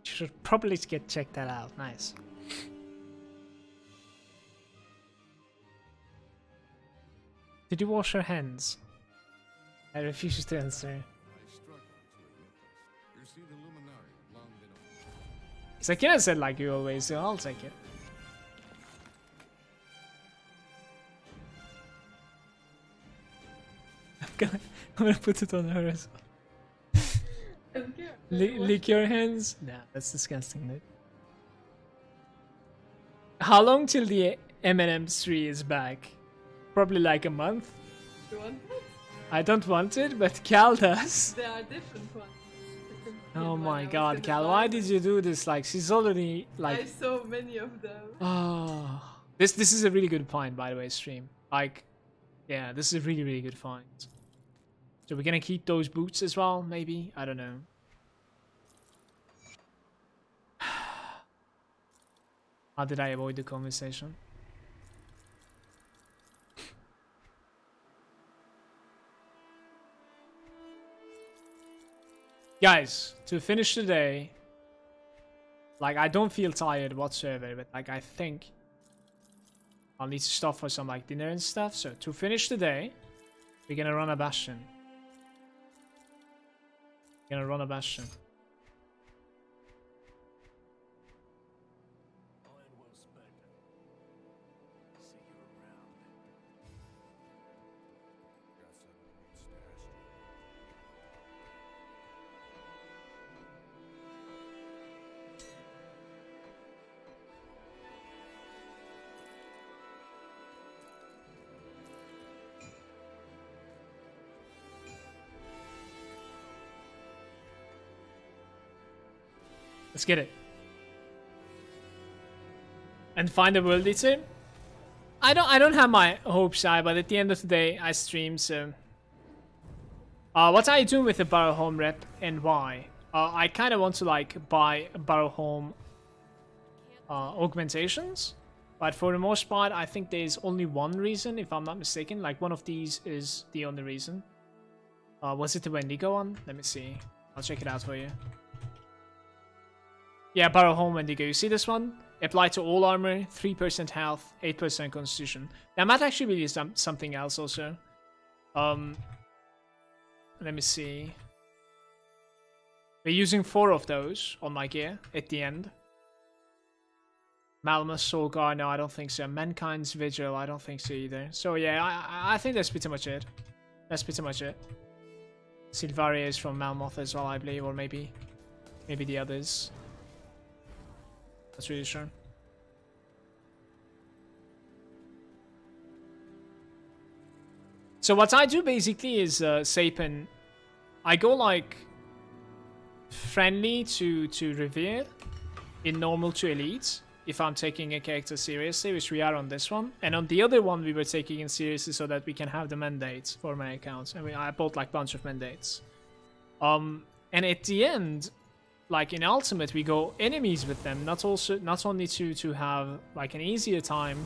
Should probably check that out. Nice. Did you wash your hands? I refuse to answer. It's like, yeah, I said like you always do. I'll take it. I'm gonna put it on her as well. Lick your hands? Nah, that's disgusting, dude. How long till the M&M's 3 is back? Probably like a month. You want it? I don't want it, but Cal does. There are different ones. Oh my god, Cal, why did you do this? Like, she's already, like... I saw many of them. Oh. This is a really good find, by the way, stream. Like, yeah, this is a really, really good find. So we're gonna keep those boots as well, maybe? I don't know. How did I avoid the conversation? Guys, to finish the day, like, I don't feel tired whatsoever, but like, I think I'll need to stop for some like dinner and stuff. So to finish the day, we're gonna run a bastion. Gonna run a bastion. Let's get it. And find a world eater. I don't have my hopes high, but at the end of the day, I stream, so... what are you doing with the Barrow Home rep and why? I kind of want to like buy Barrow Home augmentations, but for the most part, I think there's only one reason, if I'm not mistaken. Like, one of these is the only reason. Was it the Wendigo one? Let me see. I'll check it out for you. Yeah, Barrow Home Wendigo. You see this one? Apply to all armor, 3% health, 8% constitution. That might actually be something else also. Let me see. We're using 4 of those on my gear at the end. Malmouth, Solgar, no, I don't think so. Mankind's Vigil, I don't think so either. So yeah, I think that's pretty much it. That's pretty much it. Silvaria is from Malmouth as well, I believe, or maybe the others. That's really sure. So what I do basically is Sapin. I go like friendly to revere, in normal to elite, if I'm taking a character seriously, which we are on this one. And on the other one we were taking it seriously so that we can have the mandates for my accounts. I mean, I bought like a bunch of mandates. And at the end, like in Ultimate, we go enemies with them, not only to have like an easier time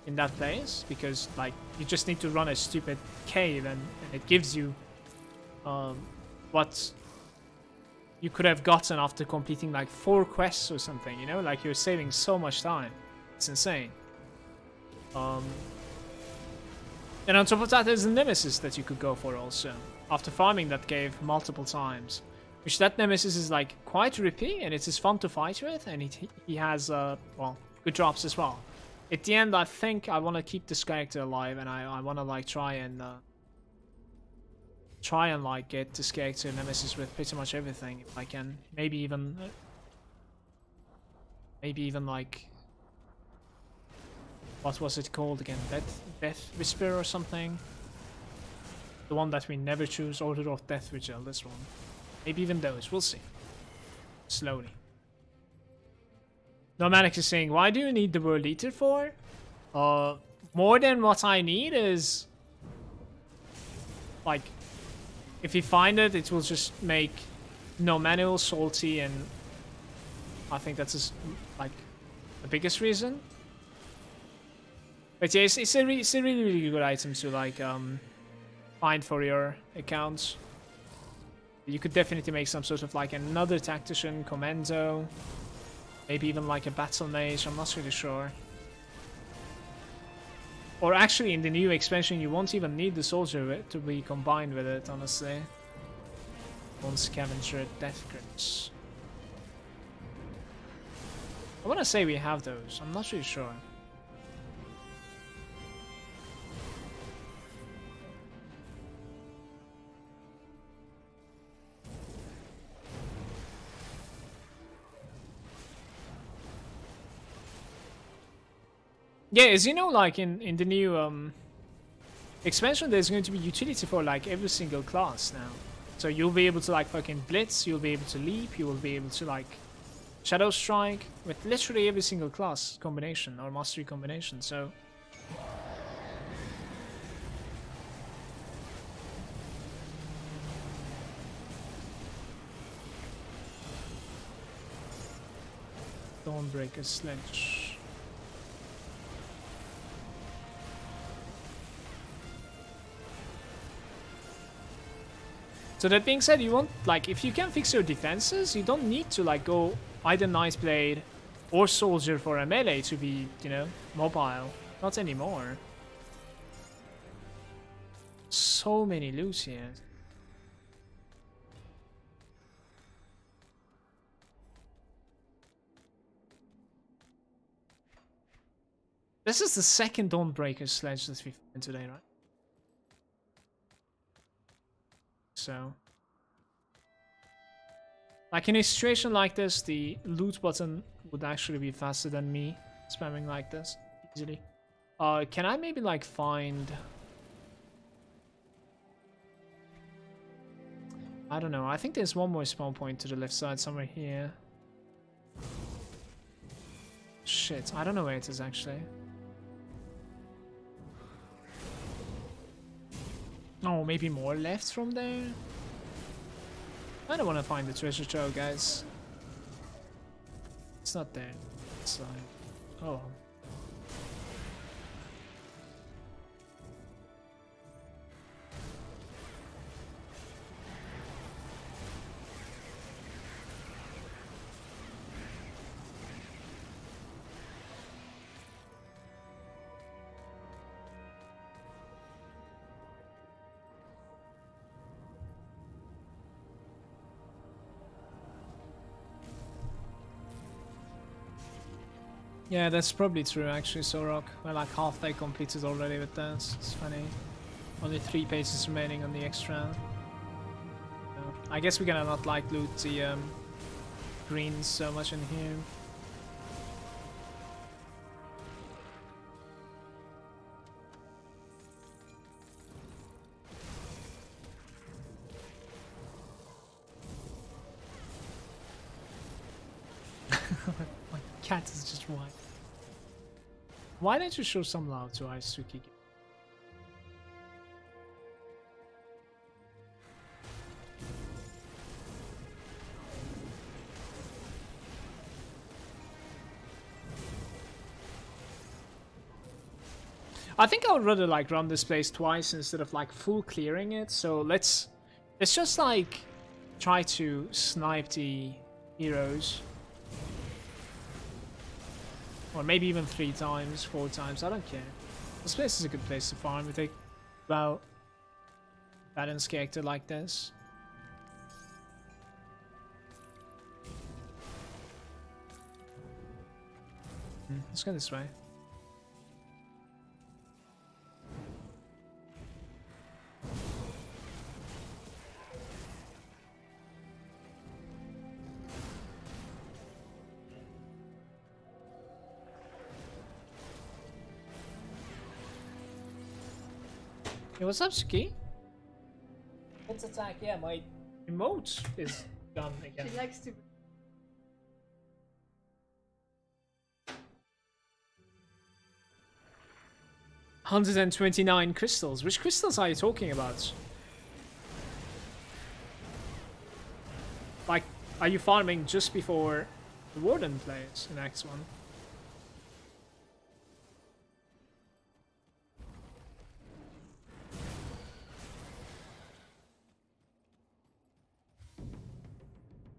in that place, because like you just need to run a stupid cave and it gives you what you could have gotten after completing like 4 quests or something, you know, like you're saving so much time. It's insane. And on top of that, there's a nemesis that you could go for also after farming that cave multiple times. Which that nemesis is like quite rippy and it is fun to fight with, and he has well, good drops as well. At the end, I think I want to keep this character alive, and I want to like try and like get this character nemesis with pretty much everything if I can. Maybe even like, what was it called again? Death Whisper or something. The one that we never choose, Order of Death Vigil. This one. Maybe even those. We'll see. Slowly. Nomadic is saying, why do you need the World Eater for? More than what I need is like if you find it, it will just make no manual salty, and I think that's just, like the biggest reason. But yeah, it's a really, really good item to like find for your accounts. You could definitely make some sort of like another tactician, commando, maybe even like a battle mage. I'm not really sure. Or actually, in the new expansion, you won't even need the soldier to be combined with it, honestly. One scavenger, death grips. I want to say we have those. I'm not really sure. Yeah, as you know, like in the new expansion, there's going to be utility for like every single class now. So you'll be able to like fucking blitz, you'll be able to leap, you will be able to like shadow strike with literally every single class combination or mastery combination. So Dawnbreaker Sledge. So that being said, you want, like, if you can fix your defenses, you don't need to, like, go either Nightblade or Soldier for a melee to be, you know, mobile. Not anymore. So many loots here. This is the second Dawnbreaker Sledge that we found today, right? So, like in a situation like this, the loot button would actually be faster than me spamming like this easily. Can I maybe like find? I don't know. I think there's one more spawn point to the left side somewhere here. Shit, I don't know where it is actually. Oh, maybe more left from there? I don't want to find the treasure trove, guys. It's not there. It's like... Oh. Yeah, that's probably true actually, Sorok. We're like halfway completed already with this. It's funny. Only 3 pages remaining on the extra. So, I guess we're gonna not like loot the greens so much in here. My cat is just white. Why don't you show some love to Aisuki? I think I would rather like run this place twice instead of like full clearing it. So let's just like try to snipe the heroes. Or maybe even 3 times, 4 times, I don't care. This place is a good place to farm with a well balanced character like this. Let's go this way. Hey, what's up, Suki? Let's attack. Yeah, my remote is done again. She likes to. 129 crystals. Which crystals are you talking about? Are you farming just before the Warden plays in X1?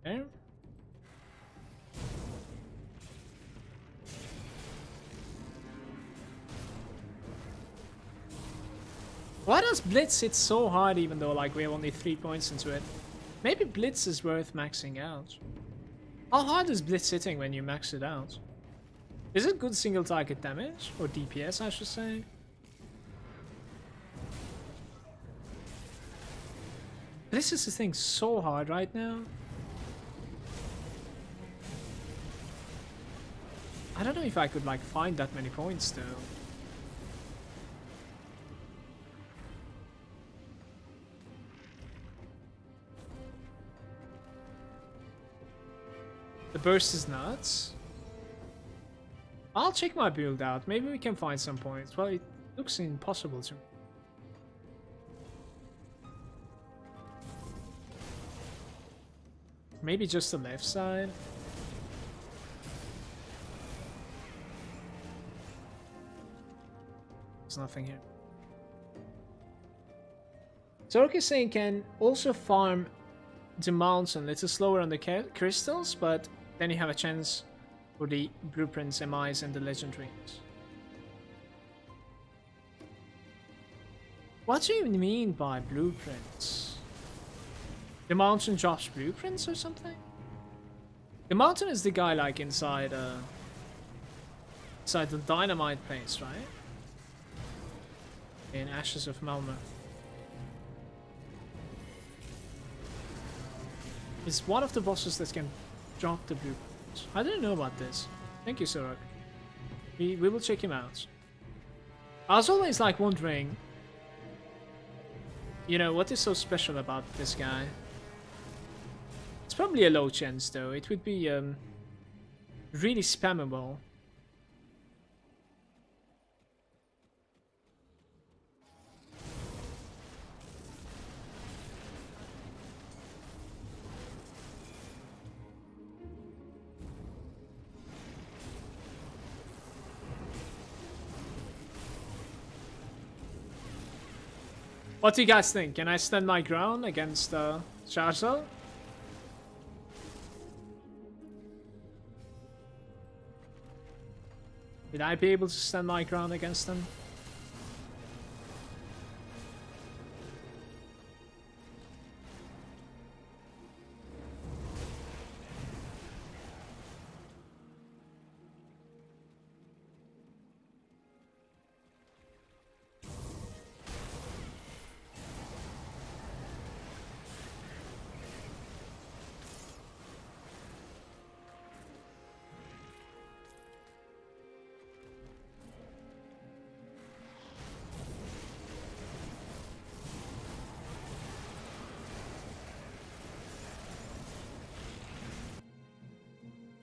Okay. Why does Blitz hit so hard even though like we have only 3 points into it? Maybe Blitz is worth maxing out. How hard is Blitz hitting when you max it out? Is it good single target damage? Or DPS I should say? Blitz is hitting so hard right now. I don't know if I could like find that many points though. The burst is nuts. I'll check my build out. Maybe we can find some points. Well, it looks impossible to me. Maybe just the left side. There's nothing here. Zork is saying can also farm the mountain. It's slower on the crystals, but then you have a chance for the blueprints, MIs, and the legendaries. What do you mean by blueprints? The mountain drops blueprints or something? The mountain is the guy like inside inside the dynamite place, right? In Ashes of Malmouth. It's one of the bosses that can drop the blueprints. I didn't know about this. Thank you, Sorok. We will check him out. I was always like wondering, you know, what is so special about this guy? It's probably a low chance though. It would be really spammable. What do you guys think? Can I stand my ground against Charizard? Would I be able to stand my ground against them?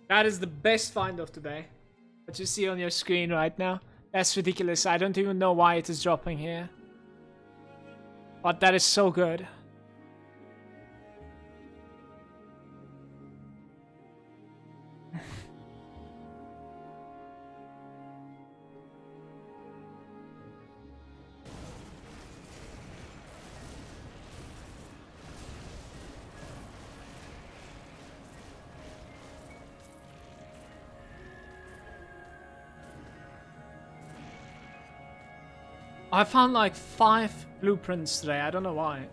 That is the best find of the day. What you see on your screen right now. That's ridiculous. I don't even know why it is dropping here. But that is so good. I found like 5 blueprints today. I don't know why.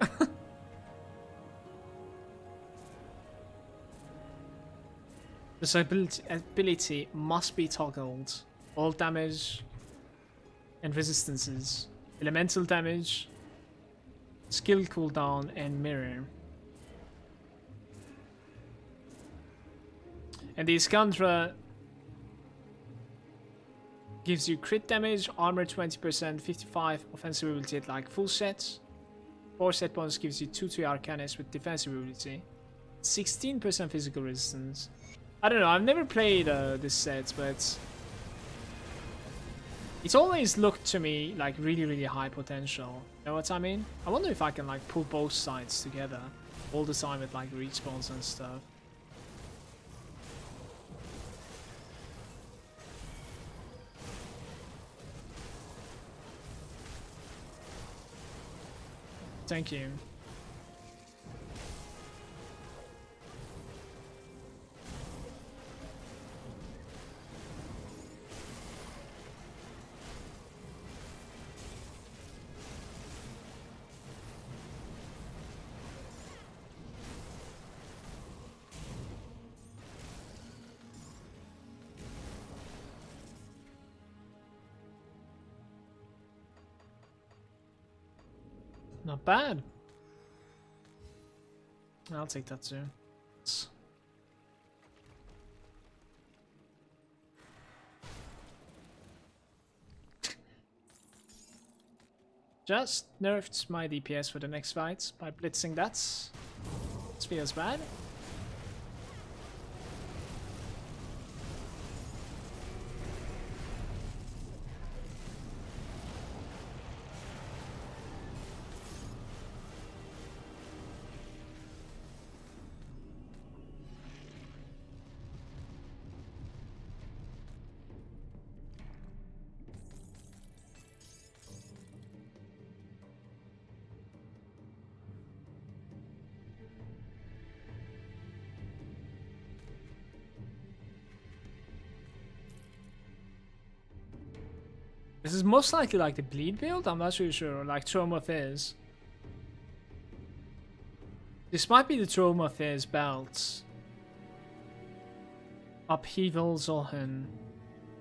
This ability must be toggled. All damage and resistances. Elemental damage, skill cooldown, and mirror. And the Iskandra gives you crit damage, armor 20%, 55 offensive ability at like full sets. 4 set bonus gives you 2 to Arcanor with defensive ability. 16% physical resistance. I don't know, I've never played this set, but it's always looked to me like really high potential. You know what I mean? I wonder if I can like pull both sides together all the time with like respawns and stuff. Thank you. Not bad. I'll take that too. Just nerfed my DPS for the next fight by blitzing that. This feels bad. This is most likely like the bleed build, I'm not really sure, or like Trauma Fizz. This might be the Trauma Fizz belt. Upheavals on.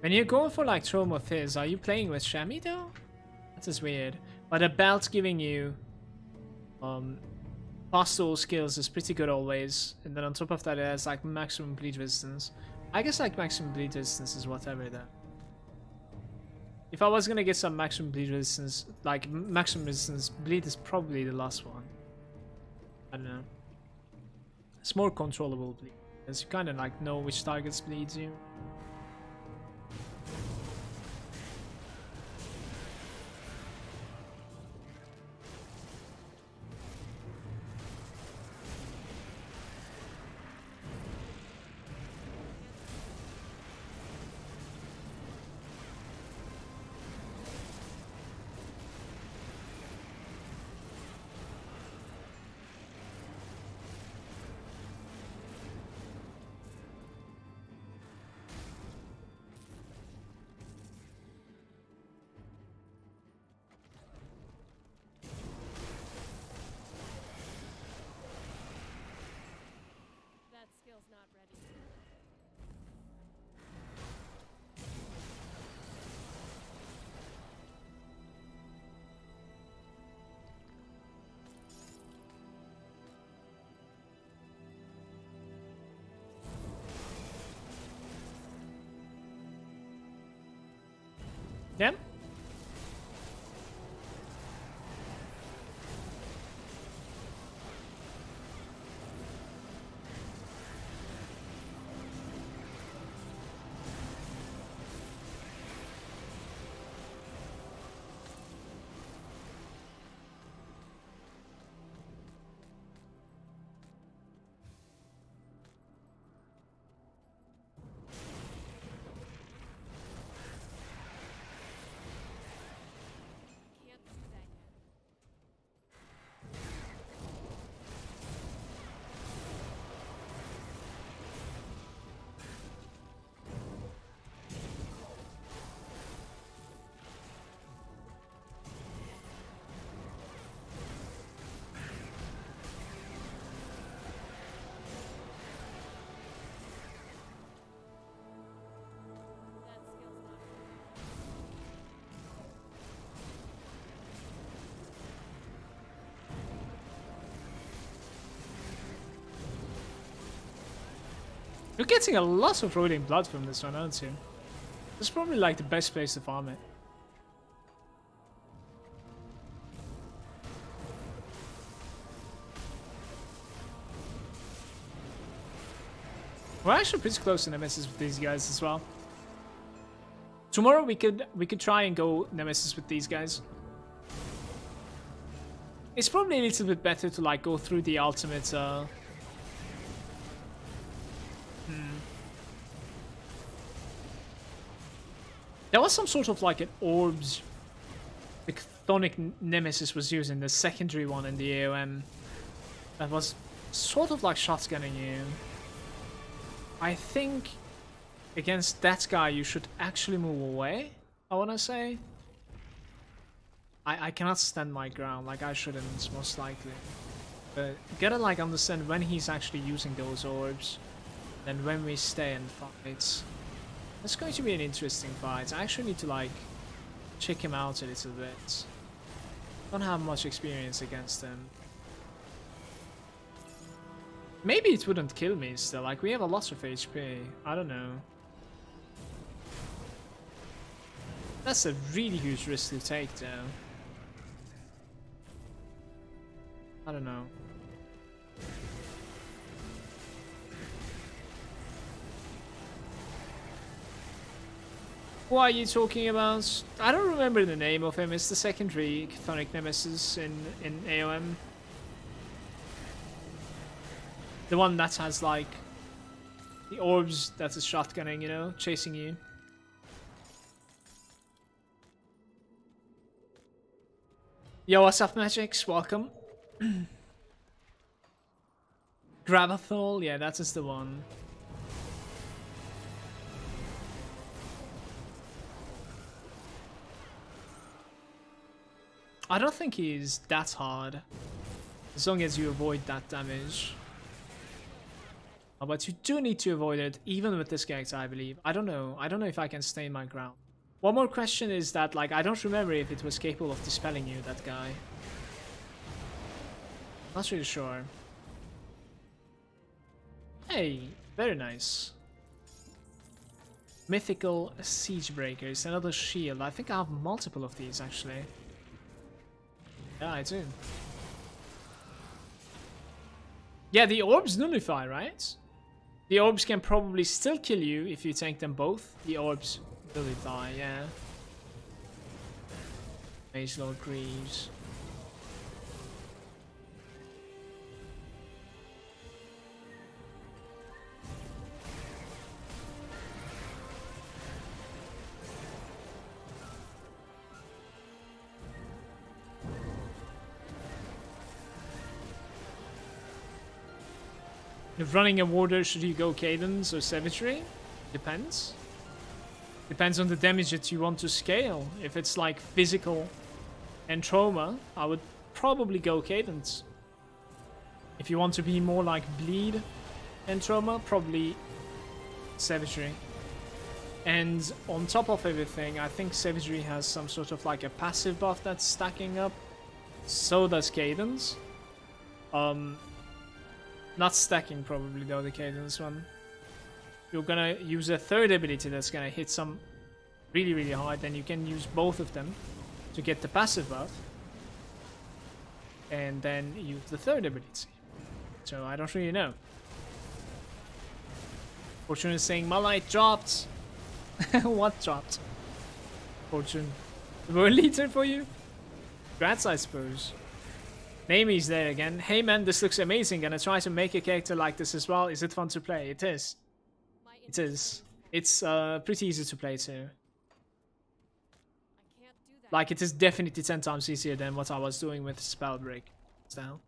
When you're going for like Trauma Fizz, are you playing with Shami though? That is weird. But a belt giving you pastoral skills is pretty good always. And then on top of that it has like maximum bleed resistance. I guess like maximum bleed resistance is whatever then. If I was gonna get some maximum bleed resistance, like maximum resistance, bleed is probably the last one. I don't know. It's more controllable bleed, because you kind of like know which targets bleeds you. That skill's not ready. Yeah? Can't do that yet. That skill's not ready. You're getting a lot of rolling blood from this one, aren't you? This is probably like the best place to farm it. We're actually pretty close to Nemesis with these guys as well. Tomorrow we could try and go Nemesis with these guys. It's probably a little bit better to like go through the ultimate There was some sort of like an orbs the Chthonic Nemesis was using the secondary one in the AOM. That was sort of like shotgunning you. I think against that guy you should actually move away, I wanna say. I cannot stand my ground, like I shouldn't, most likely. But gotta like understand when he's actually using those orbs. And when we stay and fight. It's going to be an interesting fight. I actually need to like check him out a little bit. Don't have much experience against him. Maybe it wouldn't kill me still, like we have a lot of HP. I don't know. That's a really huge risk to take though. I don't know. What are you talking about? I don't remember the name of him. It's the secondary Chthonic Nemesis in AOM. The one that has like the orbs that is shotgunning, you know, chasing you. Yo, what's up, Magix? Welcome. Gravathol, yeah, that is the one. I don't think he's that hard, as long as you avoid that damage. Oh, but you do need to avoid it, even with this character, I believe. I don't know if I can stay my ground. One more question is that, like, I don't remember if it was capable of dispelling you, that guy. Not really sure. Hey, very nice. Mythical Siegebreakers, another shield. I think I have multiple of these, actually. Yeah, I do. Yeah, the orbs nullify, right? The orbs can probably still kill you if you tank them both. The orbs nullify, yeah. Mage Lord Greaves. If running a warder, should you go Cadence or Savagery? Depends. Depends on the damage that you want to scale. If it's like physical and trauma, I would probably go Cadence. If you want to be more like bleed and trauma, probably Savagery. And on top of everything, I think Savagery has some sort of like a passive buff that's stacking up. So does Cadence. Not stacking probably though, the Cadence one. You're gonna use a third ability that's gonna hit some really hard, then you can use both of them to get the passive buff. And then use the third ability. So I don't really know. Fortune is saying Malite dropped. What dropped? Fortune. The world leader for you? Congrats, I suppose. Namie's there again. Hey man, this looks amazing. Gonna try to make a character like this as well. Is it fun to play? It is. It is. It's pretty easy to play too. Like, it is definitely 10 times easier than what I was doing with Spellbreaker. So.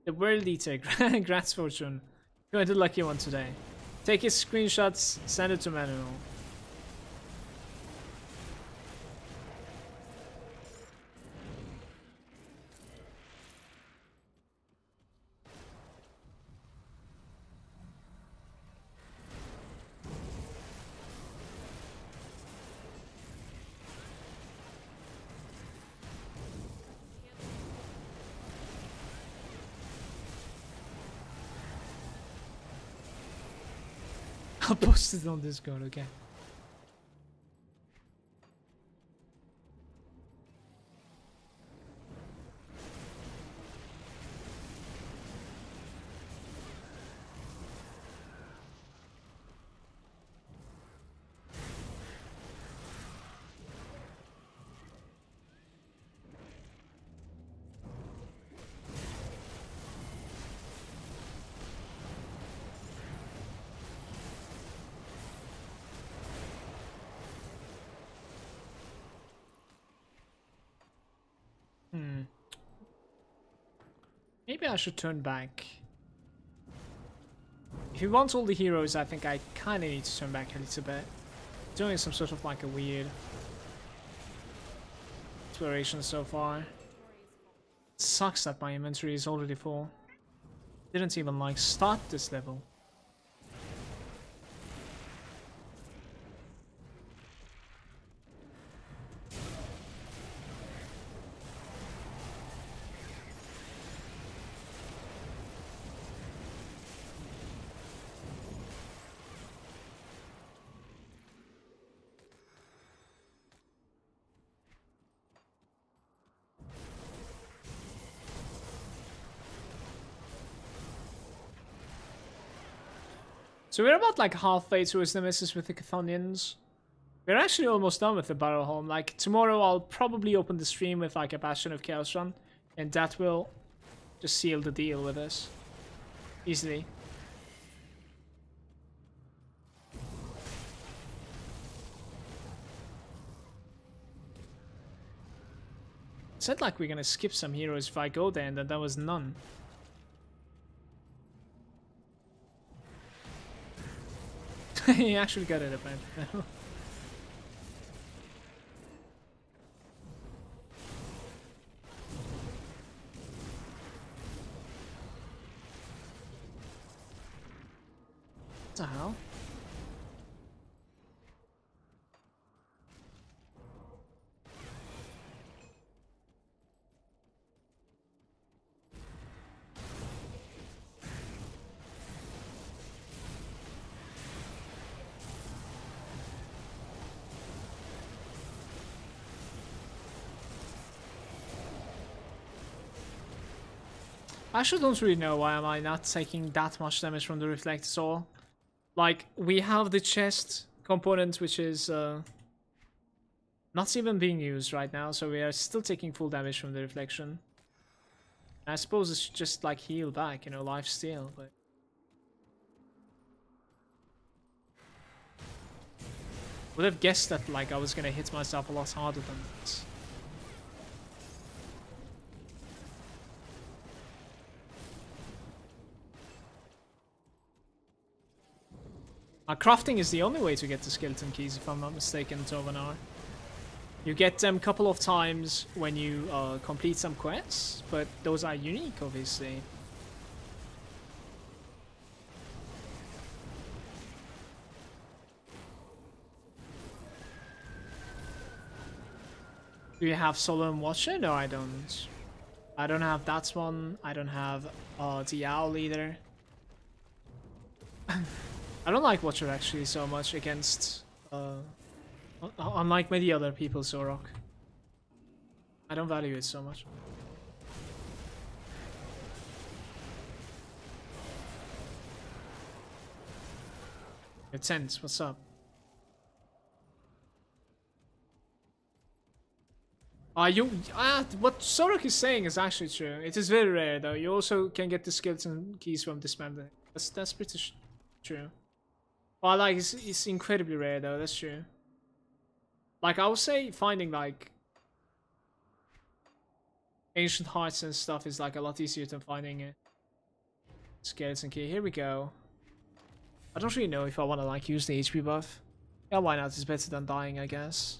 The World Eater. Congrats, Fortune. You're the lucky one today. Take his screenshots, send it to Manuel. I'll post it on Discord, okay? Maybe I should turn back. If he wants all the heroes, I think I kind of need to turn back a little bit. Doing some sort of like a weird exploration so far. It sucks that my inventory is already full. Didn't even like start this level. So we're about like halfway towards the misses with the Chthonians. We're actually almost done with the Barrow Home. Like tomorrow I'll probably open the stream with like a Bastion of Chaos run. And that will just seal the deal with us. Easily. Said like we're gonna skip some heroes if I go there, and then there was none. He actually got it apparently. What the hell? I actually don't really know why am I not taking that much damage from the Reflect Soul. Like, we have the chest component, which is not even being used right now, so we are still taking full damage from the Reflection. I suppose it's just like heal back, you know, life steal, but... Would have guessed that, like, I was gonna hit myself a lot harder than this. Crafting is the only way to get the skeleton keys, if I'm not mistaken, Tovanar. You get them a couple of times when you complete some quests, but those are unique, obviously. Do you have Solemn Watcher? No, I don't. I don't have that one. I don't have the Owl either. I don't like Watcher actually so much against, unlike many other people, Zorok. I don't value it so much. You're tense, what's up? What Zorok is saying is actually true. It is very rare though. You also can get the skeleton keys from dismembering. That's pretty true. Well, like, it's incredibly rare though, that's true. Like, I would say finding, like, ancient hearts and stuff is, like, a lot easier than finding a skeleton key. Here we go. I don't really know if I want to, like, use the HP buff. Yeah, why not? It's better than dying, I guess.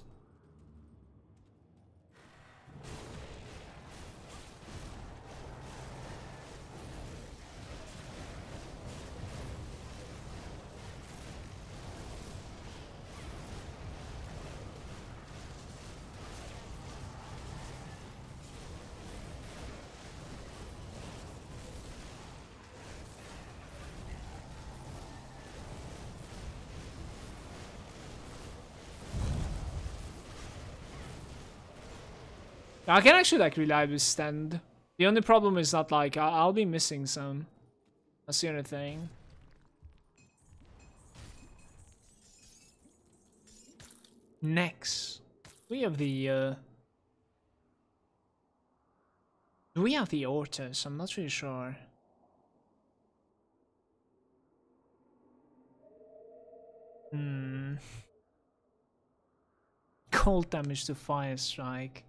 I can actually like reliably stand. The only problem is that like I'll be missing some. That's the only thing. Next, we have the do we have the Ortus? I'm not really sure. Cold damage to fire strike.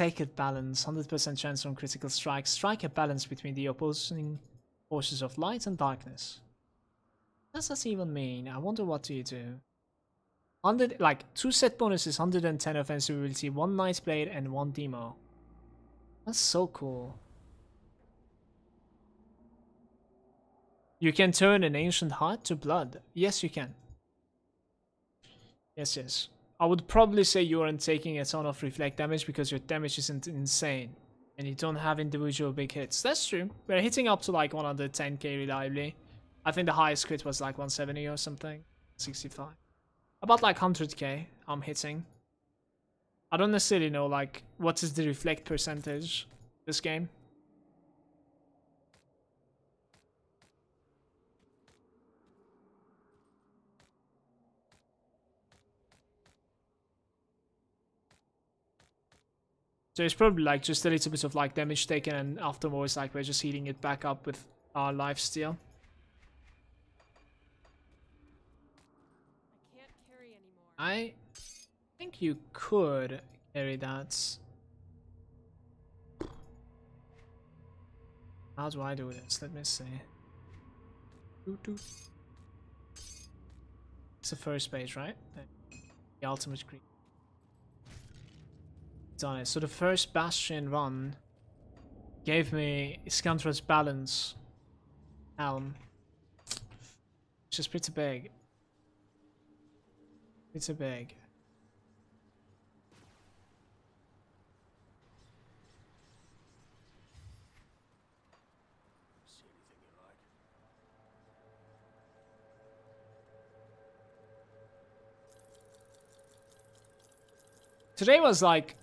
Sacred Balance, 100% chance on critical strike. Strike a balance between the opposing forces of light and darkness. What does that even mean? I wonder what do you do? 100, like 2 set bonuses, 110 offensive ability, 1 Night Blade, and 1 Demo. That's so cool. You can turn an ancient heart to blood. Yes, you can. Yes, yes. I would probably say you aren't taking a ton of reflect damage because your damage isn't insane. And you don't have individual big hits. That's true. We're hitting up to like 110k reliably. I think the highest crit was like 170 or something. 65. About like 100k I'm hitting. I don't necessarily know like what is the reflect percentage this game. So it's probably like just a little bit of like damage taken and afterwards like we're just healing it back up with our lifesteal. I can't carry anymore. I think you could carry that. How do I do this? Let me see. It's the first page, right? The ultimate green. Done it. So the first Bastion run gave me Scantress Balance Helm, which is pretty big. Pretty big. Today was like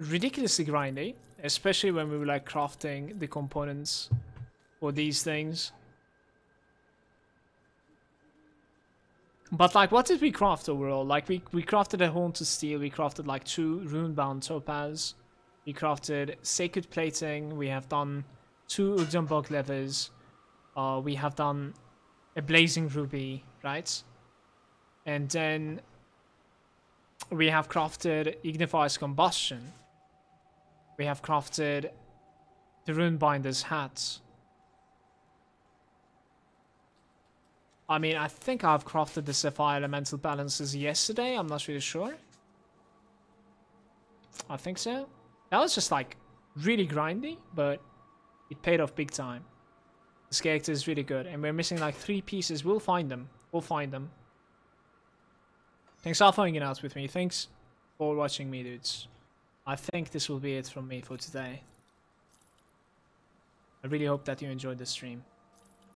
ridiculously grindy, especially when we were like crafting the components for these things. But like, what did we craft overall? Like we crafted a Haunted Steel, we crafted like 2 Runebound Topaz, we crafted Sacred Plating, we have done 2 Ugdenbog Levers, we have done a Blazing Ruby, right? And then we have crafted Ignifier's Combustion. We have crafted the Runebinder's hat. I mean, I think I've crafted the Sapphire Elemental Balances yesterday. I'm not really sure. I think so. That was just like really grindy, but it paid off big time. This character is really good, and we're missing like 3 pieces. We'll find them. We'll find them. Thanks for hanging out with me. Thanks for watching me, dudes. I think this will be it from me for today. I really hope that you enjoyed the stream.